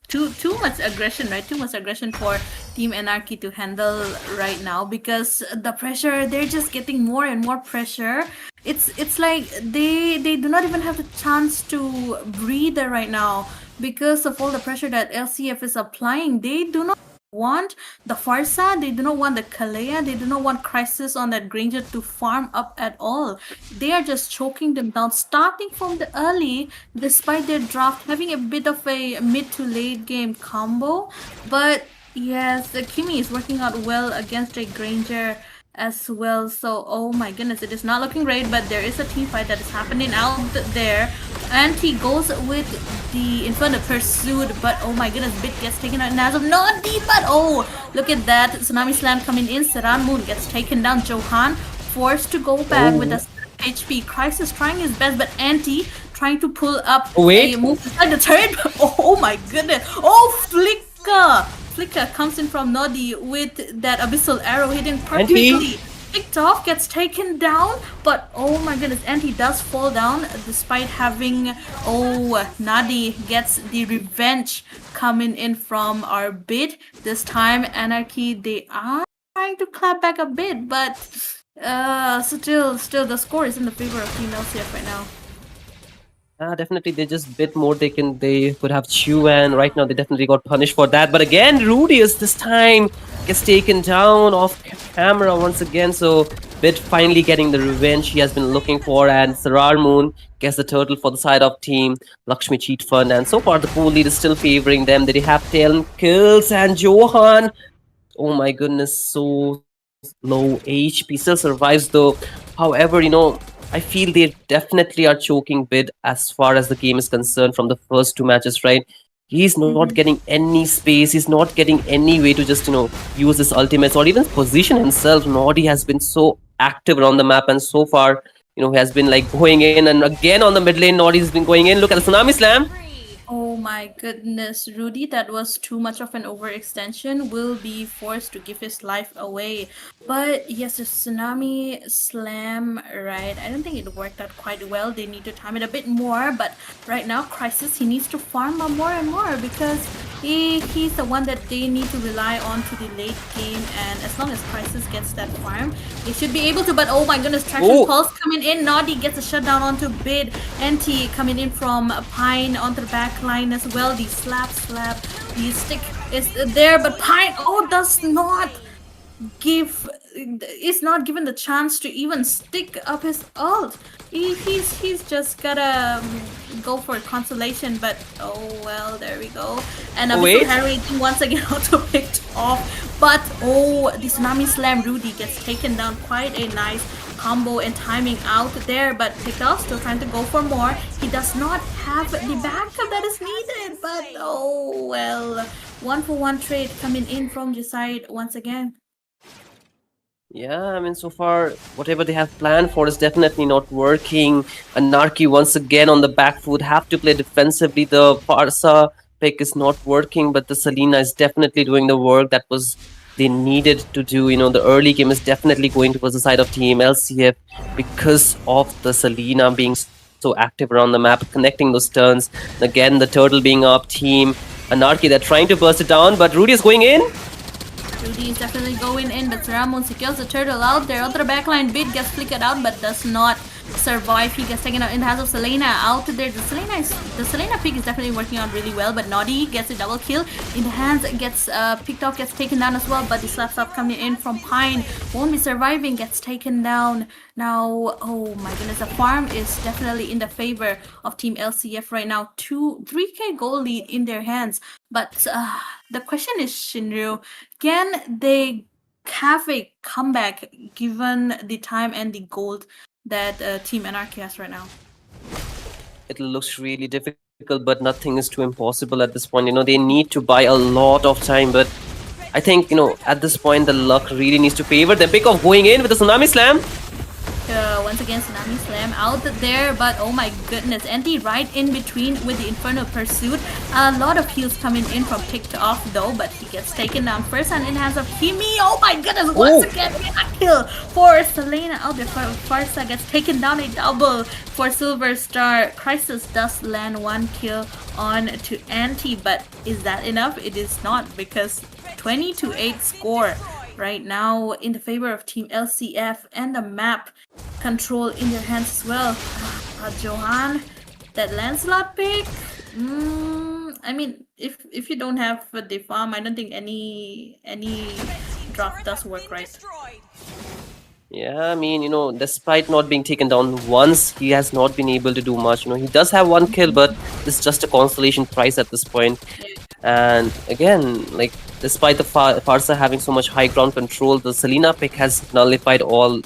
Speaker 1: too much aggression, right? Too much aggression for Team Anarchy to handle right now, because the pressure, they're just getting more and more pressure. It's like they do not even have the chance to breathe right now because of all the pressure that LCF is applying. They do not want the Farsa, they do not want the Kalea, they do not want Crisis on that Granger to farm up at all. They are just choking them down, starting from the early, despite their draft having a bit of a mid to late game combo. But yes, the Kimi is working out well against a Granger as well. So, oh my goodness, it is not looking great, but there is a team fight that is happening out there. And he goes with the Inferno Pursuit, but oh my goodness, Bit gets taken out. Nazov, not deep, but oh, look at that. Tsunami Slam coming in. Saran Moon gets taken down. Johan forced to go back with a HP. Crisis trying his best, but Anti trying to pull up a move inside the turret. Oh my goodness. Oh, Flicker comes in from Nodi with that Abyssal Arrow hitting perfectly. Picked off, gets taken down, but oh my goodness, Anti does fall down despite having, Nadi gets the revenge coming in from our bid. This time, Anarchy, they are trying to clap back a bit, but still the score is in the favor of Team LCF right now.
Speaker 6: Definitely, they just bit more. They could have chew, and right now they definitely got punished for that. But again, Rudius this time gets taken down off camera once again. So Bit finally getting the revenge he has been looking for, and Sarar Moon gets the turtle for the side of Team Lakshmi Cheat Fund. And so far, the pool lead is still favoring them. They have 10 kills, and Johan, oh my goodness, so low HP, still survives though. However, I feel they definitely are choking Bid as far as the game is concerned from the first two matches, right? He's not getting any space. He's not getting any way to just, use his ultimates or even position himself. Nodi has been so active around the map, and so far, he has been like going in, and again on the mid lane, Nodi's been going in. Look at the Tsunami Slam.
Speaker 1: Oh my goodness, Rudy, that was too much of an overextension. Will be forced to give his life away. But yes, the Tsunami Slam, right? I don't think it worked out quite well. They need to time it a bit more. But right now, Crisis, he needs to farm up more and more, because he's the one that they need to rely on to the late game. And as long as Crisis gets that farm, they should be able to. But oh my goodness, Traction Pulse coming in. Nodi gets a shutdown onto Bid. NT coming in from Pine onto the back line as well. The slap, the stick is there, but Pine does not is not given the chance to even stick up his ult. He's just gotta go for consolation, but oh well, there we go. And Harry once again auto picked off, but the Tsunami Slam Rudy gets taken down. Quite a nice combo and timing out there, but Pickoff still trying to go for more. He does not have the backup that is needed, but oh well. 1-for-1 trade coming in from your side once again.
Speaker 6: Yeah, so far, whatever they have planned for is definitely not working. Anarchy once again on the back foot, have to play defensively. The Farsa pick is not working, but the Selena is definitely doing the work that was they needed to do. The early game is definitely going towards the side of Team LCF because of the Selena being so active around the map, connecting those turns. Again, the turtle being up, Team Anarchy, they're trying to burst it down, but Rudy is going in.
Speaker 1: Rudy is definitely going in, but Ramon secures the turtle out there. Onto the backline, Bid gets flickered out, but does not survive. He gets taken out in the hands of Selena out there. The Selena pick is definitely working out really well, but Nodi gets a double kill in the hands, gets picked off, gets taken down as well, but the slap coming in from Pine won't be surviving, gets taken down. Now, oh my goodness, the farm is definitely in the favor of Team LCF right now. 3k goal lead in their hands, but the question is, Shinryu, can they have a comeback given the time and the gold that Team Anarchy has right now?
Speaker 6: It looks really difficult, but nothing is too impossible at this point. They need to buy a lot of time, but I think, at this point, the luck really needs to favor them. Pickoff going in with the Tsunami Slam.
Speaker 1: Once again, Tsunami Slam out there, but oh my goodness, Anti right in between with the Infernal Pursuit. A lot of heals coming in from Pickoff though, but he gets taken down first and in hands of Kimi. Oh my goodness, once again, a kill for Selena out there. Farsa gets taken down, a double for Silver Star. Crisis does land one kill on to Anti, but is that enough? It is not, because 20-8 score right now in the favor of Team LCF, and the map control in their hands as well. Johan, that Lancelot pick. I mean, if you don't have the farm, I don't think any drop does work, right?
Speaker 6: Yeah, I mean, despite not being taken down once, he has not been able to do much. He does have one kill, but it's just a consolation prize at this point. And again, like, despite the Farsa having so much high ground control, the Selena pick has nullified all.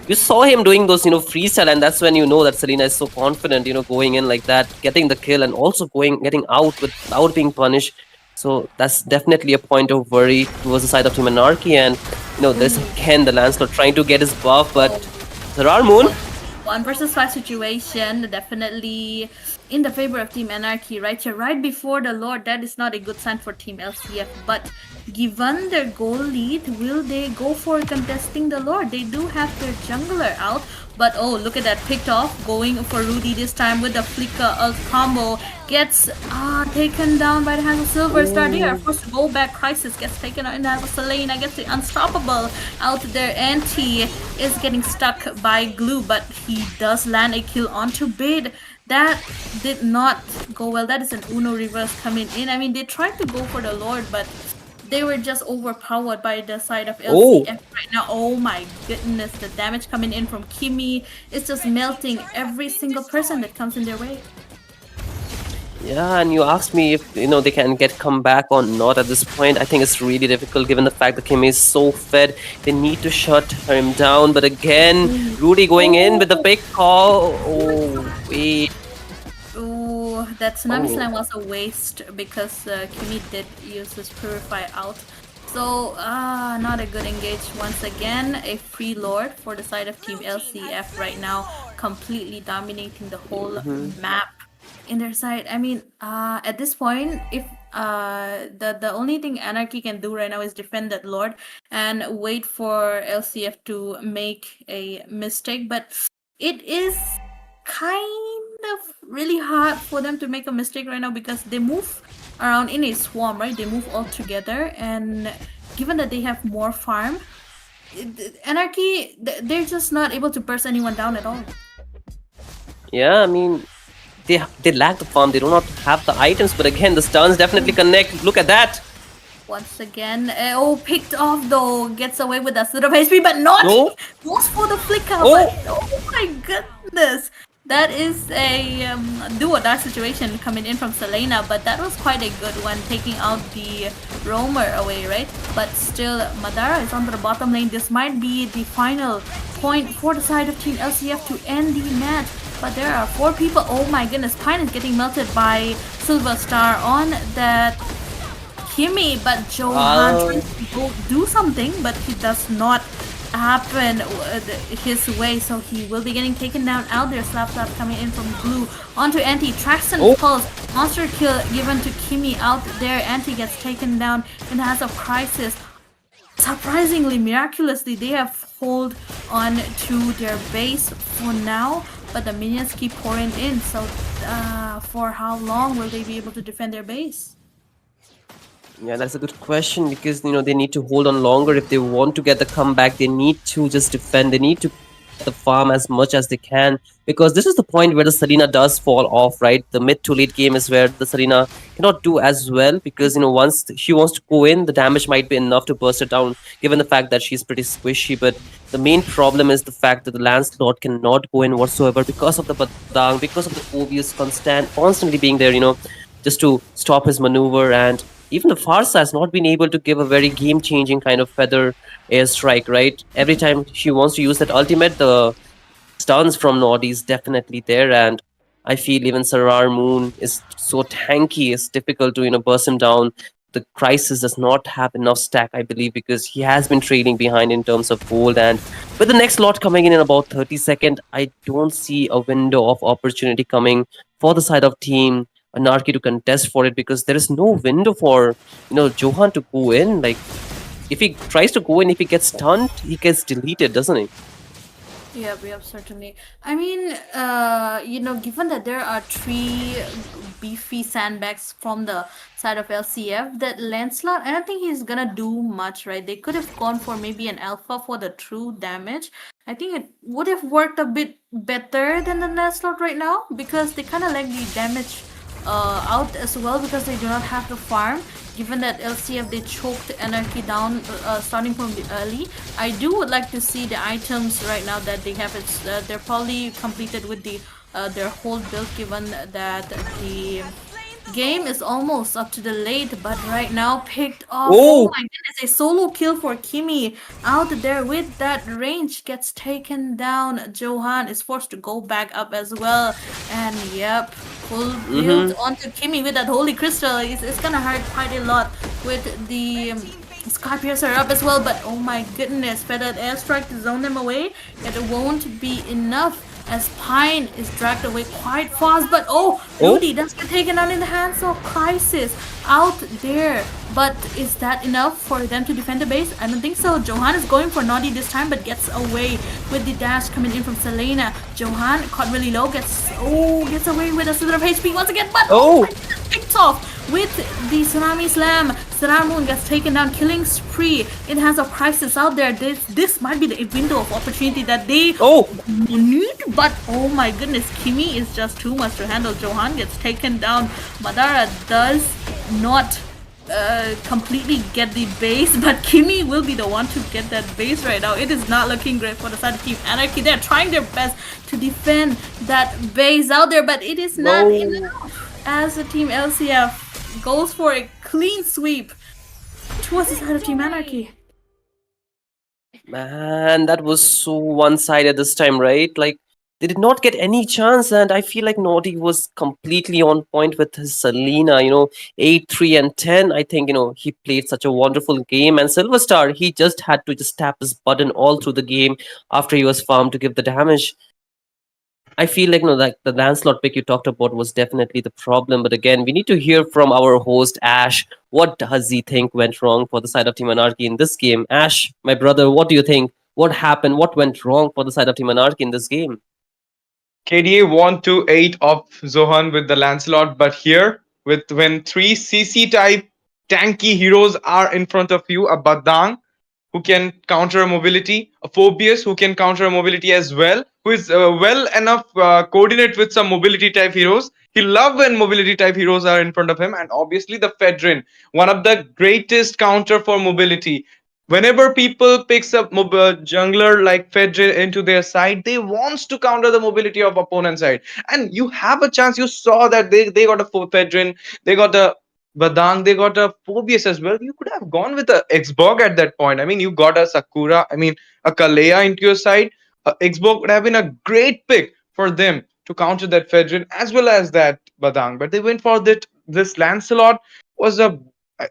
Speaker 6: You saw him doing those, freestyle, and that's when you know that Selena is so confident, going in like that, getting the kill, and also getting out without being punished. So that's definitely a point of worry towards the side of Team Anarchy, and this again, the Lancelot trying to get his buff, but there are Moon.
Speaker 1: 1 versus 5 situation, definitely in the favor of Team Anarchy right here, right before the Lord. That is not a good sign for Team LCF, but given their goal lead, will they go for contesting the Lord? They do have their jungler out, but oh, look at that, picked off, going for Rudy this time with the flicker combo, gets taken down by the hands of Silver Star. They are forced to go back. Crisis gets taken out in the hands of Selena, gets the unstoppable out there. Anti is getting stuck by glue, but he does land a kill onto Bid. That did not go well. That is an Uno reverse coming in. I mean, they tried to go for the Lord, but they were just overpowered by the side of LCF right now. Oh my goodness, the damage coming in from Kimi is just melting every single person that comes in their way.
Speaker 6: Yeah, and you asked me if they can come back or not at this point. I think it's really difficult given the fact that Kim is so fed. They need to shut him down. But again, Rudy going in with the big call. Oh wait.
Speaker 1: Oh, that Tsunami Slam was a waste because Kimi did use his Purify out. So, not a good engage once again. A free Lord for the side of Team LCF right now, completely dominating the whole map in their side. I mean, at this point, if the only thing Anarchy can do right now is defend that Lord and wait for LCF to make a mistake, but it is kind of really hard for them to make a mistake right now because they move around in a swarm, right? They move all together, and given that they have more farm, Anarchy, they're just not able to burst anyone down at all.
Speaker 6: Yeah, I mean, they lack the farm. They do not have the items, but again, the stuns definitely connect. Look at that.
Speaker 1: Once again, picked off though, gets away with a sort of HP, but not goes for the flicker. But, oh my goodness, that is a do or die situation coming in from Selena, but that was quite a good one, taking out the roamer away, right? But still, Madara is onto the bottom lane. This might be the final point for the side of Team LCF to end the match. But there are 4 people. Oh my goodness, Pine is getting melted by Silver Star on that Kimi, but Johan tries to go do something, but it does not happen his way, so he will be getting taken down out there. Slap coming in from Blue onto Anti. Traxon Pulse, monster kill given to Kimi out there. Anti gets taken down in the hands of Crisis. Surprisingly, miraculously, they have hold on to their base for now, but the minions keep pouring in, so for how long will they be able to defend their base?
Speaker 6: Yeah, that's a good question because they need to hold on longer if they want to get the comeback. They need to just defend. They need to the farm as much as they can, because this is the point where the Selena does fall off, right? The mid to late game is where the Selena cannot do as well, because once she wants to go in, the damage might be enough to burst it down, given the fact that she's pretty squishy. But the main problem is the fact that the Lancelot cannot go in whatsoever because of the Badang, because of the Phobius constantly being there, just to stop his maneuver. And even the Farsa has not been able to give a very game-changing kind of feather airstrike, right? Every time she wants to use that ultimate, the stuns from Noddy is definitely there, and I feel even Sarar Moon is so tanky, it's difficult to burst him down. The Crisis does not have enough stack, I believe, because he has been trailing behind in terms of gold, and with the next lot coming in about 30 seconds, I don't see a window of opportunity coming for the side of Team Anarchy to contest for it, because there is no window for Johan to go in. Like, if he tries to go in, if he gets stunned, he gets deleted, doesn't he?
Speaker 1: Yep, certainly. I mean, given that there are three beefy sandbags from the side of LCF, that Lancelot, I don't think he's gonna do much, right? They could have gone for maybe an alpha for the true damage. I think it would have worked a bit better than the Lancelot right now because they kind of like the damage out as well because they do not have to farm. Given that LCF they choked Anarchy down starting from the early, I do would like to see the items right now that they have. They're probably completed with their whole build. Given that the game is almost up to the late, but right now picked off. Oh
Speaker 6: Oh,
Speaker 1: my goodness, a solo kill for Kimi out there with that range gets taken down. Johan is forced to go back up as well, and yep, full build
Speaker 6: mm-hmm.
Speaker 1: onto Kimi with that holy crystal. It's gonna hurt quite a lot with the. Sky Piercer up as well, but oh my goodness, feathered airstrike to zone them away. It won't be enough as Pine is dragged away quite fast. But oh,
Speaker 6: Oh,
Speaker 1: Rudy does get taken out in the hands of Crisis out there. But is that enough for them to defend the base? I don't think so. Johan is going for Naughty this time, but gets away with the dash coming in from Selena. Johan caught really low, gets away with a sliver of HP once again, but oh my
Speaker 6: oh,
Speaker 1: goodness, picked off with the Tsunami Slam. Saramun gets taken down, killing spree in hands of Crisis out there. This might be the window of opportunity that they
Speaker 6: oh,
Speaker 1: need, but oh my goodness, Kimi is just too much to handle. Johan gets taken down. Madara does not completely get the base, but Kimi will be the one to get that base right now. It is not looking great for the side of Team Anarchy. They're trying their best to defend that base out there, but it is not
Speaker 6: no.
Speaker 1: enough as the Team LCF goes for a clean sweep towards the side of Team Anarchy.
Speaker 6: Man, that was so one-sided this time, right? Like they did not get any chance, and I feel like Naughty was completely on point with his Selena. 8, 3, and 10. I think he played such a wonderful game, and Silver Star he just had to just tap his button all through the game after he was farmed to give the damage. I feel like like the Lancelot pick you talked about was definitely the problem. But again, we need to hear from our host Ash. What does he think went wrong for the side of Team Anarchy in this game? Ash, my brother, what do you think? What happened? What went wrong for the side of Team Anarchy in this game?
Speaker 5: KDA want to 8 off Zohan with the Lancelot, but here, with when three CC type tanky heroes are in front of you, a Badang who can counter mobility, a Phobius who can counter mobility as well, who is well enough coordinate with some mobility type heroes. He love when mobility type heroes are in front of him, and obviously the Fedrin, one of the greatest counter for mobility. Whenever people picks up jungler like Fedrin into their side, they wants to counter the mobility of opponent side, and you have a chance. You saw that they got a Fedrin, they got a Badang, they got a Phobius as well. You could have gone with a Xbog at that point. I mean, you got a Sakura, I mean, a Kalea into your side. Xbog would have been a great pick for them to counter that Fedrin as well as that Badang. But they went for that. This Lancelot was a,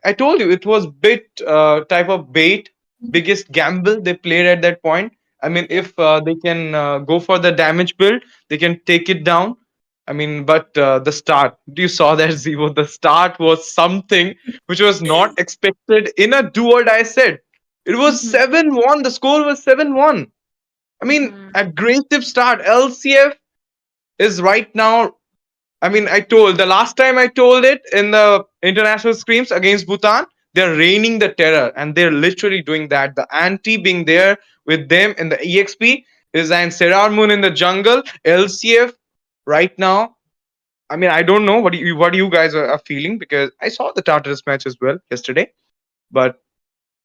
Speaker 5: I told you, it was bit type of bait, biggest gamble they played at that point. I mean, if they can go for the damage build, they can take it down. I mean, but the start, you saw that Zevo, the start was something which was not expected in a do or die set. It was
Speaker 1: Mhm.
Speaker 5: 7-1. The score was 7-1. I mean,
Speaker 1: Mhm.
Speaker 5: aggressive start. LCF is right now. I mean, the last time I told it in the international screams against Bhutan, they're reigning the terror and they're literally doing that. The anti being there with them in the EXP is and Serar Moon in the jungle. LCF right now. I mean, I don't know what you guys are feeling because I saw the Tartarus match as well yesterday, but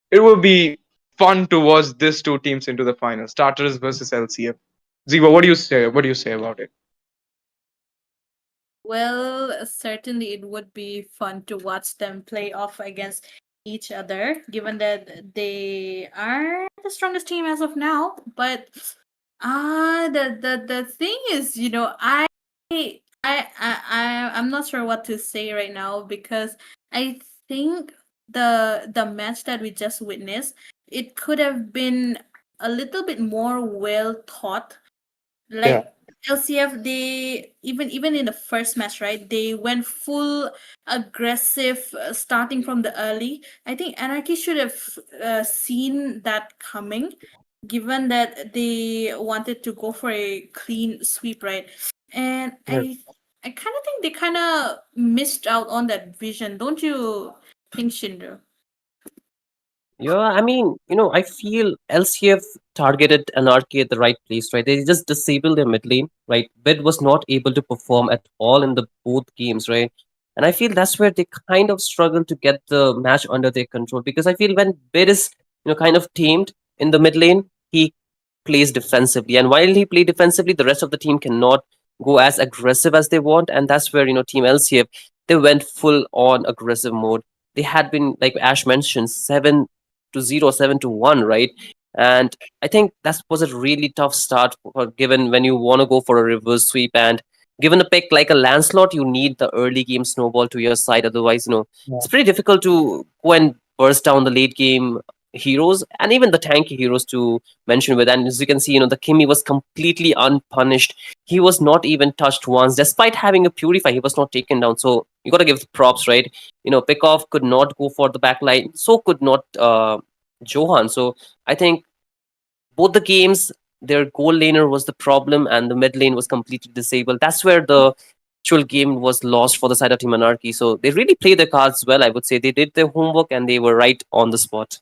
Speaker 5: it will be fun to watch these two teams into the finals, Tartarus versus LCF. Ziva, what do you say? What do you say about it?
Speaker 1: Well, certainly it would be fun to watch them play off against each other, given that they are the strongest team as of now. But the thing is, I'm not sure what to say right now because I think the match that we just witnessed, it could have been a little bit more well thought.
Speaker 5: Yeah.
Speaker 1: Like LCF, they even in the first match, right? They went full aggressive, starting from the early. I think Anarchy should have seen that coming given that they wanted to go for a clean sweep, right? And I kind of think they kind of missed out on that vision, don't you think, Shinder?
Speaker 6: Yeah, I mean, I feel LCF targeted Anarchy at the right place, right? They just disabled their mid lane, right? Bid was not able to perform at all in the both games, right? And I feel that's where they kind of struggle to get the match under their control because I feel when Bid is, kind of tamed in the mid lane, he plays defensively. And while he played defensively, the rest of the team cannot go as aggressive as they want. And that's where, Team LCF, they went full on aggressive mode. They had been, like Ash mentioned, 7-0, 7-1, right? And I think that was a really tough start given when you want to go for a reverse sweep. And given a pick like a Lancelot, you need the early game snowball to your side. Otherwise, it's pretty difficult to go and burst down the late game heroes and even the tanky heroes to mention with. And as you can see, the Kimi was completely unpunished. He was not even touched once, despite having a purify. He was not taken down. So you got to give props, right? Pickoff could not go for the backline, so could not Johan. So I think both the games, their goal laner was the problem, and the mid lane was completely disabled. That's where the actual game was lost for the side of Team Anarchy. So they really played their cards well. I would say they did their homework and they were right on the spot.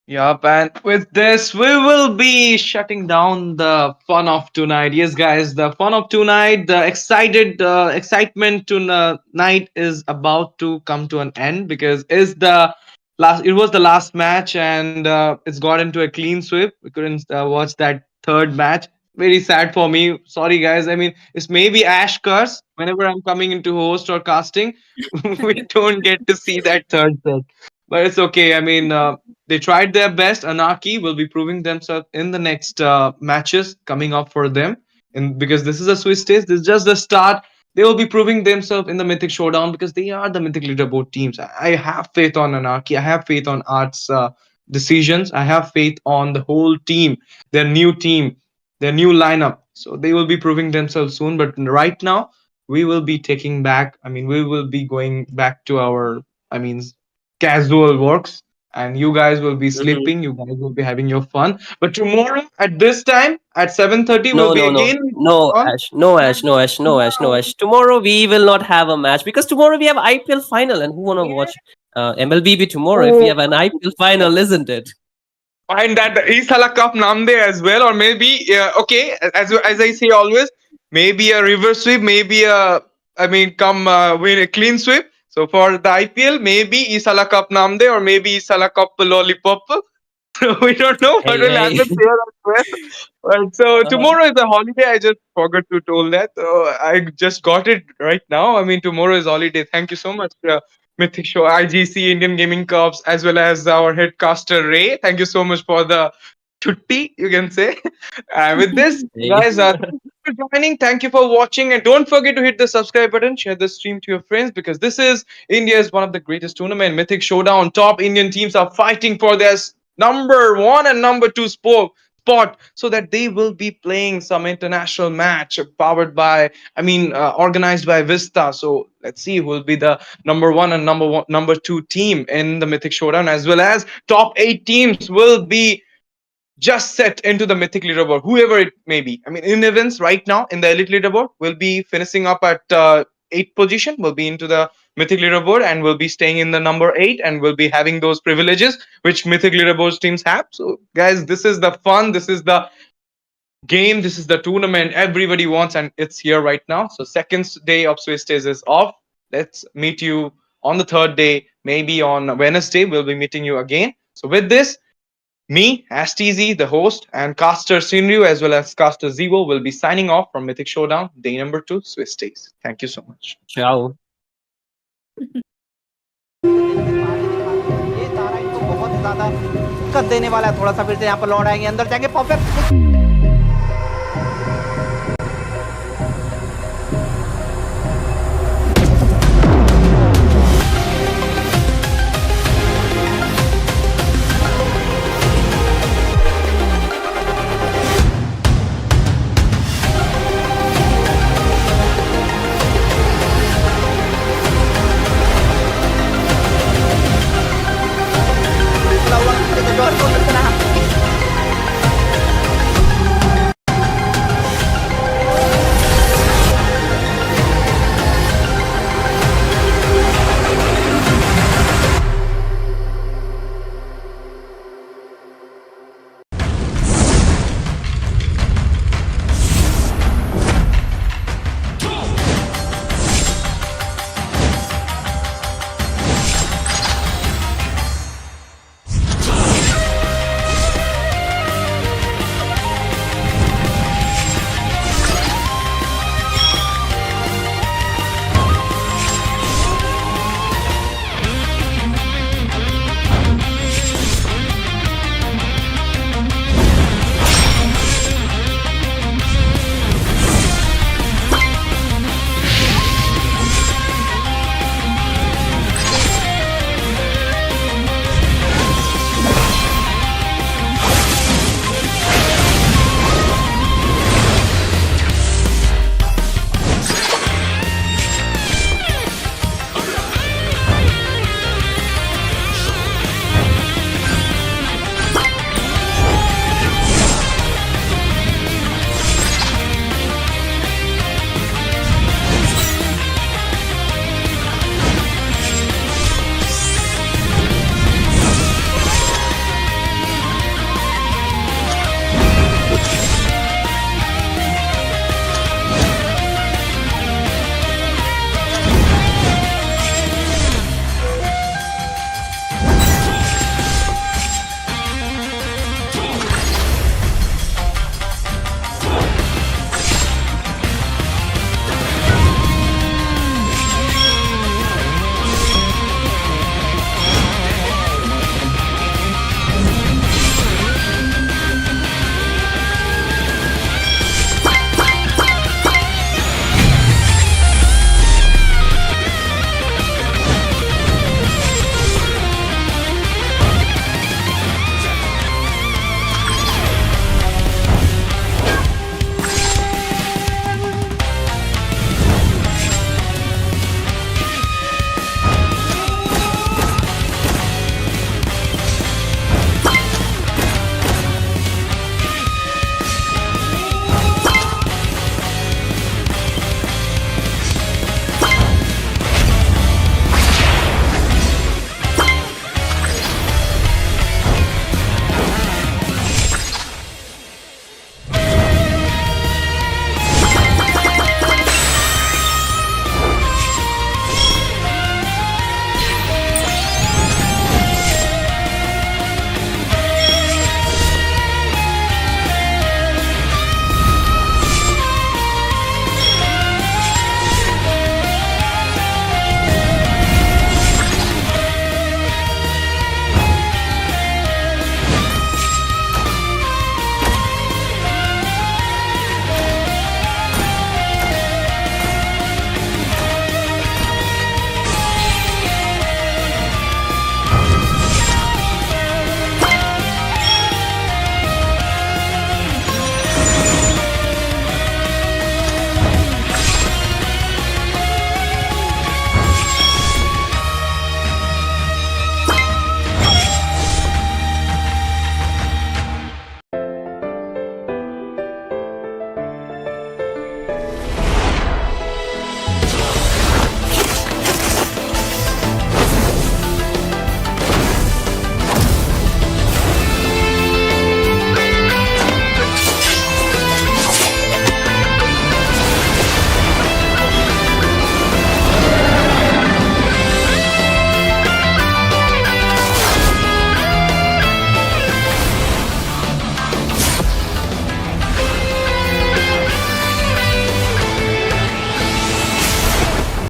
Speaker 5: Yup, and with this, we will be shutting down the fun of tonight. Yes, guys, the fun of tonight, the excitement tonight is about to come to an end because it was the last match, and it's got into a clean sweep. We couldn't watch that third match. Very sad for me. Sorry, guys. I mean, it's maybe Ash curse. Whenever I'm coming into host or casting, we don't get to see that third set. But it's okay. I mean, they tried their best. Anarchy will be proving themselves in the next matches coming up for them. And because this is a Swiss stage, this is just the start. They will be proving themselves in the Mythic Showdown because they are the Mythic Leaderboard teams. I have faith on Anarchy. I have faith on Art's decisions. I have faith on the whole team, their new team, their new lineup. So they will be proving themselves soon. But right now, we will be taking back. I mean, we will be going back to our, I mean, casual works, and you guys will be
Speaker 6: Mhm.
Speaker 5: sleeping, you guys will be having your fun. But tomorrow at this time at 7:30
Speaker 6: No,
Speaker 5: will be
Speaker 6: no, no.
Speaker 5: again
Speaker 6: No,
Speaker 5: on.
Speaker 6: Ash. No, Ash. No, Ash. No, Ash. No, Ash. Tomorrow we will not have a match because tomorrow we have IPL final, and who wanna watch MLBB tomorrow if we
Speaker 5: Oh,
Speaker 6: have an IPL final, isn't it?
Speaker 5: and that Isala Cup Namde as well, or maybe okay, as I say always, maybe a reverse sweep, maybe a, I mean, come win a clean sweep. So for the IPL, maybe Isala Cup Namde or maybe Isala Cup Lollipop. We don't know what
Speaker 6: Hey,
Speaker 5: will
Speaker 6: hey.
Speaker 5: happen there as well. But so
Speaker 6: Uh,
Speaker 5: tomorrow is a holiday. I just forgot to told that. I just got it right now. I mean, tomorrow is holiday. Thank you so much, Mythic Show, IGC, Indian Gaming Corps, as well as our headcaster Ray. Thank you so much for the chutti, you can say. With this,
Speaker 6: hey.
Speaker 5: guys, thank you for joining. Thank you for watching, and don't forget to hit the subscribe button, share the stream to your friends because this is India's one of the greatest tournament, Mythic Showdown. Top Indian teams are fighting for their number one and number two spot so that they will be playing some international match powered by, I mean, organized by Vista. So let's see who will be the number one and number two team in the Mythic Showdown, as well as top 8 teams will be just set into the Mythic leaderboard, whoever it may be. I mean, in events right now in the Elite leaderboard, we'll be finishing up at 8th position. We'll be into the Mythic leaderboard and we'll be staying in the number 8 and we'll be having those privileges which Mythic leaderboard teams have. So, guys, this is the fun. This is the game. This is the tournament everybody wants, and it's here right now. So, second day of Swiss Days is off. Let's meet you on the third day, maybe on Wednesday. We'll be meeting you again. So, with this, me, Astizi, the host, and caster Sinryu, as well as caster Zevo, will be signing off from Mythic Showdown, day number 2, Swiss Days. Thank you so much.
Speaker 6: Ciao.
Speaker 4: ये सारा इनको बहुत ज्यादा दिक्कत देने वाला है। थोड़ा सा फिर से यहाँ पर लौट आएंगे, अंदर जाएंगे, परफेक्ट